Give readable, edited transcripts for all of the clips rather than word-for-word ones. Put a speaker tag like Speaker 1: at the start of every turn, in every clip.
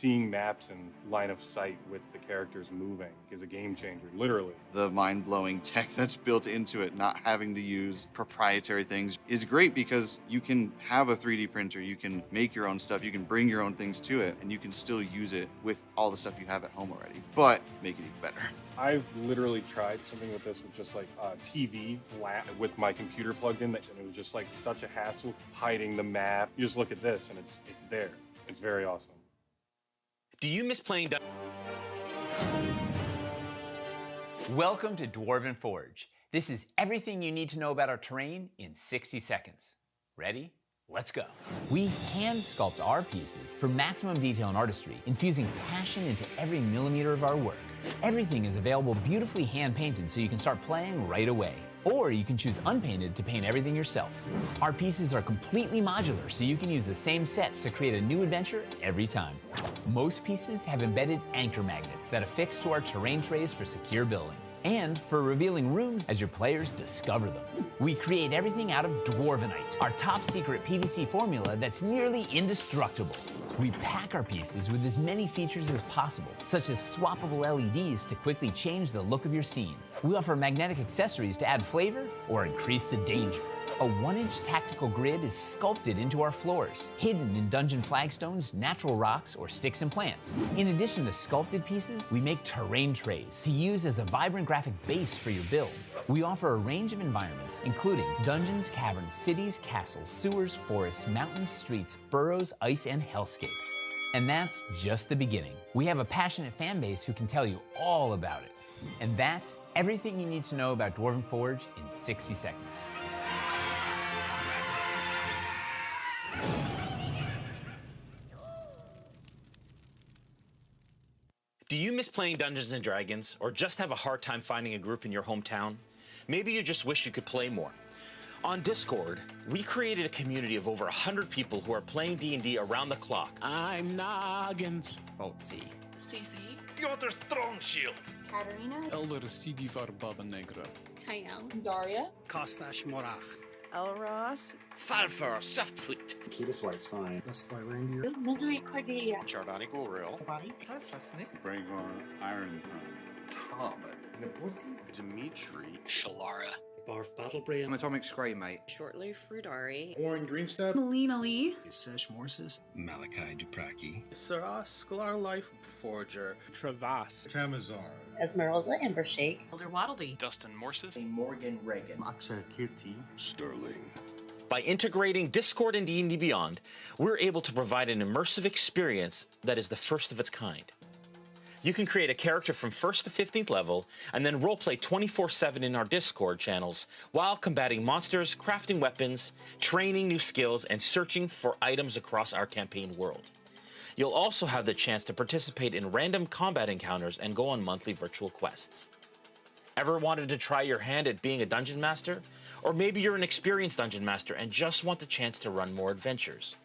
Speaker 1: seeing maps and line of sight with the characters moving is a game changer, literally.
Speaker 2: The mind-blowing tech that's built into it, not having to use proprietary things, is great because you can have a 3D printer, you can make your own stuff, you can bring your own things to it, and you can still use it with all the stuff you have at home already, but make it even better.
Speaker 1: I've literally tried something with this with just like a TV flat with my computer plugged in, and it was just like such a hassle hiding the map. You just look at this and it's there. It's very awesome.
Speaker 3: Do you miss playing Welcome to Dwarven Forge. This is everything you need to know about our terrain in 60 seconds. Ready? Let's go. We hand sculpt our pieces for maximum detail and artistry, infusing passion into every millimeter of our work. Everything is available beautifully hand painted so you can start playing right away. Or you can choose unpainted to paint everything yourself. Our pieces are completely modular, so you can use the same sets to create a new adventure every time. Most pieces have embedded anchor magnets that affix to our terrain trays for secure building, and for revealing rooms as your players discover them. We create everything out of Dwarvenite, our top secret PVC formula that's nearly indestructible. We pack our pieces with as many features as possible, such as swappable LEDs to quickly change the look of your scene. We offer magnetic accessories to add flavor or increase the danger. A 1-inch tactical grid is sculpted into our floors, hidden in dungeon flagstones, natural rocks, or sticks and plants. In addition to sculpted pieces, we make terrain trays to use as a vibrant graphic base for your build. We offer a range of environments, including dungeons, caverns, cities, castles, sewers, forests, mountains, streets, burrows, ice, and hellscape. And that's just the beginning. We have a passionate fan base who can tell you all about it. And that's everything you need to know about Dwarven Forge in 60 seconds. Do you miss playing Dungeons & Dragons, or just have a hard time finding a group in your hometown? Maybe you just wish you could play more. On Discord, we created a community of over 100 people who are playing D&D around the clock.
Speaker 4: I'm Noggins.
Speaker 5: Otzi.
Speaker 6: Cici.
Speaker 7: Piotr Strongshield.
Speaker 6: Katarina.
Speaker 4: Elder Sidivar Baba Negra.
Speaker 6: Tayel. Daria.
Speaker 8: Kostash Morach.
Speaker 6: Elros.
Speaker 7: Falfur Softfoot.
Speaker 9: Ketis White Spine.
Speaker 8: Westby Reindeer.
Speaker 6: Misery Cordelia.
Speaker 7: Chardonic Uril.
Speaker 6: Body.
Speaker 9: Braegon Iron
Speaker 7: Tom. Nabuti. Dimitri.
Speaker 8: Shalara.
Speaker 10: Barf Battlebrain.
Speaker 11: Atomic Scry, mate.
Speaker 6: Shortleaf Frudari.
Speaker 9: Warren Greenstad.
Speaker 6: Melina Lee.
Speaker 8: Sesh Morsis.
Speaker 10: Malachi Dupraki.
Speaker 12: Sarah Sklar Life Forger.
Speaker 13: Travas.
Speaker 9: Tamazar.
Speaker 6: Esmeralda Ambershake.
Speaker 14: Elder Wattleby.
Speaker 15: Dustin Morsis.
Speaker 16: Morgan Reagan.
Speaker 17: Maxa Kitty.
Speaker 9: Sterling.
Speaker 3: By integrating Discord and D&D Beyond, we're able to provide an immersive experience that is the first of its kind. You can create a character from 1st to 15th level, and then roleplay 24/7 in our Discord channels while combating monsters, crafting weapons, training new skills, and searching for items across our campaign world. You'll also have the chance to participate in random combat encounters and go on monthly virtual quests. Ever wanted to try your hand at being a dungeon master? Or maybe you're an experienced dungeon master and just want the chance to run more adventures.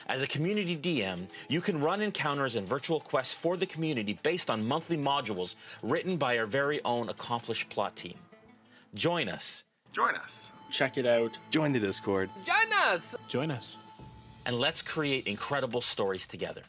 Speaker 3: As a community DM, you can run encounters and virtual quests for the community based on monthly modules written by our very own accomplished plot team. Join us.
Speaker 7: Join us.
Speaker 13: Check it out. Join the Discord.
Speaker 7: Join us.
Speaker 13: Join us.
Speaker 3: And let's create incredible stories together.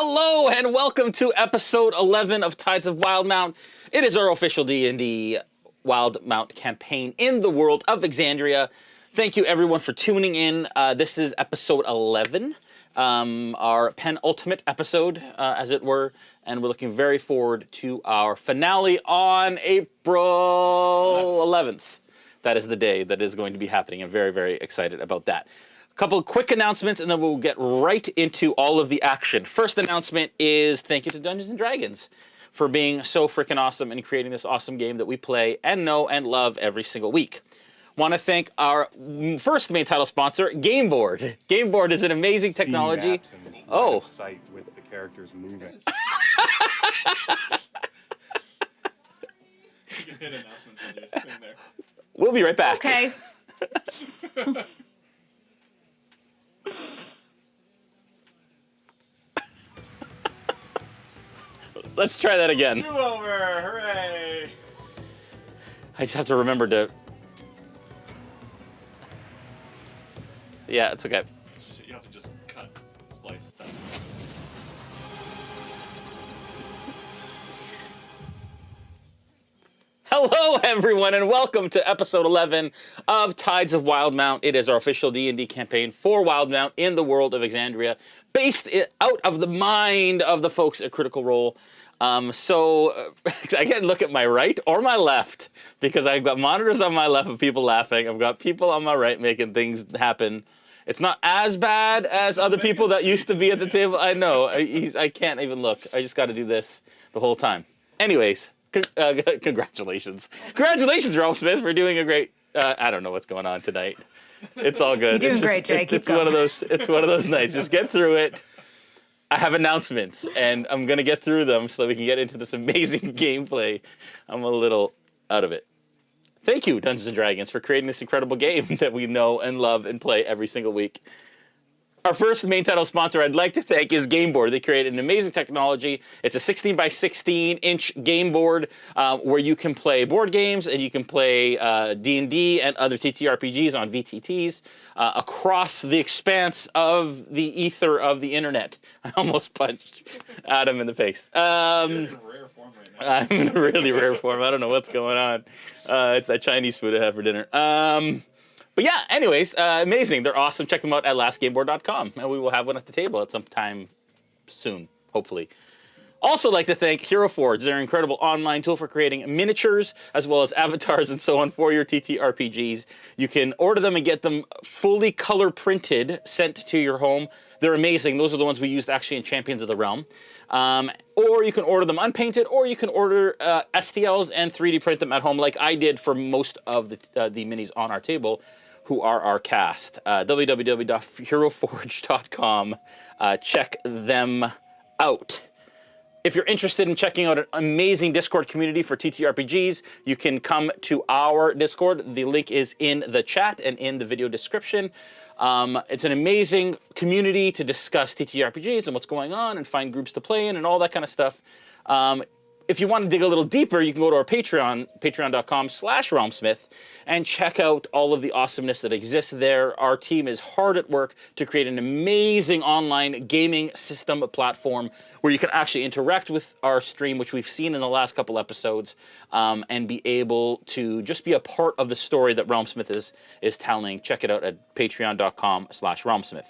Speaker 13: Hello and welcome to episode 11 of Tides of Wildemount. It is our official D&D Wildemount campaign in the world of Exandria. Thank you everyone for tuning in. This is episode 11, our penultimate episode, as it were, and we're looking very forward to our finale on April 11th. That is the day that is going to be happening. I'm very, very excited about that. A couple of quick announcements, and then we'll get right into all of the action. First announcement is thank you to Dungeons & Dragons for being so freaking awesome and creating this awesome game that we play and know and love every single week. Want to thank our first main title sponsor, Gameboard. Gameboard is an amazing technology.
Speaker 1: Maps and line of sight with the characters moving.
Speaker 5: You can hit announcements on your thing there.
Speaker 13: We'll be right back.
Speaker 6: Okay.
Speaker 13: Let's try that again.
Speaker 5: Do over! Hooray!
Speaker 13: I just have to remember to... Yeah, it's okay.
Speaker 5: You have to just cut, splice that.
Speaker 13: Hello, everyone, and welcome to episode 11 of Tides of Wildemount. It is our official D&D campaign for Wildemount in the world of Exandria, based out of the mind of the folks at Critical Role. So I can't look at my right or my left because I've got monitors on my left of people laughing. I've got people on my right making things happen. It's not as bad as other people that used to be at the table. I know. I can't even look. I just got to do this the whole time. Anyways, congratulations. Congratulations, RealmSmith, for doing a great... I don't know what's going on tonight. It's all good.
Speaker 6: You're doing great, Jay. Keep going.
Speaker 13: It's one of those nights. Just get through it. I have announcements, and I'm going to get through them so that we can get into this amazing gameplay. I'm a little out of it. Thank you, Dungeons & Dragons, for creating this incredible game that we know and love and play every single week. Our first main title sponsor I'd like to thank is Gameboard. They created an amazing technology. It's a 16 by 16 inch game board where you can play board games and you can play D&D and other TTRPGs on VTTs across the expanse of the ether of the internet. I almost punched Adam in the face.
Speaker 5: You're in rare form right now.
Speaker 13: I'm in really rare form. I don't know what's going on. It's that Chinese food I have for dinner. But yeah, anyways, amazing. They're awesome. Check them out at lastgameboard.com, and we will have one at the table at some time soon, hopefully. Also like to thank Hero Forge. They're an incredible online tool for creating miniatures as well as avatars and so on for your TTRPGs. You can order them and get them fully color printed, sent to your home. They're amazing. Those are the ones we used actually in Champions of the Realm. Or you can order them unpainted, or you can order STLs and 3D print them at home like I did for most of the minis on our table, who are our cast. www.heroforge.com. Check them out. If you're interested in checking out an amazing Discord community for TTRPGs, you can come to our Discord. The link is in the chat and in the video description. It's an amazing community to discuss TTRPGs and what's going on and find groups to play in and all that kind of stuff. If you want to dig a little deeper, you can go to our Patreon, patreon.com/RealmSmith, and check out all of the awesomeness that exists there. Our team is hard at work to create an amazing online gaming system platform where you can actually interact with our stream, which we've seen in the last couple episodes, and be able to just be a part of the story that RealmSmith is telling. Check it out at patreon.com/RealmSmith.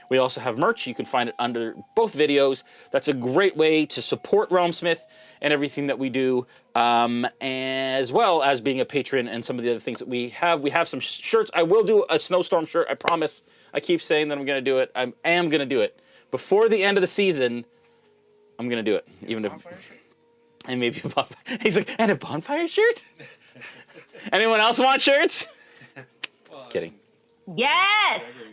Speaker 13: We also have merch. You can find it under both videos. That's a great way to support RealmSmith and everything that we do, as well as being a patron and some of the other things that we have. We have some shirts. I will do a Snowstorm shirt, I promise. I keep saying that I'm going to do it. I am going to do it. Before the end of the season, I'm going to do it. Even if, and maybe a bonfire. He's like, and a bonfire shirt? Anyone else want shirts? Kidding.
Speaker 6: Yes!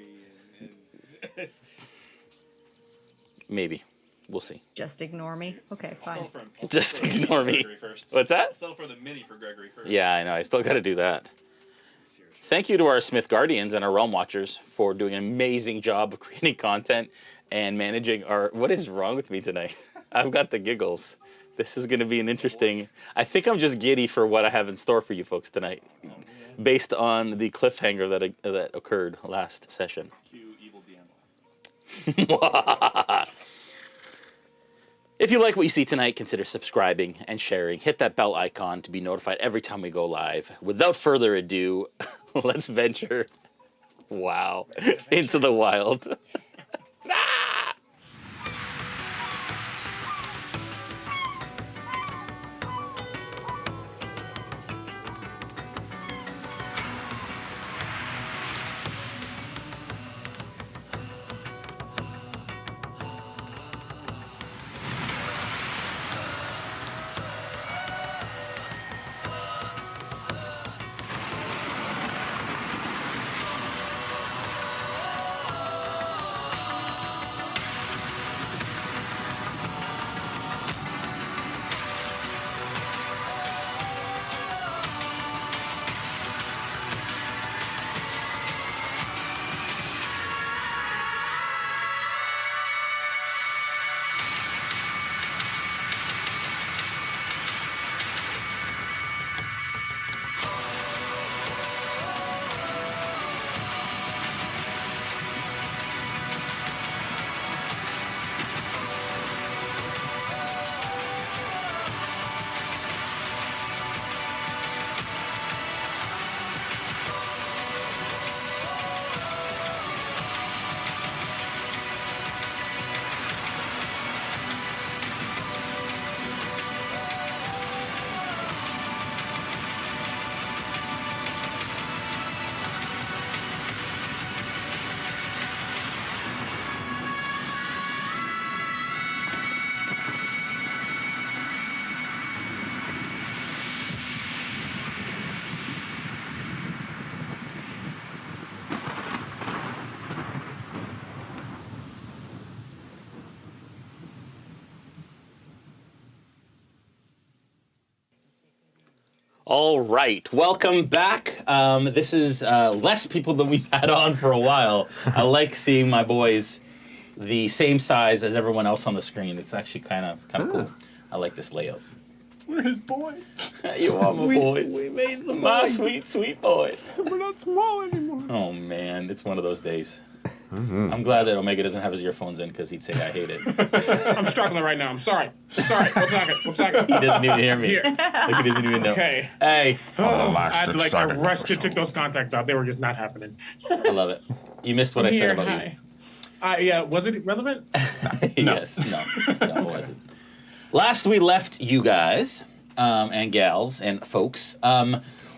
Speaker 13: Maybe. We'll see.
Speaker 6: Just ignore me. Okay, fine.
Speaker 13: Just ignore me. What's that?
Speaker 5: I'll sell for the mini for Gregory first.
Speaker 13: Yeah, I know. I still got to do that. Thank you to our Smithgardians and our Realm Watchers for doing an amazing job of creating content and managing our... What is wrong with me tonight? I've got the giggles. This is going to be an interesting... I think I'm just giddy for what I have in store for you folks tonight, based on the cliffhanger that occurred last session.
Speaker 5: Cue evil DM.
Speaker 13: If you like what you see tonight, consider subscribing and sharing. Hit that bell icon to be notified every time we go live. Without further ado, let's venture, into the wild. All right, welcome back. This is less people than we've had on for a while. I like seeing my boys the same size as everyone else on the screen. It's actually kind of cool. I like this layout.
Speaker 1: We're his boys.
Speaker 13: You are my boys.
Speaker 1: We made them
Speaker 13: my
Speaker 1: boys.
Speaker 13: sweet, sweet boys.
Speaker 1: We're not small anymore.
Speaker 13: Oh man, it's one of those days. I'm glad that Omega doesn't have his earphones in because he'd say I hate it.
Speaker 11: I'm struggling right now. I'm sorry. Sorry. One second.
Speaker 13: He doesn't even hear me.
Speaker 11: Here.
Speaker 13: Look, he doesn't even know.
Speaker 11: Okay.
Speaker 13: Hey.
Speaker 11: I rushed to take those contacts out. They were just not happening.
Speaker 13: I love it. You missed what I said about you.
Speaker 11: Yeah, was it relevant?
Speaker 13: Yes. No, it wasn't. Last we left you guys and gals and folks.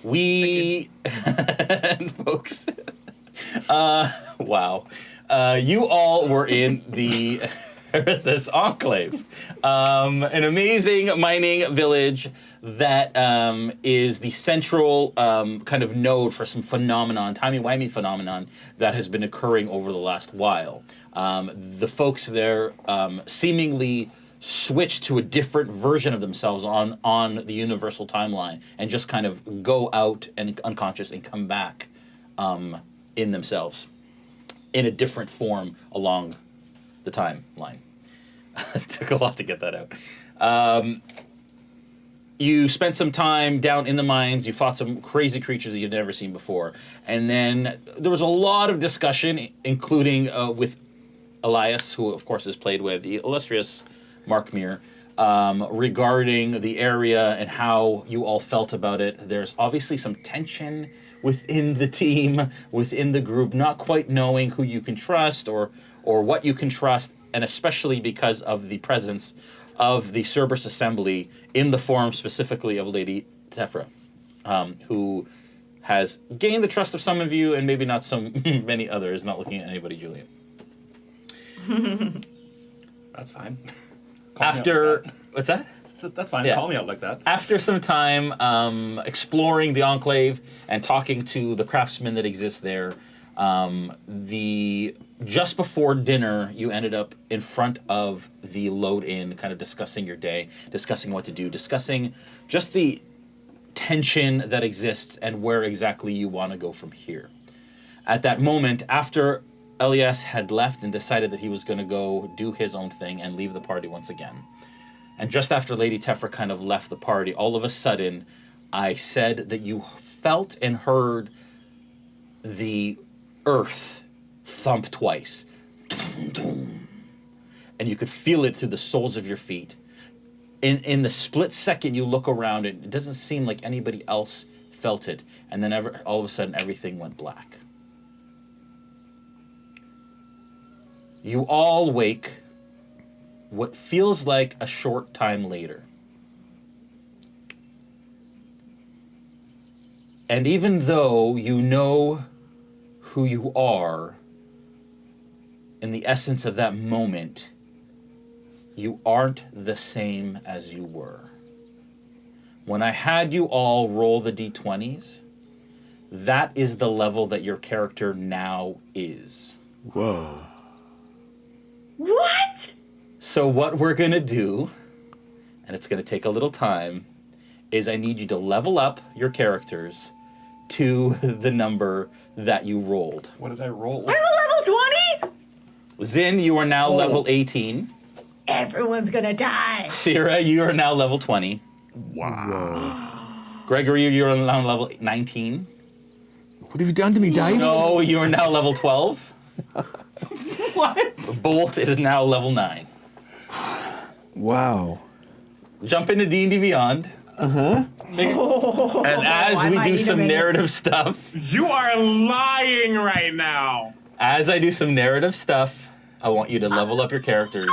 Speaker 13: We and folks. Wow. You all were in the this enclave, an amazing mining village that is the central kind of node for some phenomenon, timey-wimey phenomenon that has been occurring over the last while. The folks there seemingly switch to a different version of themselves on the universal timeline and just kind of go out and unconscious and come back in themselves in a different form along the timeline. It took a lot to get that out. You spent some time down in the mines. You fought some crazy creatures that you'd never seen before. And then there was a lot of discussion, including with Elias, who of course is played with the illustrious Mark Muir, regarding the area and how you all felt about it. There's obviously some tension within the team, within the group, not quite knowing who you can trust or what you can trust, and especially because of the presence of the Cerberus Assembly in the form specifically of Lady Tefra, who has gained the trust of some of you and maybe not so many others, not looking at anybody, Julian.
Speaker 5: That's fine.
Speaker 13: After, what's that?
Speaker 5: That's fine.
Speaker 13: Yeah.
Speaker 5: Call me out like that.
Speaker 13: After some time exploring the enclave and talking to the craftsmen that exist there, just before dinner, you ended up in front of the load-in, kind of discussing your day, discussing what to do, discussing just the tension that exists and where exactly you want to go from here. At that moment, after Elias had left and decided that he was going to go do his own thing and leave the party once again, and just after Lady Tefra kind of left the party, all of a sudden, I said that you felt and heard the earth thump twice. and you could feel it through the soles of your feet. In the split second you look around, and it doesn't seem like anybody else felt it, and then all of a sudden everything went black. You all wake what feels like a short time later. And even though you know who you are, in the essence of that moment, you aren't the same as you were. When I had you all roll the d20s, that is the level that your character now is.
Speaker 14: Whoa.
Speaker 6: What?
Speaker 13: So what we're gonna do, and it's gonna take a little time, is I need you to level up your characters to the number that you rolled.
Speaker 1: What did I roll?
Speaker 6: I'm a level 20?
Speaker 13: Zin, you are now level 18.
Speaker 6: Everyone's gonna die.
Speaker 13: Sierra, you are now level 20.
Speaker 14: Wow.
Speaker 13: Gregory, you are now level 19.
Speaker 14: What have you done to me, Dice?
Speaker 13: No, you are now level 12.
Speaker 6: What?
Speaker 13: Bolt is now level 9.
Speaker 14: Wow.
Speaker 13: Jump into D&D Beyond.
Speaker 14: Uh-huh.
Speaker 13: And as we do some narrative stuff...
Speaker 11: You are lying right now.
Speaker 13: As I do some narrative stuff, I want you to level up your characters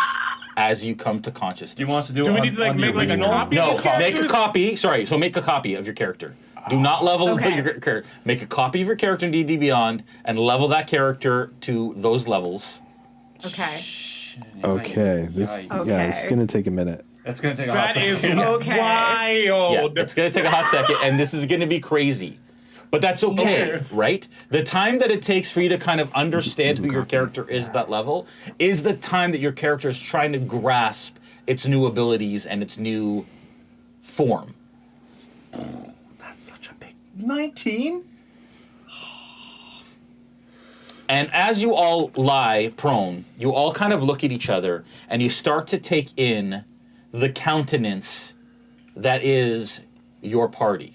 Speaker 13: as you come to consciousness.
Speaker 1: Do you want us to do it
Speaker 11: Do we
Speaker 1: on,
Speaker 11: need to like
Speaker 1: on the
Speaker 11: make like a
Speaker 1: original?
Speaker 11: copy?
Speaker 13: No,
Speaker 11: of these
Speaker 13: make a
Speaker 11: characters?
Speaker 13: copy. Sorry, so make a copy of your character. Do not level your character. Make a copy of your character in D&D Beyond and level that character to those levels.
Speaker 6: Okay.
Speaker 14: Okay. This it's gonna take a minute.
Speaker 1: It's gonna take a hot
Speaker 11: That is
Speaker 1: second.
Speaker 11: wild.
Speaker 13: Yeah, it's gonna take a hot second, and this is gonna be crazy. But that's okay,
Speaker 11: Yes.
Speaker 13: right? The time that it takes for you to kind of understand who your character is at that level is the time that your character is trying to grasp its new abilities and its new form.
Speaker 1: That's such a big 19.
Speaker 13: And as you all lie prone, you all kind of look at each other and you start to take in the countenance that is your party.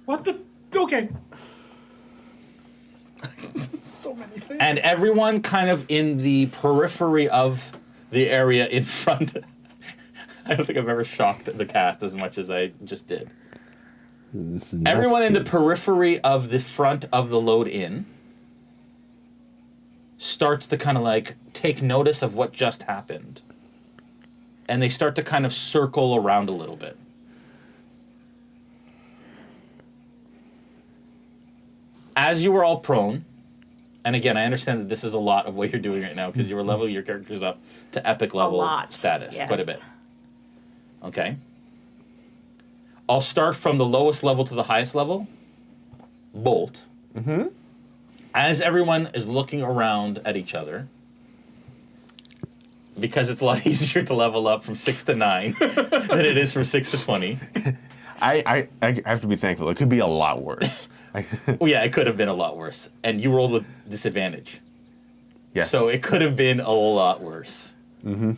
Speaker 11: What the? Okay.
Speaker 1: So many things.
Speaker 13: And everyone kind of in the periphery of the area in front. I don't think I've ever shocked the cast as much as I just did.
Speaker 14: This is nuts,
Speaker 13: Everyone in the
Speaker 14: dude.
Speaker 13: periphery of the front of the load in starts to kind of like take notice of what just happened. And they start to kind of circle around a little bit. As you were all prone, and again, I understand that this is a lot of what you're doing right now because you were leveling your characters up to epic level status,
Speaker 6: yes.
Speaker 13: quite a bit. Okay. I'll start from the lowest level to the highest level. Bolt.
Speaker 14: Mm-hmm.
Speaker 13: As everyone is looking around at each other, because it's a lot easier to level up from 6 to 9 than it is from 6 to 20.
Speaker 14: I have to be thankful. It could be a lot worse.
Speaker 13: Well, yeah, it could have been a lot worse. And you rolled with disadvantage.
Speaker 14: Yes.
Speaker 13: So it could have been a lot worse.
Speaker 14: Mm-hmm.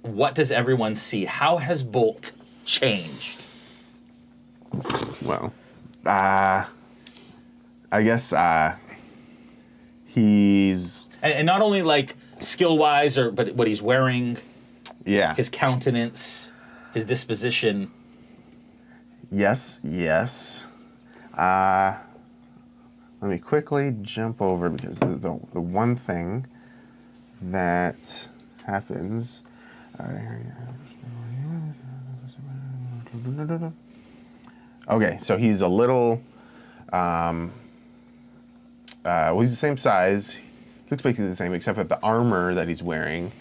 Speaker 13: What does everyone see? How has Bolt changed?
Speaker 14: Well, I guess he's...
Speaker 13: And not only like skill-wise, but what he's wearing,
Speaker 14: Yeah.
Speaker 13: his countenance, his disposition.
Speaker 14: Yes, yes. Let me quickly jump over because the one thing that happens. Okay, so he's a little. Well, he's the same size. Looks basically the same, except that the armor that he's wearing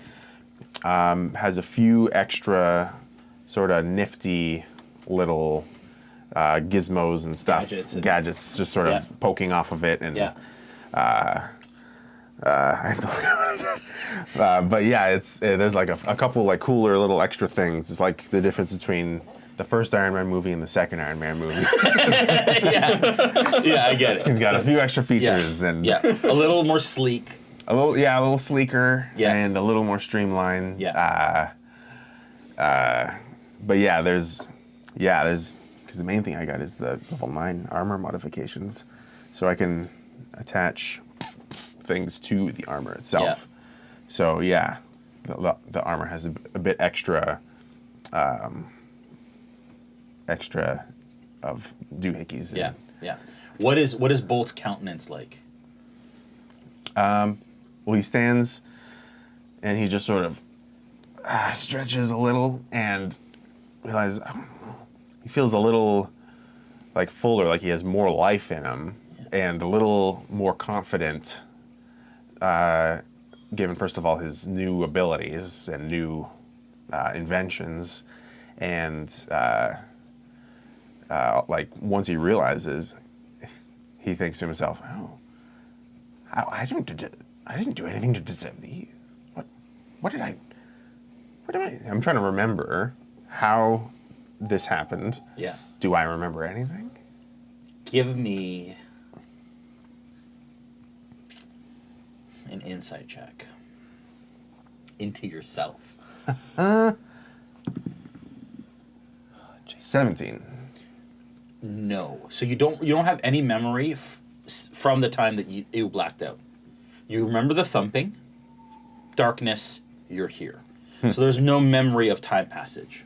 Speaker 14: has a few extra sort of nifty little gizmos and stuff, gadgets just sort of poking off of it, and I have to look at it again. But yeah, it's there's like a couple like cooler little extra things. It's like the difference between the first Iron Man movie and the second Iron Man movie.
Speaker 13: Yeah, I get it.
Speaker 14: He's got a few extra features and
Speaker 13: a little more sleek.
Speaker 14: A little sleeker and a little more streamlined. But there's because the main thing I got is the level 9 armor modifications, so I can attach things to the armor itself. So yeah, the armor has a bit extra of doohickeys.
Speaker 13: Yeah. What is Bolt's countenance like?
Speaker 14: Well, he stands and he just sort of stretches a little and realizes he feels a little like fuller, like he has more life in him, and a little more confident, given first of all his new abilities and new inventions, and like once he realizes, he thinks to himself, "Oh, I didn't do anything to deserve these. What did I? I'm trying to remember how this happened.
Speaker 13: Yeah.
Speaker 14: Do I remember anything?
Speaker 13: Give me an insight check into yourself.
Speaker 14: 17.
Speaker 13: No. So you don't have any memory from the time that you blacked out. You remember the thumping, darkness, you're here. So there's no memory of time passage.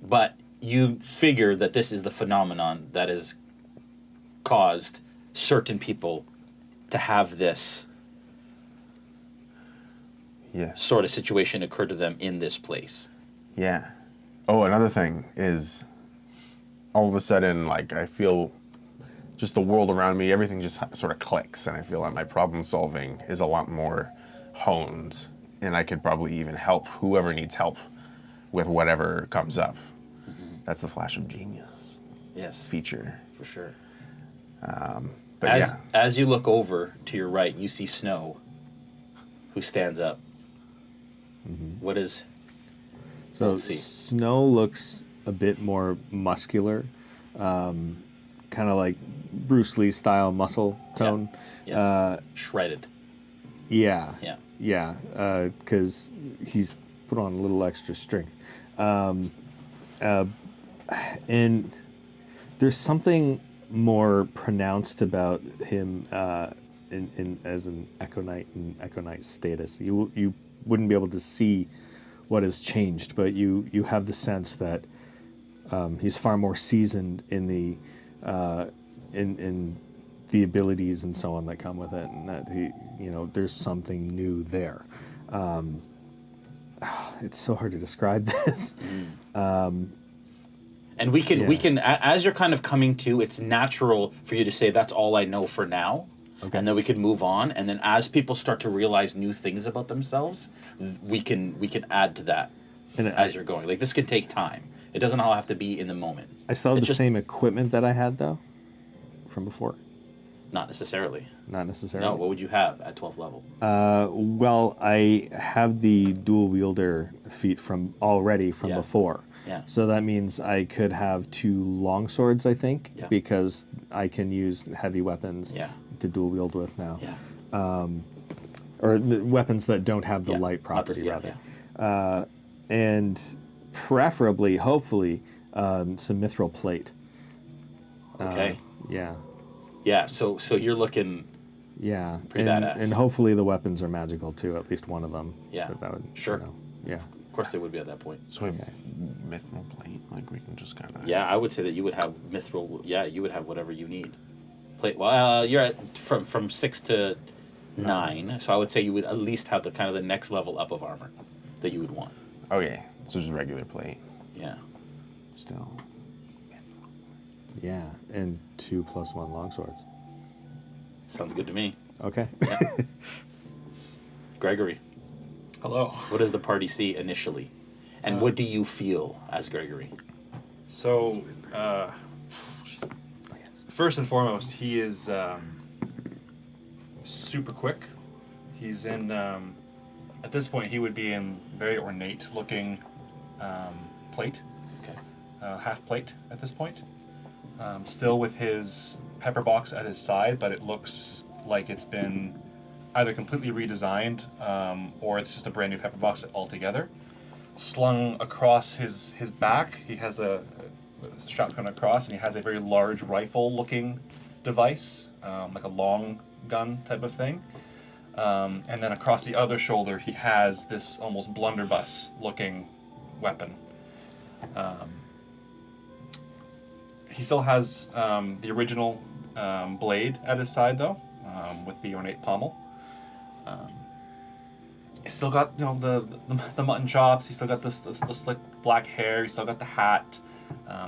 Speaker 13: But you figure that this is the phenomenon that has caused certain people to have this sort of situation occur to them in this place.
Speaker 14: Yeah. Oh, another thing is, all of a sudden, like, I feel just the world around me, everything just sort of clicks, and I feel like my problem solving is a lot more honed, and I could probably even help whoever needs help with whatever comes up. That's the flash of genius feature.
Speaker 13: For sure.
Speaker 14: But
Speaker 13: as you look over to your right, you see Snow, who stands up. What is...
Speaker 15: So Snow looks a bit more muscular, kind of like Bruce Lee style muscle tone.
Speaker 13: Shredded.
Speaker 15: Yeah. Because he's put on a little extra strength. And there's something more pronounced about him as an Echo Knight and Echo Knight status. You wouldn't be able to see what has changed, but you have the sense that he's far more seasoned in the in the abilities and so on that come with it, and that there's something new there. It's so hard to describe this.
Speaker 13: And we can, as you're kind of coming to, it's natural for you to say, that's all I know for now. Okay. And then we can move on. And then as people start to realize new things about themselves, we can add to that as you're going. Like, this can take time. It doesn't all have to be in the moment.
Speaker 15: I still have the same equipment that I had, though, from before.
Speaker 13: Not necessarily.
Speaker 15: Not necessarily?
Speaker 13: No, what would you have at 12th level?
Speaker 15: Well, I have the dual wielder feat from before.
Speaker 13: Yeah.
Speaker 15: So that means I could have 2 long swords, I think, because I can use heavy weapons to dual wield with now.
Speaker 13: Yeah.
Speaker 15: Or the weapons that don't have the light property, rather. And preferably, hopefully, some mithril plate.
Speaker 13: Okay.
Speaker 15: Yeah,
Speaker 13: so you're looking pretty badass.
Speaker 15: And hopefully the weapons are magical, too, at least one of them.
Speaker 13: Yeah,
Speaker 15: that would,
Speaker 13: sure.
Speaker 15: Yeah.
Speaker 13: Of course they would be at that point.
Speaker 14: So we have mithril plate, like we can just kind of...
Speaker 13: Yeah, I would say that you would have mithril, you would have whatever you need. Plate, well, you're at from 6 to 9, so I would say you would at least have the kind of the next level up of armor that you would want.
Speaker 14: Okay, so just regular plate.
Speaker 13: Yeah.
Speaker 14: Still.
Speaker 15: Yeah, and 2 + 1 longswords.
Speaker 13: Sounds good to me.
Speaker 15: Okay.
Speaker 13: Yeah. Gregory.
Speaker 5: Hello.
Speaker 13: What does the party see initially? And what do you feel as Gregory?
Speaker 5: So, first and foremost, he is super quick. He's in, at this point, he would be in very ornate looking plate.
Speaker 13: Okay.
Speaker 5: Half plate at this point. Still with his pepper box at his side, but it looks like it's been either completely redesigned or it's just a brand new pepper box altogether. Slung across his back, he has a strap going across, and he has a very large rifle-looking device like a long gun type of thing. And then across the other shoulder, he has this almost blunderbuss-looking weapon. He still has the original blade at his side, though, with the ornate pommel. He's still got, you know, the mutton chops. He's still got the slick black hair. He's still got the hat.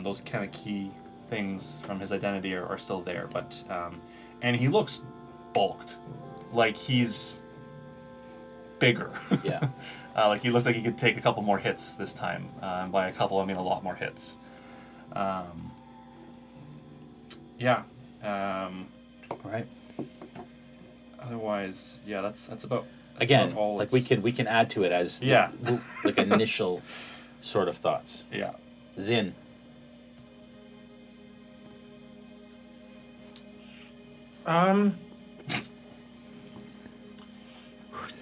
Speaker 5: Those kind of key things from his identity are still there. But and he looks bulked, like he's bigger.
Speaker 13: Yeah.
Speaker 5: Like he looks like he could take a couple more hits this time. By a couple, I mean a lot more hits. Yeah.
Speaker 13: Right.
Speaker 5: Otherwise, yeah, that's about.
Speaker 13: Again,
Speaker 5: about all
Speaker 13: like
Speaker 5: it's-
Speaker 13: we can add to it as
Speaker 5: Yeah.
Speaker 13: like initial sort of thoughts.
Speaker 5: Yeah.
Speaker 13: Zin.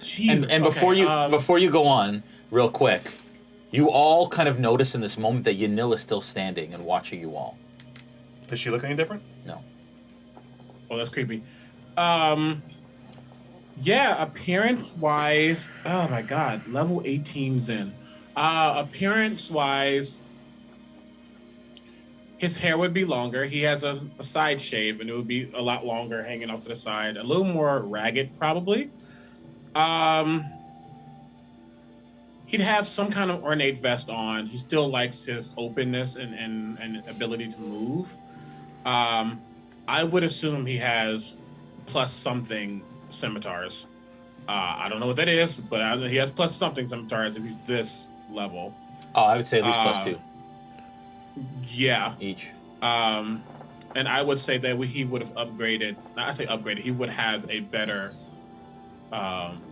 Speaker 11: Jesus.
Speaker 13: And before you go on, real quick, you all kind of notice in this moment that Yanil is still standing and watching you all.
Speaker 5: Does she look any different?
Speaker 13: No.
Speaker 11: Oh, that's creepy. Yeah, appearance-wise, oh my god, level 18's in. Appearance-wise, his hair would be longer. He has a side shave, and it would be a lot longer hanging off to the side. A little more ragged, probably. He'd have some kind of ornate vest on. He still likes his openness and ability to move. I would assume he has plus something scimitars. I don't know what that is, but he has plus something scimitars if he's this level.
Speaker 13: Oh, I would say at least plus 2.
Speaker 11: Yeah.
Speaker 13: Each.
Speaker 11: And I would say that he would have upgraded. Not I say upgraded. He would have a better,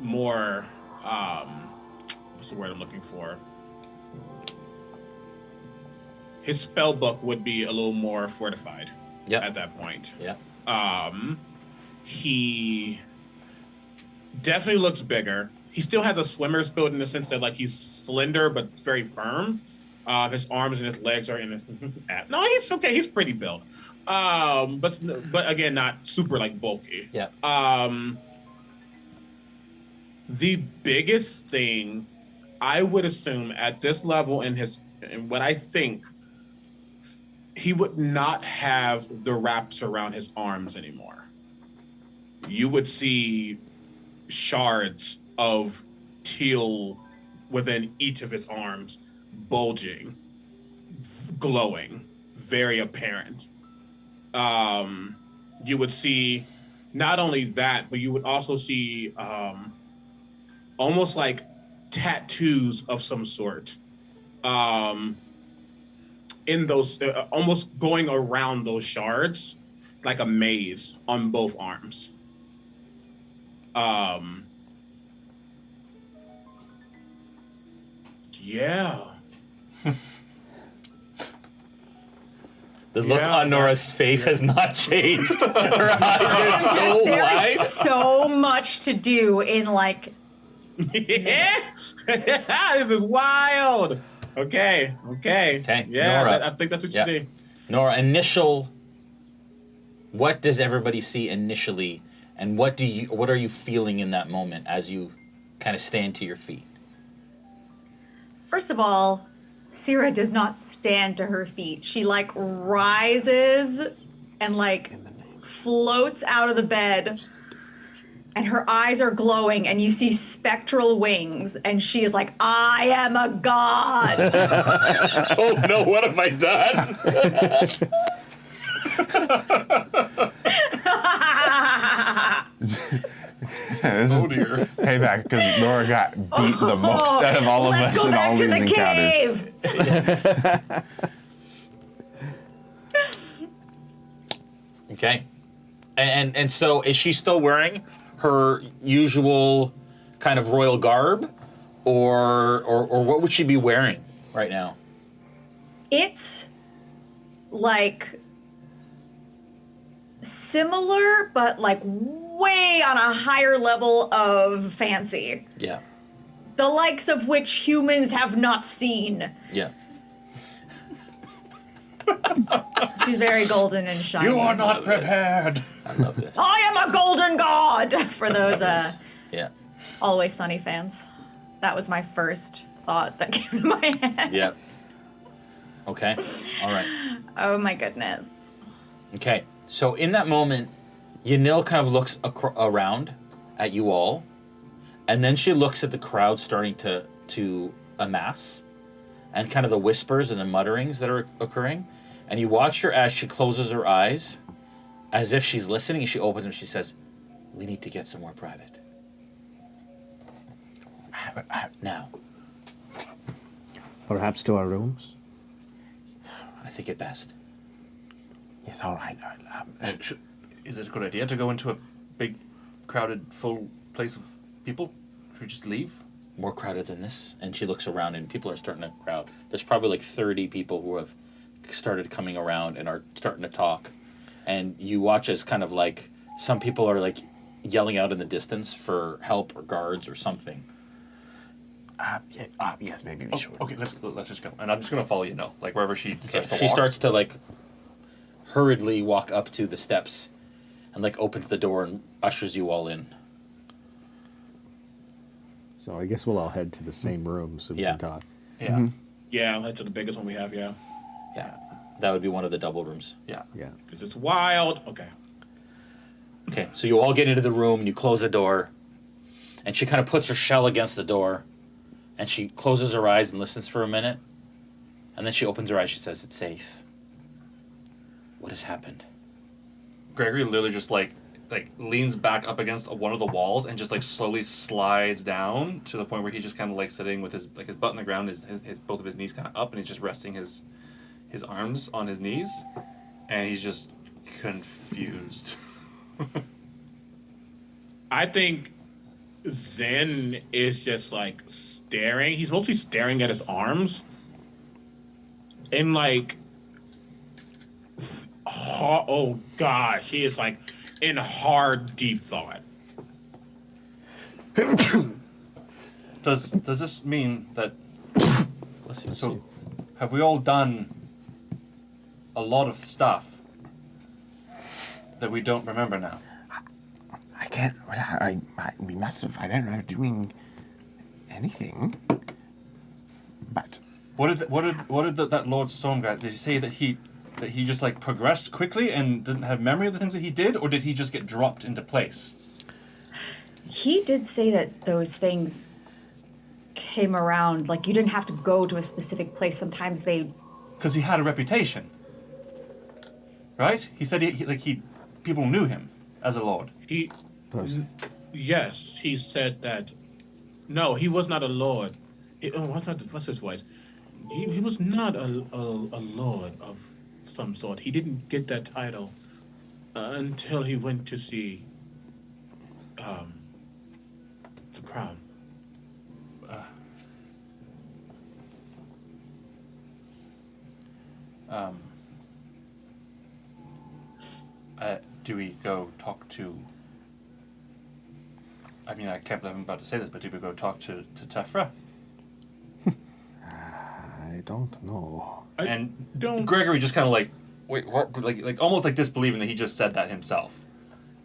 Speaker 11: more. What's the word I'm looking for? His spell book would be a little more fortified.
Speaker 13: Yeah.
Speaker 11: At that point.
Speaker 13: Yeah.
Speaker 11: He definitely looks bigger. He still has a swimmer's build in the sense that like he's slender but very firm. His arms and his legs are in his no, he's okay. He's pretty built. But again, not super like bulky.
Speaker 13: Yeah.
Speaker 11: The biggest thing I would assume at this level in what I think, he would not have the wraps around his arms anymore. You would see shards of teal within each of his arms, bulging, glowing, very apparent. You would see not only that, but you would also see almost like tattoos of some sort in those, almost going around those shards like a maze on both arms. Yeah.
Speaker 13: The look on Nora's face has not changed. Her eyes are so
Speaker 6: There
Speaker 13: wide.
Speaker 6: is so much to do in like.
Speaker 11: Yeah. This is wild. Okay. Yeah,
Speaker 13: Nora.
Speaker 11: I think that's what you
Speaker 13: Yeah.
Speaker 11: see.
Speaker 13: Nora, what does everybody see initially, and what are you feeling in that moment as you kind of stand to your feet?
Speaker 6: First of all, Syrah does not stand to her feet. She like rises and like floats out of the bed, and her eyes are glowing, and you see spectral wings, and she is like, I am a god.
Speaker 13: Oh no, what have I done?
Speaker 14: This is payback because Nora got beat the most out of all of us in all these encounters.
Speaker 13: Okay. And so is she still wearing her usual kind of royal garb, or what would she be wearing right now?
Speaker 6: It's like similar, but like way on a higher level of fancy.
Speaker 13: Yeah.
Speaker 6: The likes of which humans have not seen.
Speaker 13: Yeah.
Speaker 6: She's very golden and shiny.
Speaker 5: You are not prepared.
Speaker 13: I love this.
Speaker 6: I am a golden god! For those
Speaker 13: Yeah.
Speaker 6: Always Sunny fans. That was my first thought that came to my head.
Speaker 13: Yeah. Okay. All right.
Speaker 6: Oh my goodness.
Speaker 13: Okay. So in that moment, Yanil kind of looks around at you all, and then she looks at the crowd starting to amass, and kind of the whispers and the mutterings that are occurring, and you watch her as she closes her eyes, as if she's listening, and she opens them. She says, "We need to get somewhere private." Now.
Speaker 15: Perhaps to our rooms?
Speaker 13: I think it best.
Speaker 14: Yes, all right.
Speaker 5: Is it a good idea to go into a big, crowded, full place of people? Should we just leave?
Speaker 13: More crowded than this. And she looks around and people are starting to crowd. There's probably like 30 people who have started coming around and are starting to talk. And you watch as kind of like some people are like yelling out in the distance for help or guards or something.
Speaker 14: Yes, maybe we should.
Speaker 5: Okay, let's just go. And I'm just gonna follow you now, like wherever she starts to walk.
Speaker 13: She starts to like hurriedly walk up to the steps and like opens the door and ushers you all in.
Speaker 15: So I guess we'll all head to the same room so we can talk.
Speaker 5: Yeah.
Speaker 11: Mm-hmm. Yeah, that's the biggest one we have, yeah.
Speaker 13: Yeah. That would be one of the double rooms.
Speaker 5: Yeah.
Speaker 15: Yeah.
Speaker 11: Because it's wild. Okay.
Speaker 13: Okay, so you all get into the room and you close the door, and she kind of puts her shell against the door, and she closes her eyes and listens for a minute, and then she opens her eyes. She says, "It's safe. What has happened?"
Speaker 5: Gregory literally just like leans back up against one of the walls and just like slowly slides down to the point where he's just kind of like sitting with his butt on the ground, his both of his knees kind of up, and he's just resting his arms on his knees, and he's just confused.
Speaker 11: I think Zen is just like staring. He's mostly staring at his arms. And like, oh gosh, he is like in hard, deep thought.
Speaker 5: Does this mean that? So, have we all done a lot of stuff that we don't remember now?
Speaker 14: I can't. We must have. I don't know doing anything. But
Speaker 5: what did that Lord Storm guy? Did he say that he just like progressed quickly and didn't have memory of the things that he did, or did he just get dropped into place?
Speaker 6: He did say that those things came around, like you didn't have to go to a specific place. Sometimes they...
Speaker 5: Because he had a reputation, right? He said people knew him as a lord.
Speaker 11: Yes, he said that. No, he was not a lord. What's his voice? He was not a lord of some sort. He didn't get that title until he went to see the crown.
Speaker 5: Do we go talk to... I mean, I can't believe I'm about to say this, but do we go talk to Tefra?
Speaker 15: I don't know.
Speaker 5: And Gregory just kind of like, wait, what? Like almost like disbelieving that he just said that himself.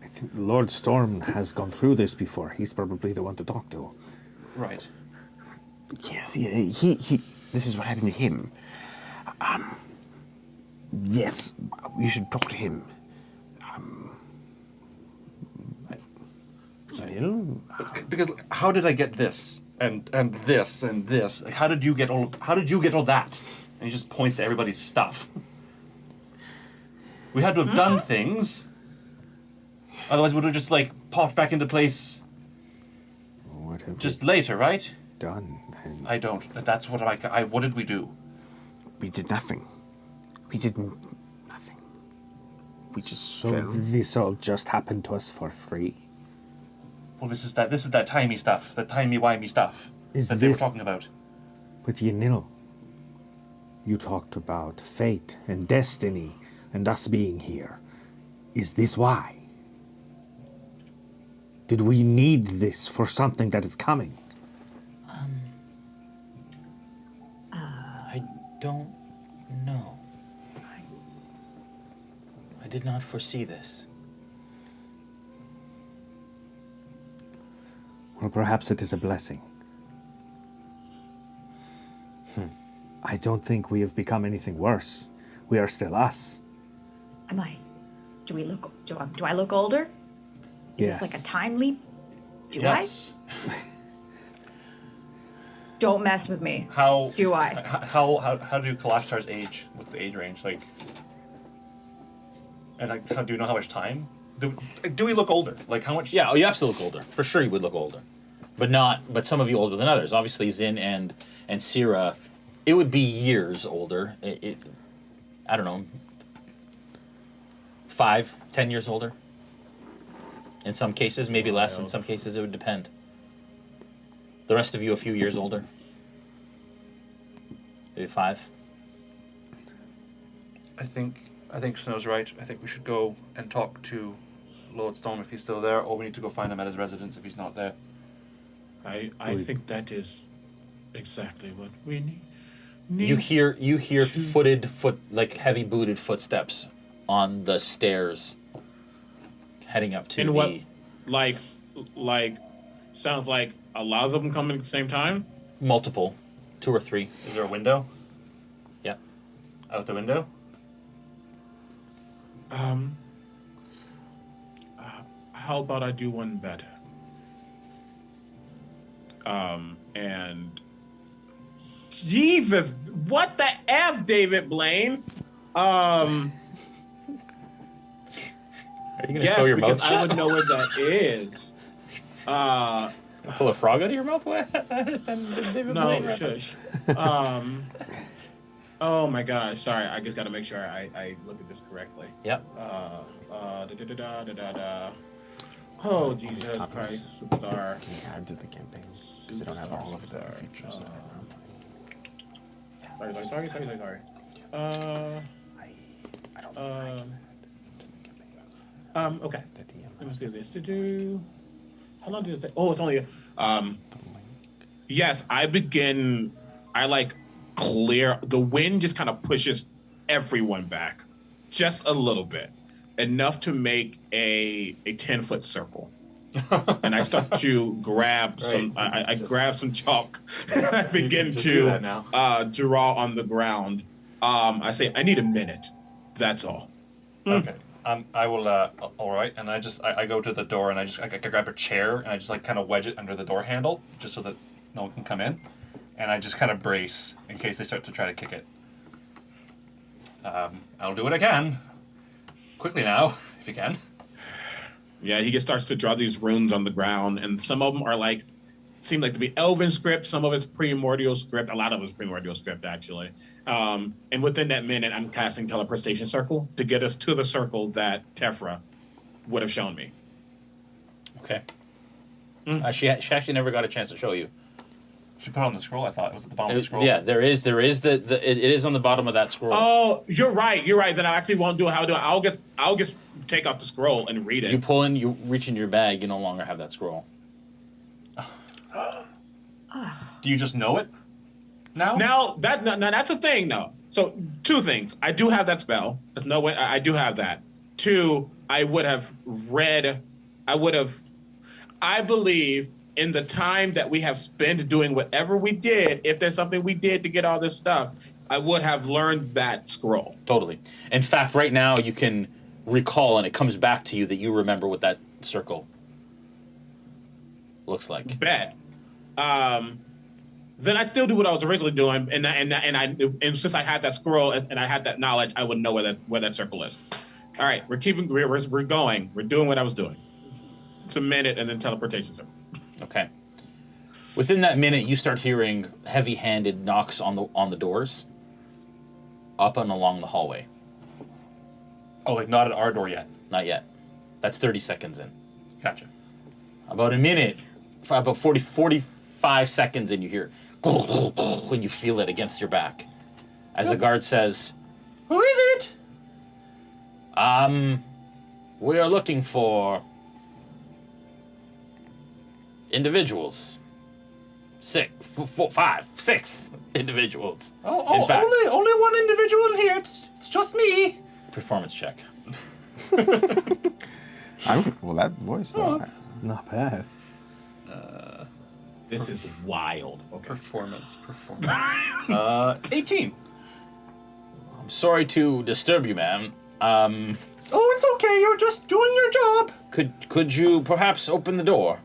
Speaker 15: I think Lord Storm has gone through this before. He's probably the one to talk to.
Speaker 5: Right.
Speaker 14: yes, he. This is what happened to him. Yes, we should talk to him.
Speaker 5: Because how did I get this and this and this? Like, how did you get all that? And he just points to everybody's stuff. We had to have done things. Otherwise, we would have just like popped back into place.
Speaker 15: What have
Speaker 5: just later, right?
Speaker 15: Done. Then?
Speaker 5: I don't. That's what what did we do?
Speaker 14: We did nothing. We did nothing. We just
Speaker 15: So this all just happened to us for free?
Speaker 5: Well, this is that timey stuff, that timey-wimey stuff that they were talking about.
Speaker 15: But you know, you talked about fate and destiny and us being here. Is this why? Did we need this for something that is coming?
Speaker 13: I don't know. did not foresee this.
Speaker 15: Well, perhaps it is a blessing. I don't think we have become anything worse. We are still us.
Speaker 6: Am I? Do I look older? Is
Speaker 15: Yes.
Speaker 6: this like a time leap? Do
Speaker 5: Yes.
Speaker 6: I? Don't mess with me.
Speaker 5: How
Speaker 6: do I?
Speaker 5: How do Kalashtar's age? What's the age range like? And like, how do you know how much time? Do we look older? Like how much?
Speaker 13: Yeah, you absolutely look older. For sure, you would look older, but some of you older than others. Obviously, Zin and Sira, it would be years older. I don't know, 5, 10 years older. In some cases, maybe less. In some cases, it would depend. The rest of you, a few years older. Maybe 5.
Speaker 5: I think Snow's right. I think we should go and talk to Lord Storm if he's still there, or we need to go find him at his residence if he's not there.
Speaker 11: I think that is exactly what we need.
Speaker 13: You hear like heavy booted footsteps on the stairs heading up to
Speaker 11: and
Speaker 13: the
Speaker 11: what like sounds like a lot of them coming at the same time?
Speaker 13: multiple, 2 or 3.
Speaker 5: Is there a window?
Speaker 13: Yeah.
Speaker 5: Out the window?
Speaker 11: How about I do one better? And Jesus, what the F, David Blaine?
Speaker 13: Are you gonna
Speaker 11: yes,
Speaker 13: sew your
Speaker 11: because
Speaker 13: mouth
Speaker 11: I would
Speaker 13: shut?
Speaker 11: know what that is.
Speaker 13: Pull a frog out of your mouth? What? I understand the David
Speaker 11: No,
Speaker 13: Blaine reference.
Speaker 11: shush. Oh my gosh, sorry. I just got to make sure I look at this correctly.
Speaker 13: Yep.
Speaker 11: Oh, Jesus Christ, superstar.
Speaker 14: Can you add to the campaign? Because they don't have all of the features that I want.
Speaker 11: Sorry. Okay. Let me see this. How long did it take? Oh, it's only. Yes, I like clear. The wind just kind of pushes everyone back, just a little bit, enough to make a 10-foot circle. And I start to grab some. I grab some chalk and I begin to draw on the ground. I say, I need a minute. That's all.
Speaker 5: Okay. I will. All right. And I go to the door and I grab a chair and I just like kind of wedge it under the door handle just so that no one can come in, and I just kind of brace in case they start to try to kick it. I'll do what I can. Quickly now, if you can.
Speaker 11: Yeah, he just starts to draw these runes on the ground, and some of them are like, seem like to be Elven script. Some of it's primordial script. A lot of it's primordial script, actually. And within that minute, I'm casting teleportation circle to get us to the circle that Tefra would have shown me.
Speaker 13: Okay. She actually never got a chance to show you.
Speaker 5: She put it on the scroll. I thought it was at the bottom of the scroll.
Speaker 13: Yeah, there is it is on the bottom of that scroll.
Speaker 11: Oh, you're right. Then I actually won't do it. How do it? I'll just take out the scroll and read it.
Speaker 13: You reach in your bag. You no longer have that scroll.
Speaker 5: Do you just know it now?
Speaker 11: Now that's a thing, though. So 2 things. I do have that spell. There's no way. I do have that. 2, I believe in the time that we have spent doing whatever we did, if there's something we did to get all this stuff, I would have learned that scroll.
Speaker 13: Totally. In fact, right now you can recall, and it comes back to you that you remember what that circle looks like.
Speaker 11: Bet. Then I still do what I was originally doing, and since I had that scroll and I had that knowledge, I would know where that circle is. All right, we're going. We're doing what I was doing. It's a minute, and then teleportation circle.
Speaker 13: Okay. Within that minute, you start hearing heavy-handed knocks on the doors, up and along the hallway.
Speaker 5: Oh, like not at our door yet?
Speaker 13: Not yet. That's 30 seconds in.
Speaker 5: Gotcha.
Speaker 13: About a minute, about 45 seconds in, you hear when you feel it against your back. As the guard says, "Who is it?" We are looking for individuals. 6 individuals.
Speaker 5: Oh, only one individual in here. It's just me.
Speaker 13: Performance check.
Speaker 14: Well, that voice, though.
Speaker 15: That's not bad.
Speaker 11: This is wild. Okay.
Speaker 5: Performance. 18.
Speaker 13: I'm sorry to disturb you, ma'am.
Speaker 5: Oh, it's okay. You're just doing your job.
Speaker 13: Could you perhaps open the door?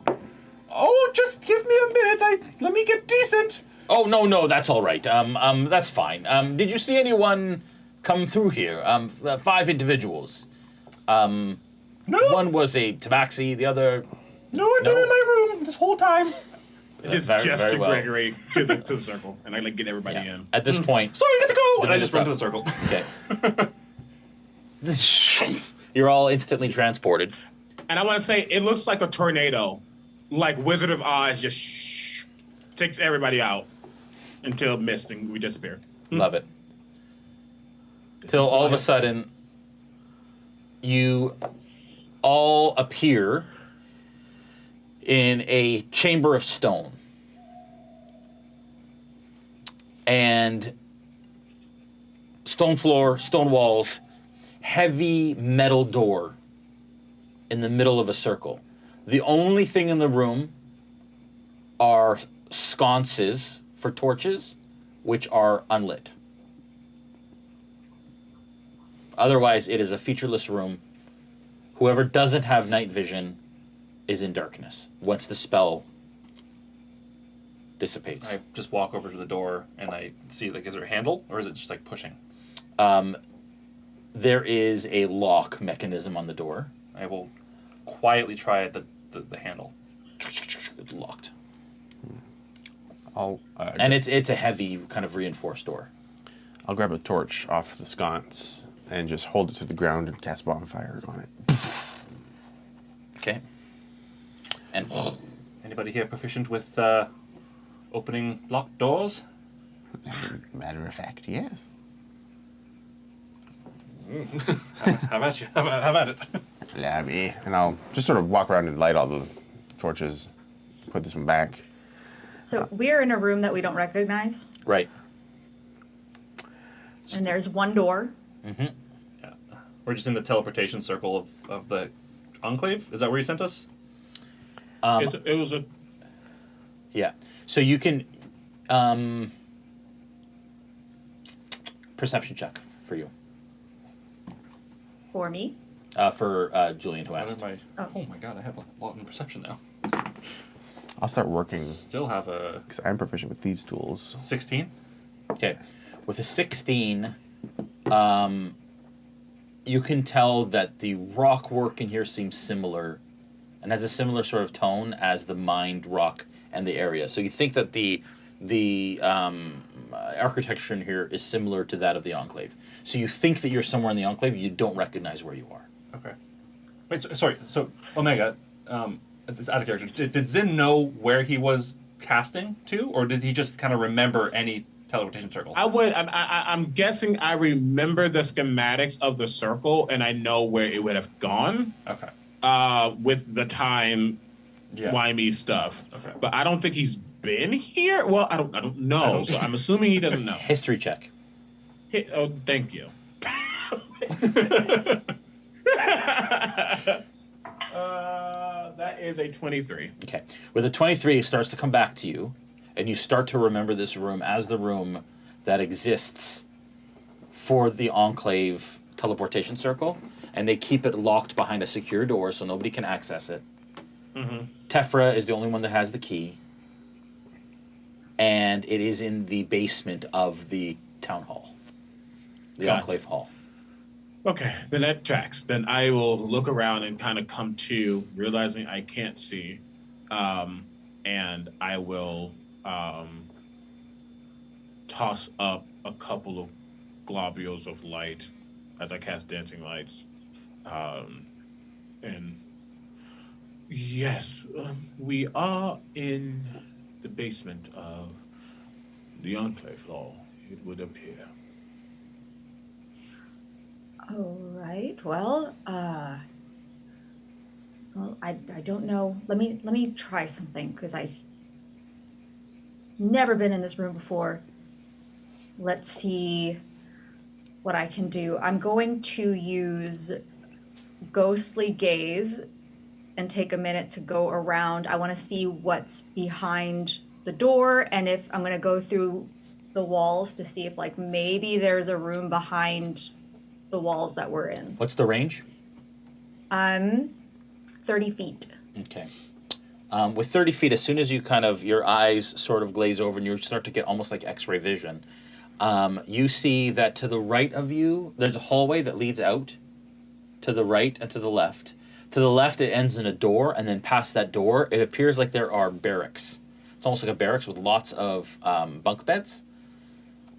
Speaker 5: Oh, just give me a minute. Let me get decent.
Speaker 13: Oh, no, that's all right. That's fine. Did you see anyone come through here? 5 individuals.
Speaker 5: No.
Speaker 13: One was a tabaxi, the other...
Speaker 5: No, I've been in my room this whole time.
Speaker 11: Just gesture Gregory to the circle, and I like get everybody in.
Speaker 13: At this point...
Speaker 5: Sorry, I have to go! And I just run to the circle.
Speaker 13: Okay. You're all instantly transported.
Speaker 11: And I want to say, it looks like a tornado. Like Wizard of Oz just takes everybody out until mist and we disappear.
Speaker 13: Love it. Till all of a sudden, you all appear in a chamber of stone. And stone floor, stone walls, heavy metal door in the middle of a circle. The only thing in the room are sconces for torches, which are unlit. Otherwise, it is a featureless room. Whoever doesn't have night vision is in darkness once the spell dissipates.
Speaker 5: I just walk over to the door and I see, like, is there a handle or is it just like pushing?
Speaker 13: There is a lock mechanism on the door.
Speaker 5: I will quietly try the handle.
Speaker 13: It's locked.
Speaker 14: And
Speaker 13: it's a heavy, kind of reinforced door.
Speaker 14: I'll grab a torch off the sconce and just hold it to the ground and cast bonfire on it.
Speaker 13: Okay. And
Speaker 5: anybody here proficient with opening locked doors?
Speaker 14: Matter of fact, yes.
Speaker 5: Have at you. Have at it.
Speaker 14: Allow me. And I'll just sort of walk around and light all the torches, put this one back.
Speaker 6: So we're in a room that we don't recognize,
Speaker 13: right.
Speaker 6: and there's one door.
Speaker 5: Mm-hmm. Yeah. We're just in the teleportation circle of the enclave. Is that where you sent us?
Speaker 11: It was a...
Speaker 13: Yeah. So you can... perception check for you.
Speaker 6: For me?
Speaker 13: For Julian who asked.
Speaker 5: Oh my god, I have a lot in perception now.
Speaker 14: I'll start working.
Speaker 5: Still have a...
Speaker 14: Because I'm proficient with thieves' tools.
Speaker 5: 16?
Speaker 13: Okay. With a 16, you can tell that the rock work in here seems similar and has a similar sort of tone as the mined rock and the area. So you think that the architecture in here is similar to that of the enclave. So you think that you're somewhere in the enclave, you don't recognize where you are.
Speaker 5: Okay. Wait, sorry. So, Omega, it's out of character. Did Zin know where he was casting to, or did he just kind of remember any teleportation circle?
Speaker 11: I'm guessing I remember the schematics of the circle, and I know where it would have gone.
Speaker 5: Okay.
Speaker 11: With the time, wimey stuff. Okay. But I don't think he's been here. Well, I don't know. So I'm assuming he doesn't know.
Speaker 13: History check.
Speaker 11: Oh, thank you. That is a 23.
Speaker 13: Okay. With a 23, it starts to come back to you, and you start to remember this room as the room that exists for the enclave teleportation circle, and they keep it locked behind a secure door so nobody can access it.
Speaker 11: Mm-hmm.
Speaker 13: Tefra is the only one that has the key, and it is in the basement of the town hall, the enclave hall.
Speaker 11: Okay, then that tracks. Then I will look around and kind of come to, realizing I can't see, and I will toss up a couple of globules of light as I cast dancing lights. And yes, we are in the basement of the enclave hall, it would appear.
Speaker 6: All right. Well, I don't know. Let me try something because I've never been in this room before. Let's see what I can do. I'm going to use ghostly gaze and take a minute to go around. I want to see what's behind the door, and if I'm going to go through the walls to see if like maybe there's a room behind the walls that we're in.
Speaker 13: What's the range?
Speaker 6: 30 feet.
Speaker 13: Okay. With 30 feet, as soon as you your eyes sort of glaze over and you start to get almost like X-ray vision, you see that to the right of you, there's a hallway that leads out to the right and to the left. To the left, it ends in a door, and then past that door, it appears like there are barracks. It's almost like a barracks with lots of bunk beds.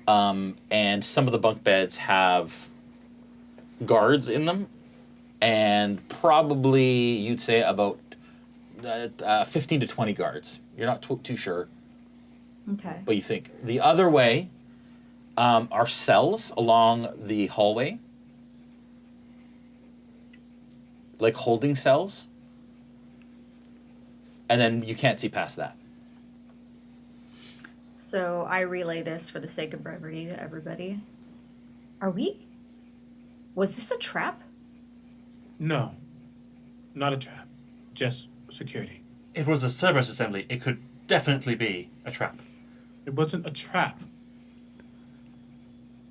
Speaker 13: And some of the bunk beds have guards in them, and probably, you'd say, about 15 to 20 guards. You're not too sure,
Speaker 6: Okay.
Speaker 13: but you think. The other way are cells along the hallway, like holding cells, and then you can't see past that.
Speaker 6: So I relay this for the sake of brevity to everybody. Was this a trap?
Speaker 11: No, not a trap. Just security.
Speaker 5: It was a Cerberus assembly. It could definitely be a trap.
Speaker 11: It wasn't a trap.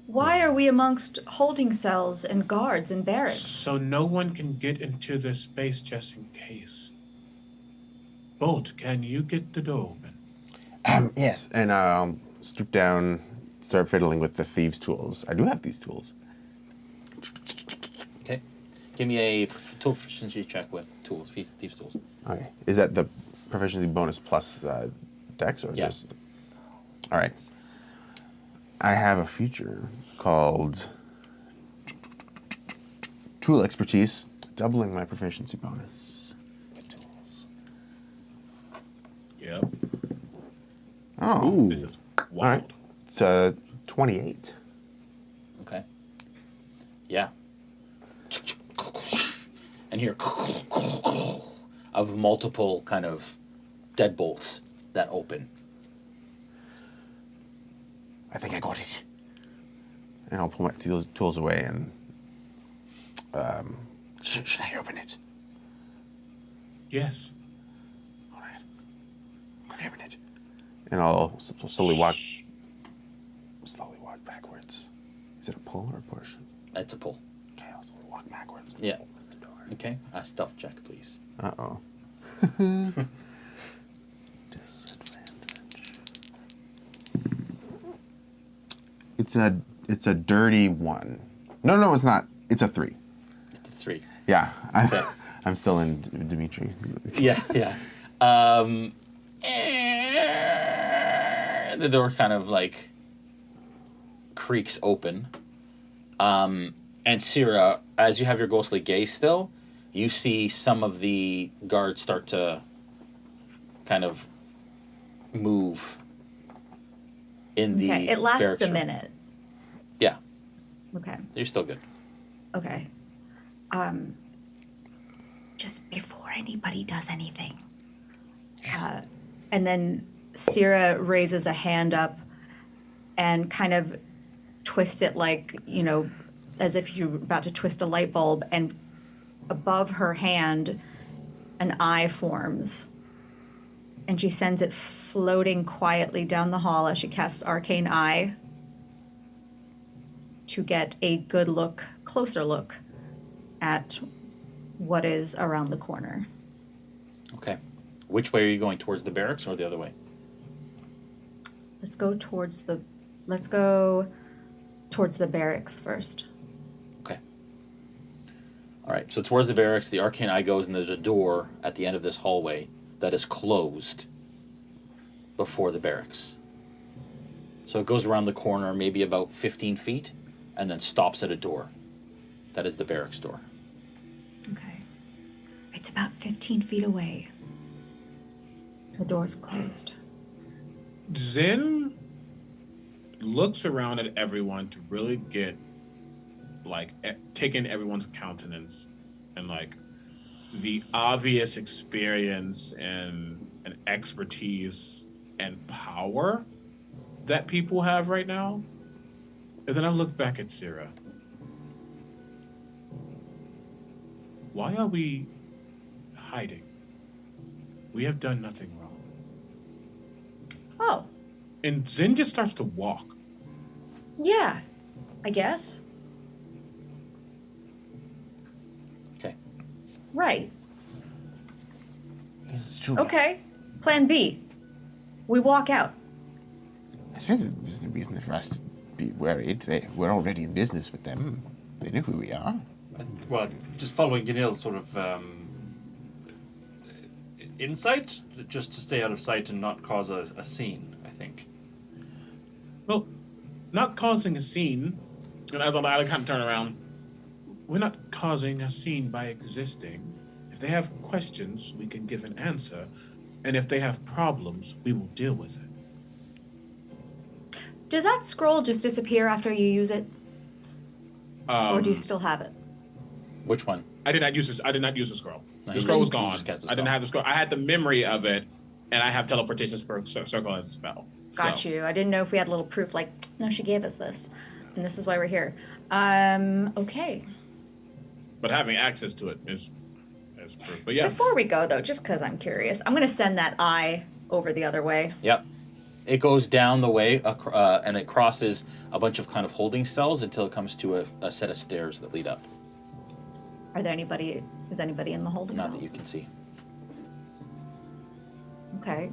Speaker 6: Why are we amongst holding cells and guards and barracks?
Speaker 11: So no one can get into this space just in case. Bolt, can you get the door open?
Speaker 14: Yes, and I'll stoop down, start fiddling with the thieves' tools. I do have these tools.
Speaker 13: Okay. Give me a tool proficiency check with tools, thieves' tools.
Speaker 14: Okay. Is that the proficiency bonus plus dex, or just? All right. I have a feature called Tool Expertise, doubling my proficiency bonus with tools.
Speaker 11: Yep.
Speaker 14: Oh.
Speaker 11: This is wild.
Speaker 14: All right. It's 28.
Speaker 13: Okay. Yeah. And here of multiple kind of deadbolts that open.
Speaker 14: I think I got it. And I'll pull my tools away and should I open it?
Speaker 11: Yes.
Speaker 14: All right. I'll open it. And I'll slowly walk backwards. Is it a pull or a push?
Speaker 13: It's a pull.
Speaker 14: Okay, I'll slowly walk backwards.
Speaker 13: Yeah. Okay. A stealth check, please.
Speaker 14: Uh-oh. It's a dirty 1. No, it's not. It's a 3.
Speaker 13: It's a 3.
Speaker 14: Yeah.
Speaker 13: Okay.
Speaker 14: I'm still in Dimitri.
Speaker 13: Yeah. The door kind of like creaks open. And Syrah, as you have your ghostly gaze still, you see some of the guards start to kind of move in the
Speaker 6: Okay, it lasts
Speaker 13: barracks
Speaker 6: a
Speaker 13: room.
Speaker 6: minute.
Speaker 13: Yeah.
Speaker 6: Okay.
Speaker 13: You're still good.
Speaker 6: Okay. Just before anybody does anything. And then Syrah raises a hand up and kind of twists it like, as if you're about to twist a light bulb, and above her hand, an eye forms. And she sends it floating quietly down the hall as she casts Arcane Eye to get a good look, closer look at what is around the corner.
Speaker 13: Okay. Which way are you going? Towards the barracks or the other way?
Speaker 6: Let's go towards the barracks first.
Speaker 13: Okay. All right. So towards the barracks, the arcane eye goes, and there's a door at the end of this hallway that is closed before the barracks. So it goes around the corner maybe about 15 feet and then stops at a door. That is the barracks door.
Speaker 6: Okay. It's about 15 feet away. The door's closed.
Speaker 11: Zen looks around at everyone to really get, take in everyone's countenance and, the obvious experience and expertise and power that people have right now. And then I look back at Syrah. Why are we hiding? We have done nothing wrong.
Speaker 6: Oh,
Speaker 11: And Zen just starts to walk.
Speaker 6: yeah, I guess.
Speaker 13: Okay.
Speaker 6: Right.
Speaker 14: Yes, it's true.
Speaker 6: Okay. Plan B. We walk out.
Speaker 14: I suppose there's no reason for us to be worried. We're already in business with them. They know who we are.
Speaker 5: Well, just following Ganil's sort of insight, just to stay out of sight and not cause a scene, I think.
Speaker 11: Well, not causing a scene, and as I kind of turn around, we're not causing a scene by existing. If they have questions, we can give an answer. And if they have problems, we will deal with it.
Speaker 6: Does that scroll just disappear after you use it? Or do you still have it?
Speaker 13: Which one?
Speaker 11: I did not use this. I did not use the scroll.
Speaker 13: No,
Speaker 11: The
Speaker 13: you
Speaker 11: scroll was
Speaker 13: just- you
Speaker 11: gone.
Speaker 13: just cast the
Speaker 11: I didn't
Speaker 13: spell.
Speaker 11: have the scroll. I had the memory of it, and I have teleportation circle as a spell.
Speaker 6: Got
Speaker 11: So,
Speaker 6: you. I didn't know if we had a little proof like, no, she gave us this. And this is why we're here. Okay.
Speaker 11: But having access to it is proof. But yeah.
Speaker 6: Before we go, though, just because I'm curious, I'm going to send that eye over the other way.
Speaker 13: Yep. It goes down the way and it crosses a bunch of kind of holding cells until it comes to a set of stairs that lead up.
Speaker 6: Is anybody in the holding
Speaker 13: Not
Speaker 6: cells?
Speaker 13: that you can see.
Speaker 6: Okay.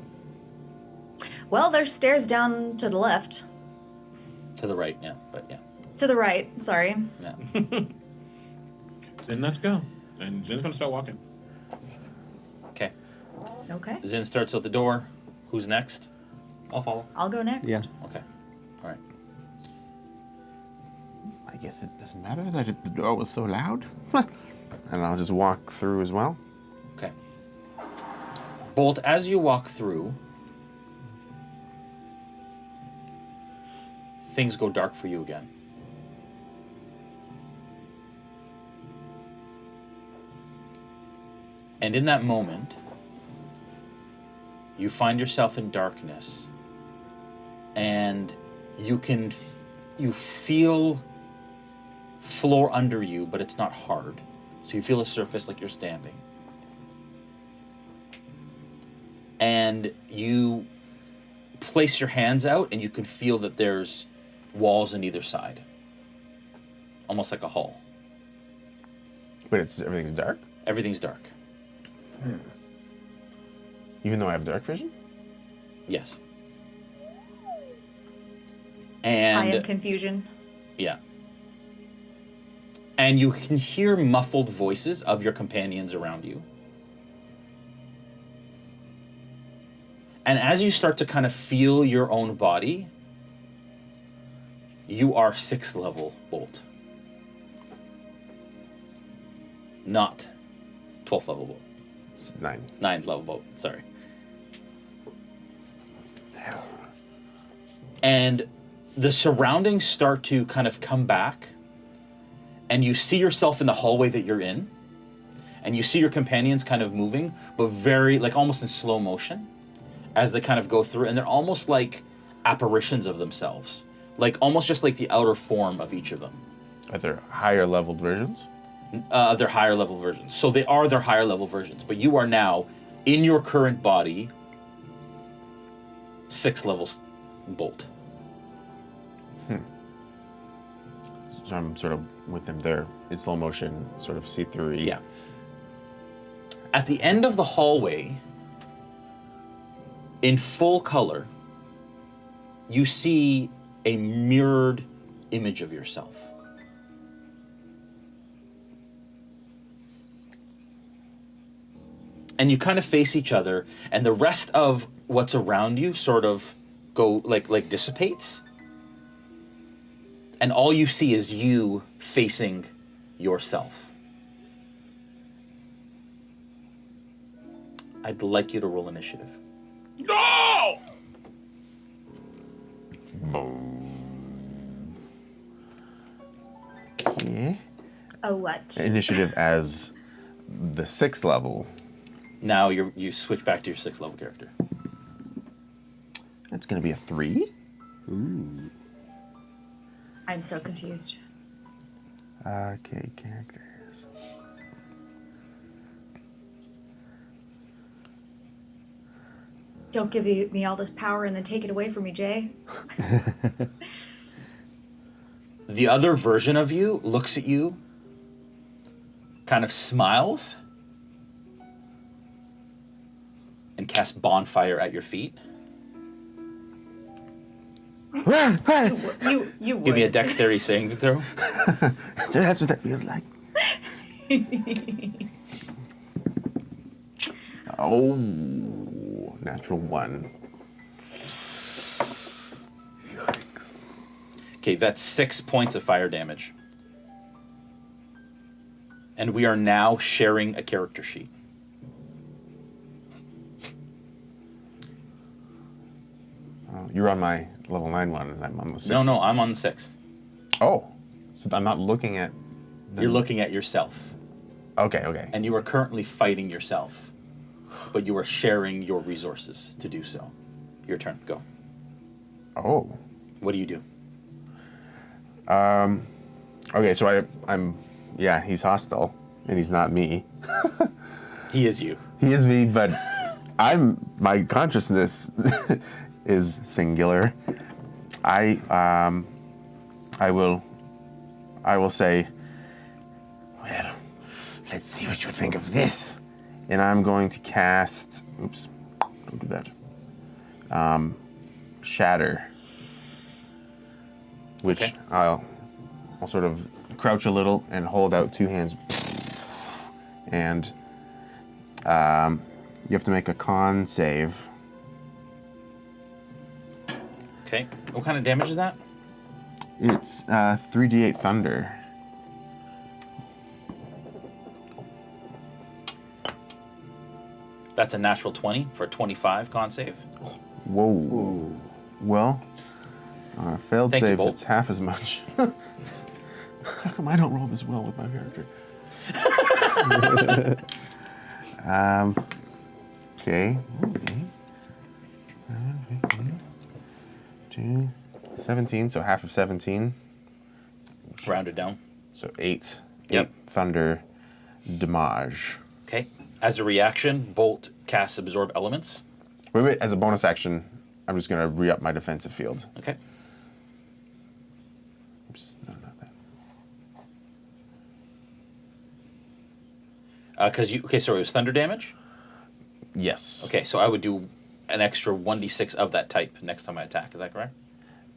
Speaker 6: Well, there's stairs down to the left.
Speaker 13: To the right, yeah, but yeah.
Speaker 6: To the right, sorry.
Speaker 13: Yeah.
Speaker 11: Then let's go. And Zen's gonna start walking.
Speaker 13: Okay.
Speaker 6: Okay.
Speaker 13: Zen starts at the door. Who's next?
Speaker 5: I'll follow.
Speaker 6: I'll go next.
Speaker 15: Yeah.
Speaker 13: Okay. All right.
Speaker 14: I guess it doesn't matter that the door was so loud. And I'll just walk through as well.
Speaker 13: Okay. Bolt, as you walk through, things go dark for you again. And in that moment, you find yourself in darkness, and you feel floor under you, but it's not hard. So you feel a surface like you're standing. And you place your hands out, and you can feel that there's walls on either side. Almost like a hall.
Speaker 14: But everything's dark?
Speaker 13: Everything's dark.
Speaker 14: Even though I have dark vision?
Speaker 13: Yes. And
Speaker 6: I am confusion.
Speaker 13: yeah. And you can hear muffled voices of your companions around you. And as you start to kind of feel your own body, you are 6th level Bolt. Not 12th level Bolt.
Speaker 14: It's 9.
Speaker 13: 9th level Bolt, sorry. And the surroundings start to kind of come back, and you see yourself in the hallway that you're in, and you see your companions kind of moving, but very, like almost in slow motion as they kind of go through, and they're almost like apparitions of themselves, like almost just like the outer form of each of them.
Speaker 14: Are there higher leveled versions?
Speaker 13: They're higher level versions. So they are their higher level versions, but you are now in your current body, 6th level Bolt.
Speaker 14: So I'm sort of with them there in slow motion, sort of see-through.
Speaker 13: Yeah. At the end of the hallway, in full color, you see a mirrored image of yourself. And you kind of face each other, and the rest of what's around you sort of like dissipates. And all you see is you facing yourself. I'd like you to roll initiative.
Speaker 11: No!
Speaker 14: Okay.
Speaker 6: Oh, what?
Speaker 14: Initiative as the 6th level.
Speaker 13: Now you switch back to your 6th level character.
Speaker 14: That's going to be a 3.
Speaker 15: Ooh.
Speaker 6: I'm so confused.
Speaker 14: Okay, characters.
Speaker 6: Don't give me all this power and then take it away from me, Jay.
Speaker 13: The other version of you looks at you, kind of smiles, and casts bonfire at your feet.
Speaker 6: you would.
Speaker 13: Give me a dexterity saving throw.
Speaker 14: So that's what that feels like. Oh, natural 1. Yikes.
Speaker 13: Okay, that's 6 points of fire damage. And we are now sharing a character sheet.
Speaker 14: You're on my level 9 one, and I'm on the 6th.
Speaker 13: No, I'm on the 6th.
Speaker 14: Oh, so I'm not looking at...
Speaker 13: You're looking at yourself.
Speaker 14: Okay.
Speaker 13: And you are currently fighting yourself. But you are sharing your resources to do so. Your turn, go.
Speaker 14: Oh.
Speaker 13: What do you do?
Speaker 14: Okay, so I'm... Yeah, he's hostile, and he's not me.
Speaker 13: He is you.
Speaker 14: He is me, but my consciousness is singular. I will say, well, let's see what you think of this. And I'm going to cast, oops, don't do that. Shatter. Which
Speaker 13: okay.
Speaker 14: I'll sort of crouch a little and hold out 2 hands. And you have to make a con save.
Speaker 13: Okay. What kind of damage is that?
Speaker 14: It's 3d8 thunder.
Speaker 13: That's a natural 20 for a 25 con save.
Speaker 14: Whoa. Ooh. Well, failed
Speaker 13: Thank you,
Speaker 14: save,
Speaker 13: Bolt.
Speaker 14: it's half as much. How come I don't roll this well with my character? Okay. 2, 17, so half of 17.
Speaker 13: Rounded down.
Speaker 14: So 8.
Speaker 13: Yep.
Speaker 14: 8 thunder damage.
Speaker 13: Okay. As a reaction, Bolt casts Absorb Elements.
Speaker 14: Wait, as a bonus action, I'm just going to re-up my defensive field.
Speaker 13: Okay.
Speaker 14: Oops, no, not that.
Speaker 13: Okay, so it was thunder damage?
Speaker 14: Yes.
Speaker 13: Okay, so I would do an extra 1d6 of that type next time I attack. Is that correct?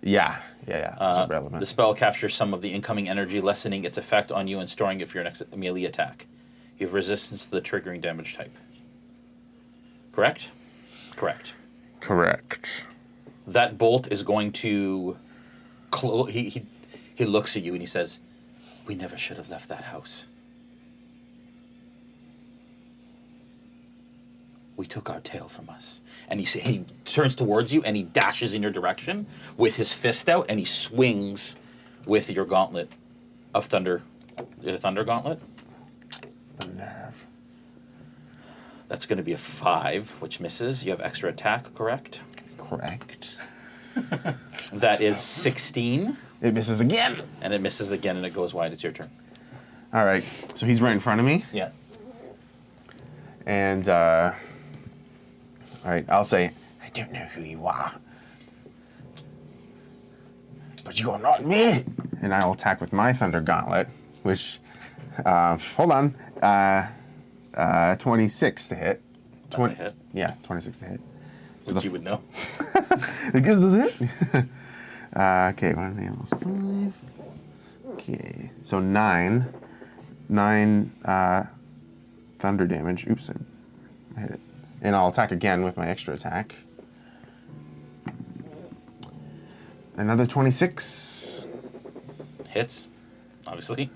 Speaker 14: Yeah. Absorb element.
Speaker 13: The spell captures some of the incoming energy, lessening its effect on you and storing it for your next melee attack. You have resistance to the triggering damage type. Correct?
Speaker 14: Correct.
Speaker 13: That bolt is going to he looks at you and he says, "We never should have left that house. We took our tail from us." And he turns towards you and he dashes in your direction with his fist out and he swings with your gauntlet of thunder. Your thunder gauntlet.
Speaker 14: The nerve.
Speaker 13: That's going to be a 5, which misses. You have extra attack, correct?
Speaker 14: Correct.
Speaker 13: That is 16.
Speaker 14: It misses again.
Speaker 13: And it misses again and it goes wide. It's your turn.
Speaker 14: All right. So he's right in front of me.
Speaker 13: Yeah.
Speaker 14: And, all right, I'll say, I don't know who you are, but you are not me. And I'll attack with my Thunder Gauntlet, which, hold on, 26 to hit.
Speaker 13: That's a hit.
Speaker 14: Yeah, 26 to hit. So
Speaker 13: Which you would know.
Speaker 14: It gives us a hit. Okay, 1 + 5. Okay, so 9 thunder damage. Oops, I hit it. And I'll attack again with my extra attack. Another 26.
Speaker 13: Hits, obviously.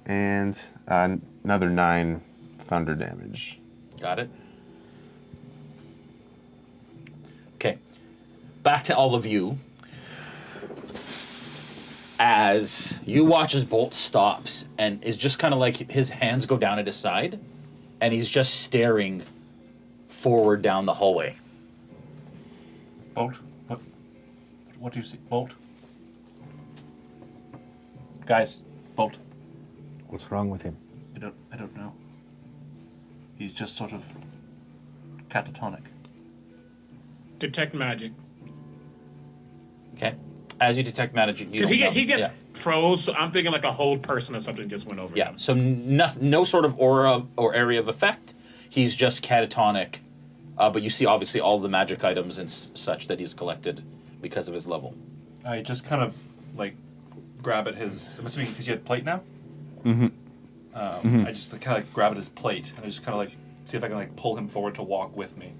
Speaker 14: And another 9 thunder damage.
Speaker 13: Got it. Okay. Back to all of you. As you watch as Bolt stops and is just kind of like his hands go down at his side and he's just staring forward down the hallway.
Speaker 5: Bolt? What do you see? Bolt? Guys, Bolt.
Speaker 15: What's wrong with him?
Speaker 5: I don't know. He's just sort of catatonic.
Speaker 11: Detect magic.
Speaker 13: Okay. As you detect magic, you don't know.
Speaker 11: He gets
Speaker 13: Yeah.
Speaker 11: froze, so I'm thinking like a hold person or something just went over
Speaker 13: Yeah,
Speaker 11: him.
Speaker 13: so no sort of aura or area of effect. He's just catatonic, but you see obviously all the magic items and such that he's collected because of his level.
Speaker 5: I just kind of like grab at his. I'm assuming because you had plate now.
Speaker 14: Mm-hmm.
Speaker 5: I just kind of like grab at his plate and I just kind of like see if I can like pull him forward to walk with me.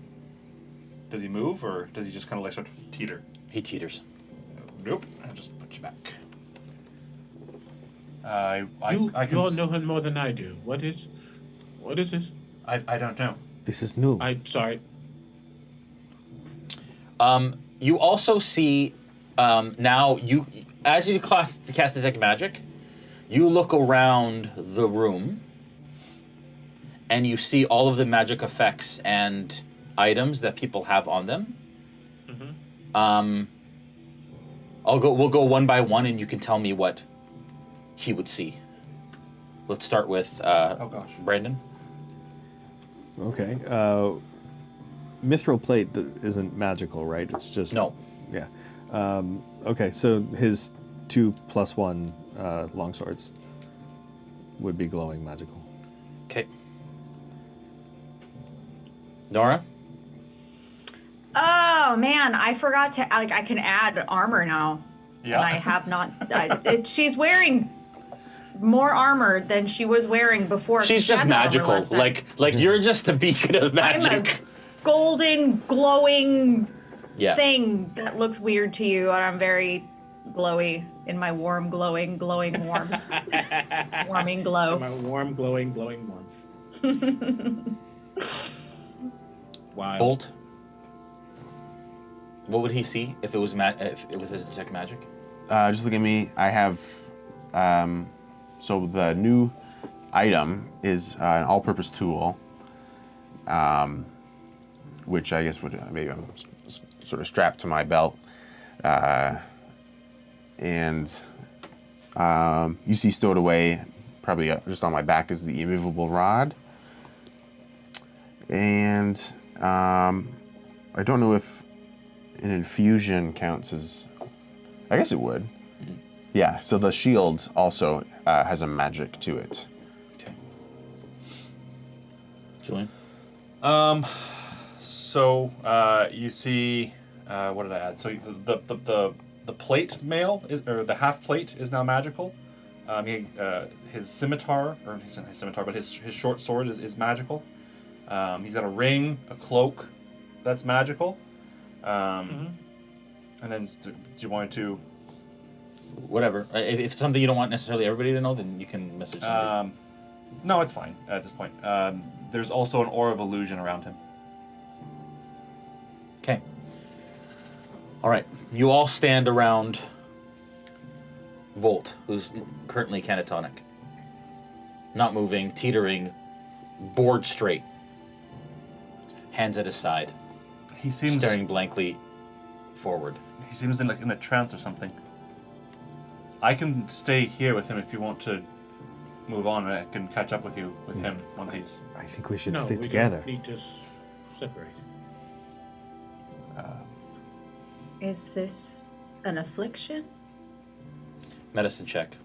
Speaker 5: Does he move or does he just kind of like sort of teeter?
Speaker 13: He teeters.
Speaker 5: Nope. I'll just put you back.
Speaker 11: You
Speaker 5: can
Speaker 11: all know him more than I do. What is this?
Speaker 5: I don't know.
Speaker 15: This is new.
Speaker 11: Sorry.
Speaker 13: You also see now as you cast detect magic, you look around the room and you see all of the magic effects and items that people have on them. We'll go one by one and you can tell me what he would see. Let's start with Brandon.
Speaker 15: Okay. Mithril plate isn't magical, right? It's just...
Speaker 13: No.
Speaker 15: Yeah. Okay, so his 2+1 longswords would be glowing magical.
Speaker 13: Okay. Nora?
Speaker 6: Oh man, I forgot to I can add armor now.
Speaker 5: Yeah.
Speaker 6: And I have not. She's wearing more armor than she was wearing before.
Speaker 13: She's
Speaker 6: She
Speaker 13: just
Speaker 6: had armor
Speaker 13: magical.
Speaker 6: last time.
Speaker 13: Like you're just a beacon of magic.
Speaker 6: I'm a golden glowing
Speaker 13: Yeah.
Speaker 6: thing that looks weird to you, and I'm very glowy in my warm, glowing warmth. Warming glow.
Speaker 11: My warm, glowing warmth. Wow.
Speaker 13: Bolt. What would he see if it was if it was his detect magic?
Speaker 14: Just look at me. I have, so the new item is an all-purpose tool, which I guess would maybe I'm sort of strapped to my belt, and you see stowed away, probably just on my back, is the immovable rod, and I don't know if an infusion counts as, I guess it would. Yeah, so the shield also has a magic to it.
Speaker 13: Okay. Julian?
Speaker 5: So you see, what did I add? So the plate mail, or the half plate is now magical. His scimitar, or his scimitar, but his short sword is magical. He's got a ring, a cloak, that's magical. And then, do you want to?
Speaker 13: Whatever. If it's something you don't want necessarily everybody to know, then you can message somebody.
Speaker 5: No, it's fine at this point. There's also an aura of illusion around him.
Speaker 13: Okay. All right. You all stand around Volt, who's currently catatonic. Not moving, teetering, bored straight. Hands at his side.
Speaker 5: He seems
Speaker 13: staring blankly forward.
Speaker 5: He seems in a trance or something. I can stay here with him if you want to move on, and I can catch up with you with him once he's.
Speaker 15: I think we should
Speaker 11: No,
Speaker 15: stick
Speaker 11: we
Speaker 15: together.
Speaker 11: don't need to separate.
Speaker 6: Is this an affliction?
Speaker 13: Medicine check.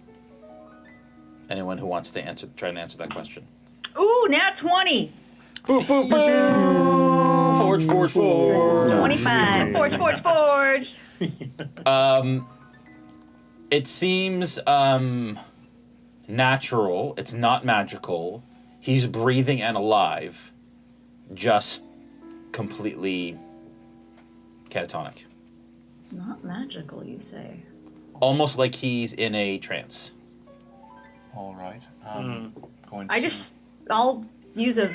Speaker 13: Anyone who wants to try and answer that question.
Speaker 6: Ooh, nat 20.
Speaker 13: Boop, boop, boop. Forge, forge, forge.
Speaker 6: 25. Forge, forge, forge.
Speaker 13: It seems natural. It's not magical. He's breathing and alive, just completely catatonic.
Speaker 6: It's not magical, you say.
Speaker 13: Almost like he's in a trance.
Speaker 5: All right.
Speaker 6: I'll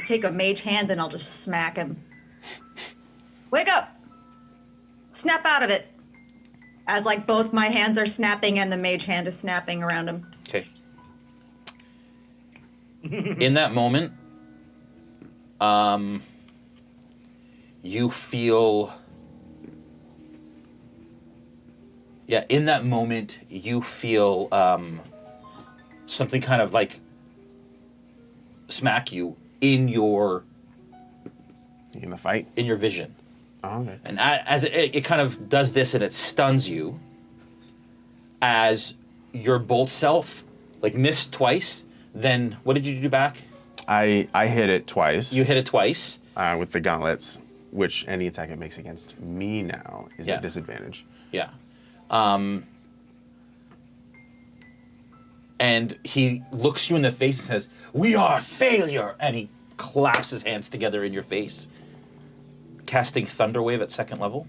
Speaker 6: take a mage hand and I'll just smack him. Wake up! Snap out of it. As like both my hands are snapping and the mage hand is snapping around him.
Speaker 13: Okay. In that moment, you feel... Yeah, in that moment, you feel something kind of like smack you in your
Speaker 14: In the fight?
Speaker 13: In your vision.
Speaker 14: Oh, okay.
Speaker 13: And as it kind of does this and it stuns you, as your bolt self, like, missed twice, then what did you do back?
Speaker 14: I hit it twice.
Speaker 13: You hit it twice.
Speaker 14: With the gauntlets, which any attack it makes against me now is at disadvantage.
Speaker 13: Yeah. And he looks you in the face and says, "We are failure!" And he claps his hands together in your face, casting Thunderwave at 2nd level.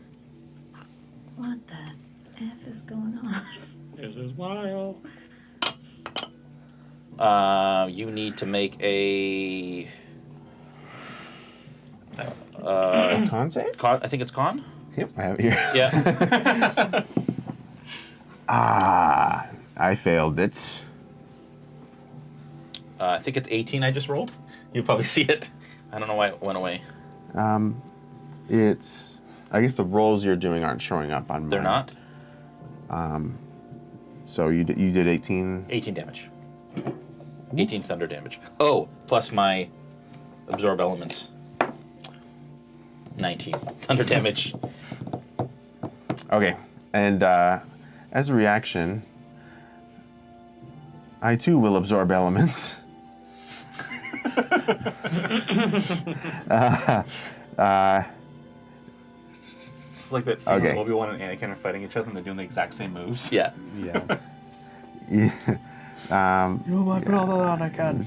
Speaker 6: What the F is going on?
Speaker 11: This is wild.
Speaker 13: You need to make a
Speaker 14: con save?
Speaker 13: I think it's con.
Speaker 14: Yep, I have it here.
Speaker 13: Yeah.
Speaker 14: I failed it.
Speaker 13: I think it's 18 I just rolled. You probably see it. I don't know why it went away.
Speaker 14: It's, I guess the rolls you're doing aren't showing up on mine.
Speaker 13: They're not?
Speaker 14: So you did 18?
Speaker 13: 18 damage. 18 thunder damage. Oh, plus my absorb elements. 19 thunder damage.
Speaker 14: Okay, and as a reaction, I too will absorb elements.
Speaker 5: It's like that scene where Obi-Wan and Anakin are fighting each other and they're doing the exact same moves.
Speaker 13: Yeah.
Speaker 14: Yeah. Yeah.
Speaker 15: You're my brother, Anakin.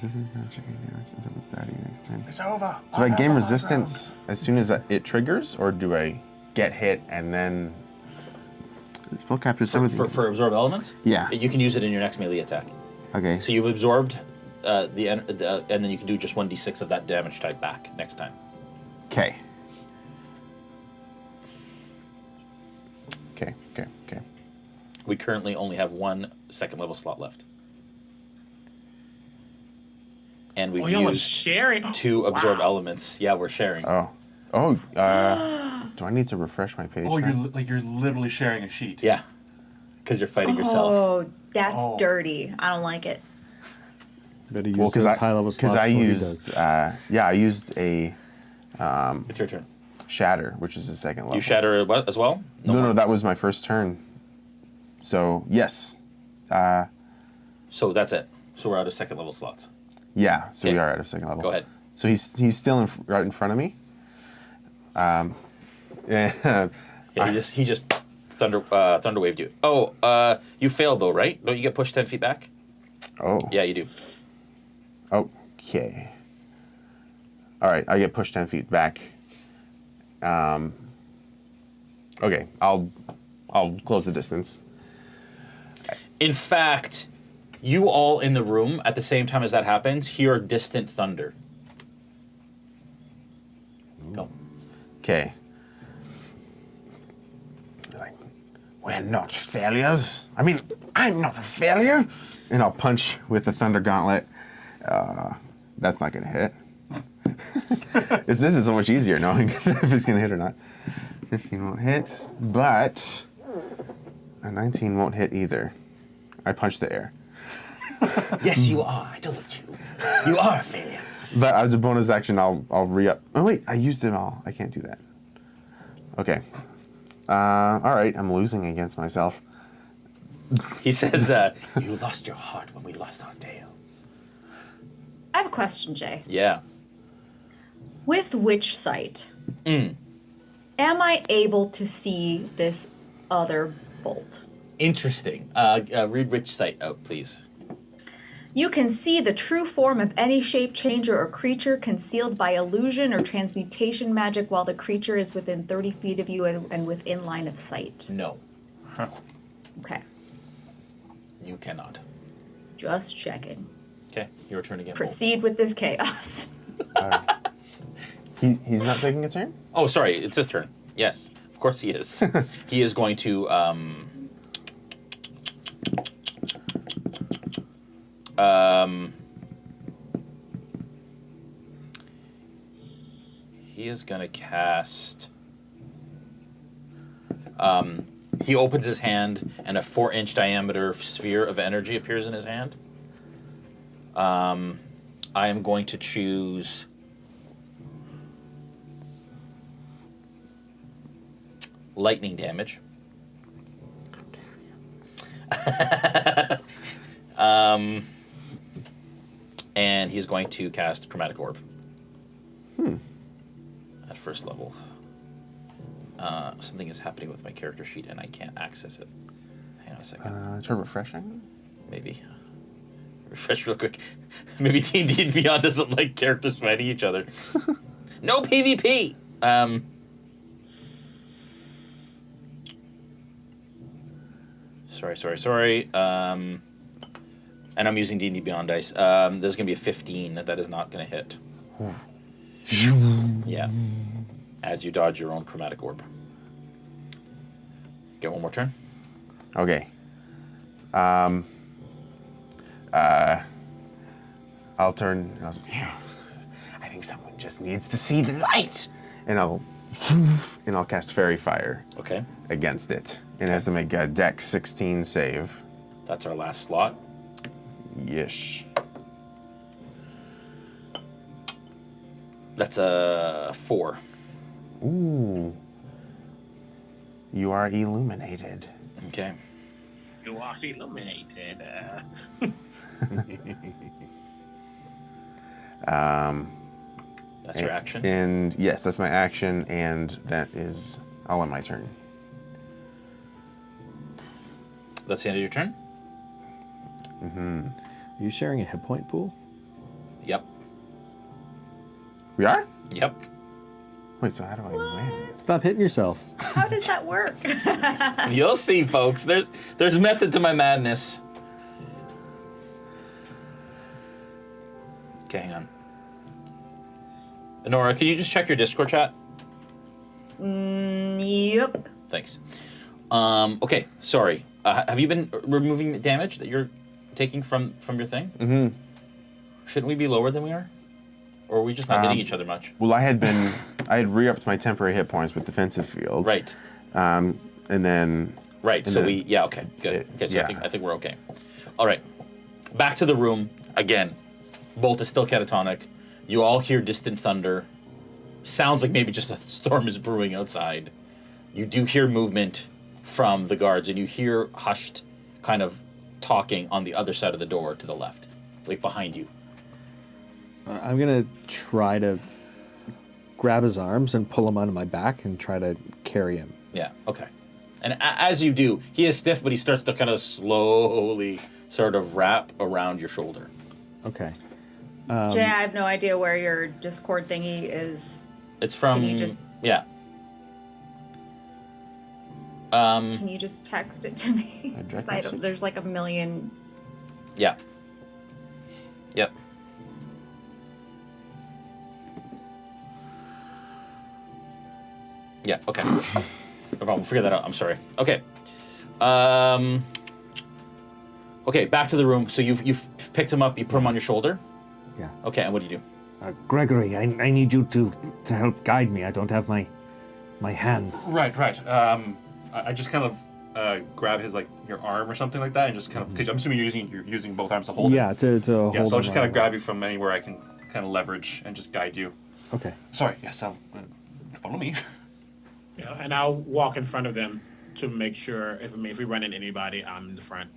Speaker 5: It's over.
Speaker 14: Do I gain resistance as soon as it triggers, or do I get hit and then spell captures everything?
Speaker 13: For absorb elements?
Speaker 14: Yeah.
Speaker 13: You can use it in your next melee attack.
Speaker 14: Okay.
Speaker 13: So you've absorbed and then you can do just 1d6 of that damage type back next time.
Speaker 14: Okay. Okay.
Speaker 13: We currently only have 1 2nd level slot left. And we've
Speaker 11: y'all are
Speaker 13: used
Speaker 11: sharing.
Speaker 13: 2 absorb elements. Yeah, we're sharing.
Speaker 14: Do I need to refresh my page?
Speaker 5: Oh,
Speaker 14: now?
Speaker 5: you're literally sharing a sheet.
Speaker 13: Yeah, because you're fighting yourself.
Speaker 6: Oh, that's dirty. I don't like it.
Speaker 15: Better use those high-level slots.
Speaker 14: Because I used, I used a.
Speaker 13: It's your turn.
Speaker 14: Shatter, which is the 2nd level.
Speaker 13: You shatter as well?
Speaker 14: No, that was my first turn. So yes.
Speaker 13: So that's it. So we're out of 2nd level slots.
Speaker 14: Yeah, so we are out of 2nd level.
Speaker 13: Go ahead.
Speaker 14: So he's still right in front of me.
Speaker 13: Yeah, he just thunder waved you. Oh, you failed though, right? Don't you get pushed 10 feet back?
Speaker 14: Oh.
Speaker 13: Yeah, you do.
Speaker 14: Okay. All right, I get pushed 10 feet back. Okay, I'll close the distance.
Speaker 13: In fact, you all in the room at the same time as that happens hear distant thunder. Go.
Speaker 14: Okay. Like, we're not failures. I mean, I'm not a failure. And I'll punch with the thunder gauntlet. That's not gonna hit. This is so much easier knowing if it's gonna hit or not. 15 won't hit, but a 19 won't hit either. I punch the air.
Speaker 13: Yes, you are. I told you. You are a failure.
Speaker 14: But as a bonus action, I'll re-up. Oh wait, I used it all. I can't do that. Okay. All right, I'm losing against myself.
Speaker 13: He says, "You lost your heart when we lost our tail."
Speaker 6: I have a question, Jay.
Speaker 13: Yeah.
Speaker 6: With Witch Sight, am I able to see this other bolt?
Speaker 13: Interesting. Read Witch Sight out, please.
Speaker 6: You can see the true form of any shape changer or creature concealed by illusion or transmutation magic while the creature is within 30 feet of you and within line of sight.
Speaker 13: No.
Speaker 6: Okay.
Speaker 13: You cannot.
Speaker 6: Just checking.
Speaker 13: Okay, your turn again.
Speaker 6: Proceed with this chaos.
Speaker 14: He's not taking a turn?
Speaker 13: Oh, sorry, it's his turn. Yes, of course he is. He is going to he is going to cast he opens his hand and a 4-inch diameter sphere of energy appears in his hand. I am going to choose lightning damage. And he's going to cast Chromatic Orb. At first level. Something is happening with my character sheet and I can't access it. Hang on a second.
Speaker 14: Try refreshing?
Speaker 13: Maybe. Refresh real quick. Maybe D&D and Beyond doesn't like characters fighting each other. No PvP! Sorry. And I'm using D&D Beyond dice. There's going to be a 15. That is not going to hit. Yeah. As you dodge your own Chromatic Orb. Get one more turn.
Speaker 14: Okay. I'll turn. And I'll say, I think someone just needs to see the light. And I'll cast Fairy Fire.
Speaker 13: Okay.
Speaker 14: Against it. It has to make a Dex 16 save.
Speaker 13: That's our last slot.
Speaker 14: Yesh.
Speaker 13: That's a 4.
Speaker 14: Ooh. You are illuminated.
Speaker 13: Okay.
Speaker 11: You are illuminated.
Speaker 13: That's your action?
Speaker 14: And yes, that's my action, and that is all on my turn.
Speaker 13: That's the end of your turn?
Speaker 14: Mm-hmm.
Speaker 15: Are you sharing a hit point pool?
Speaker 13: Yep.
Speaker 14: We are?
Speaker 13: Yep.
Speaker 14: Wait, so how do I win?
Speaker 15: Stop hitting yourself.
Speaker 6: How does that work?
Speaker 13: You'll see, folks. There's method to my madness. Okay, hang on. Nora, can you just check your Discord chat?
Speaker 6: Yep.
Speaker 13: Thanks. Okay, sorry. Have you been removing damage that you're taking from your thing?
Speaker 14: Mm-hmm.
Speaker 13: Shouldn't we be lower than we are? Or are we just not hitting each other much?
Speaker 14: Well, I had re-upped my temporary hit points with defensive field.
Speaker 13: Right.
Speaker 14: And then.
Speaker 13: Right.
Speaker 14: And
Speaker 13: So
Speaker 14: then,
Speaker 13: yeah. Okay. Good. Okay. So
Speaker 14: yeah.
Speaker 13: I think we're okay. All right. Back to the room again. Bolt is still catatonic. You all hear distant thunder. Sounds like maybe just a storm is brewing outside. You do hear movement from the guards, and you hear hushed kind of talking on the other side of the door to the left, like behind you.
Speaker 15: I'm gonna try to grab his arms and pull him onto my back and try to carry him.
Speaker 13: Yeah, okay. And as you do, he is stiff, but he starts to kind of slowly sort of wrap around your shoulder.
Speaker 15: Okay.
Speaker 6: Jay, I have no idea where your Discord thingy is.
Speaker 13: It's from...
Speaker 6: Can you just...
Speaker 13: Yeah.
Speaker 6: Can you just text it to me? 'Cause there's like a million...
Speaker 13: Yeah. Yep. Yeah, okay. No problem. We'll figure that out. I'm sorry. Okay. Okay, back to the room. So you've picked him up, you put him on your shoulder?
Speaker 15: Yeah.
Speaker 13: Okay, and what do you do?
Speaker 16: Gregory, I need you to help guide me. I don't have my hands.
Speaker 5: Right. I just kind of grab his your arm or something like that, and just kind of. Cause I'm assuming you're using both arms to hold.
Speaker 15: Yeah, to hold.
Speaker 5: Yeah, so I'll just
Speaker 15: him
Speaker 5: kind of
Speaker 15: on.
Speaker 5: grab you from anywhere I can kind of leverage and just guide you.
Speaker 15: Okay.
Speaker 5: Sorry. Yes, I'll follow me.
Speaker 11: Yeah, and I'll walk in front of them to make sure if we run into anybody, I'm in the front.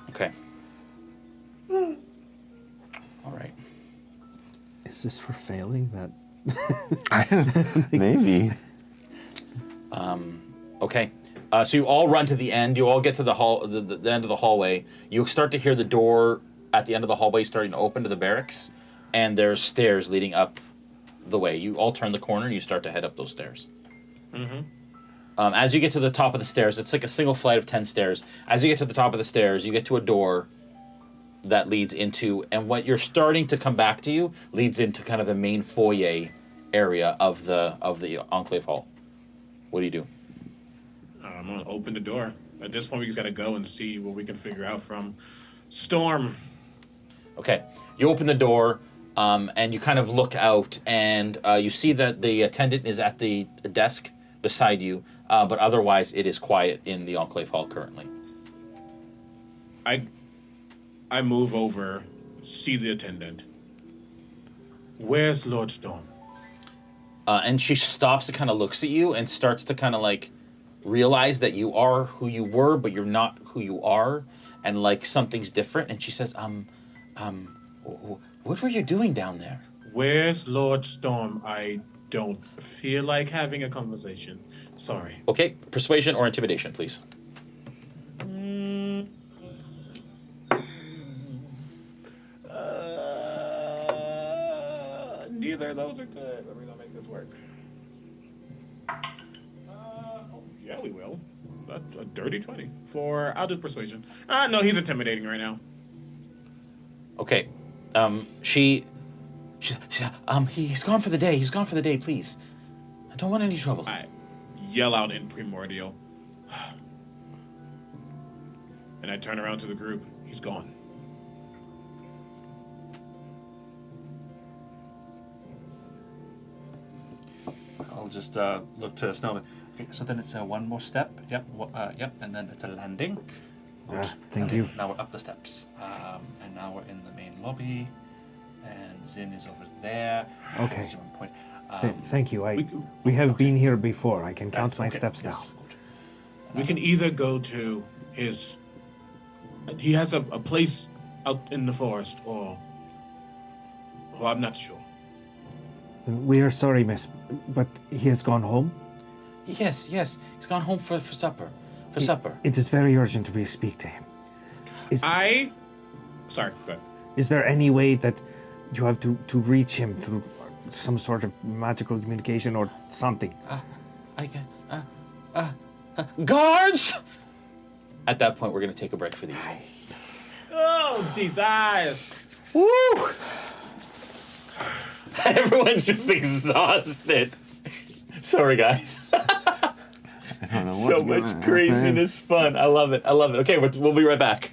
Speaker 13: Okay. All right.
Speaker 15: Is this for failing? That
Speaker 14: maybe.
Speaker 13: Okay. So you all run to the end. You all get to the hall, the end of the hallway. You start to hear the door at the end of the hallway starting to open to the barracks, and there's stairs leading up the way. You all turn the corner and you start to head up those stairs.
Speaker 11: Mm-hmm.
Speaker 13: As you get to the top of the stairs, it's like a single flight of 10 stairs. As you get to the top of the stairs, you get to a door that leads into, and what you're starting to come back to you leads into kind of the main foyer area of the enclave hall. What do you do?
Speaker 11: I'm gonna open the door. At this point, we just gotta go and see what we can figure out from Storm.
Speaker 13: Okay, you open the door, and you kind of look out, and you see that the attendant is at the desk beside you, but otherwise it is quiet in the enclave hall currently.
Speaker 11: I move over, see the attendant. Where's Lord Storm?
Speaker 13: And she stops and kind of looks at you and starts to kind of like realize that you are who you were, but you're not who you are, and like something's different. And she says, what were you doing down there?
Speaker 11: Where's Lord Storm? I don't feel like having a conversation. Sorry.
Speaker 13: Okay, persuasion or intimidation, please.
Speaker 11: Neither of those are good. Let me not make this work. Yeah, we will. That's a dirty 20. I'll do persuasion. No, he's intimidating right now.
Speaker 13: Okay. He's gone for the day. He's gone for the day, please. I don't want any trouble.
Speaker 11: I yell out in primordial. And I turn around to the group. He's gone.
Speaker 5: I'll just look to Snowman. Okay, so then it's one more step. Yep, yep, and then it's a landing. Good.
Speaker 16: Thank you.
Speaker 5: Now we're up the steps. And now we're in the main lobby. And Zin is over there.
Speaker 16: Okay.
Speaker 5: That's 0 point.
Speaker 16: Thank you. We have been here before. I can count my steps now.
Speaker 11: We can either go to his... He has a place out in the forest, or... Well, I'm not sure.
Speaker 16: We are sorry, miss, but he has gone home?
Speaker 13: Yes. He's gone home for supper. Supper.
Speaker 16: It is very urgent we speak to him.
Speaker 11: Sorry, go ahead.
Speaker 16: Is there any way that you have to reach him through some sort of magical communication or something?
Speaker 13: I can... guards! At that point, we're going to take a break for the evening.
Speaker 11: Oh, Jesus!
Speaker 13: Woo! Everyone's just exhausted. Sorry, guys.
Speaker 14: I don't know what's
Speaker 13: So
Speaker 14: gonna
Speaker 13: much craziness, fun. I love it. Okay, we'll be right back.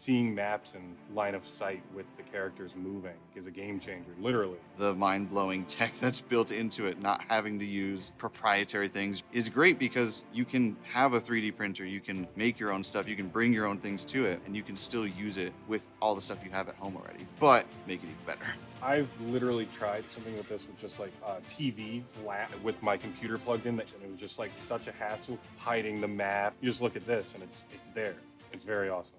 Speaker 1: seeing maps and line of sight with the characters moving is a game changer, literally.
Speaker 2: The mind-blowing tech that's built into it, not having to use proprietary things, is great because you can have a 3D printer, you can make your own stuff, you can bring your own things to it, and you can still use it with all the stuff you have at home already, but make it even better.
Speaker 1: I've literally tried something with this with just like a TV flat with my computer plugged in, and it was just like such a hassle hiding the map. You just look at this and it's there. It's very awesome.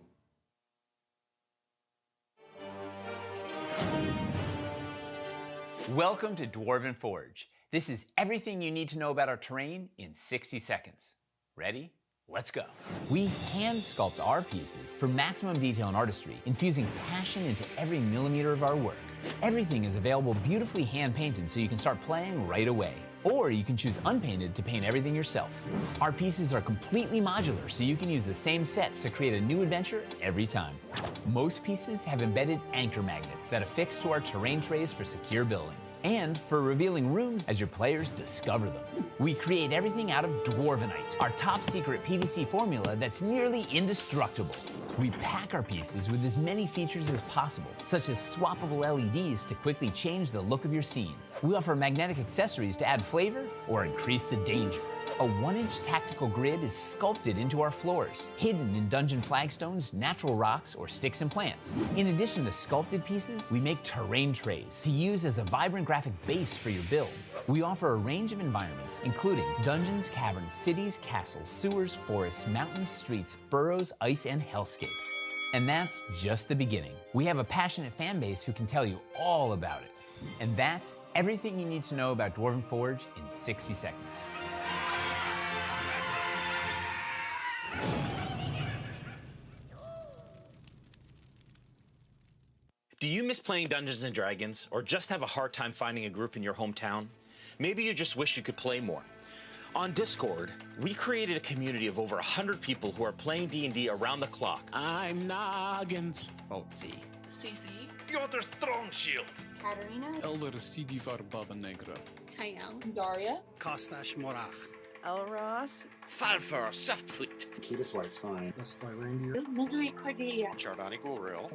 Speaker 3: Welcome to Dwarven Forge. This is everything you need to know about our terrain in 60 seconds. Ready? Let's go. We hand sculpt our pieces for maximum detail and artistry, infusing passion into every millimeter of our work. Everything is available beautifully hand painted so you can start playing right away. Or you can choose unpainted to paint everything yourself. Our pieces are completely modular, so you can use the same sets to create a new adventure every time. Most pieces have embedded anchor magnets that affix to our terrain trays for secure building, and for revealing rooms as your players discover them. We create everything out of Dwarvenite, our top secret PVC formula that's nearly indestructible. We pack our pieces with as many features as possible, such as swappable LEDs to quickly change the look of your scene. We offer magnetic accessories to add flavor or increase the danger. A 1-inch tactical grid is sculpted into our floors, hidden in dungeon flagstones, natural rocks, or sticks and plants. In addition to sculpted pieces, we make terrain trays to use as a vibrant graphic base for your build. We offer a range of environments, including dungeons, caverns, cities, castles, sewers, forests, mountains, streets, burrows, ice, and hellscape. And that's just the beginning. We have a passionate fan base who can tell you all about it. And that's everything you need to know about Dwarven Forge in 60 seconds.
Speaker 17: Do you miss playing Dungeons & Dragons, or just have a hard time finding a group in your hometown? Maybe you just wish you could play more. On Discord, we created a community of over 100 people who are playing D&D around the clock.
Speaker 4: I'm Noggins.
Speaker 17: Otzi.
Speaker 18: Cece.
Speaker 17: Piotr Strongshield.
Speaker 18: Katarina.
Speaker 4: Elder Stigivar Baba Negra.
Speaker 18: Tayel. Daria.
Speaker 8: Kostash Morach.
Speaker 18: Elros.
Speaker 7: Falfar Softfoot.
Speaker 9: Ketis White Spine. That's my reindeer.
Speaker 18: Misery Cordelia.
Speaker 7: Chardani Goril.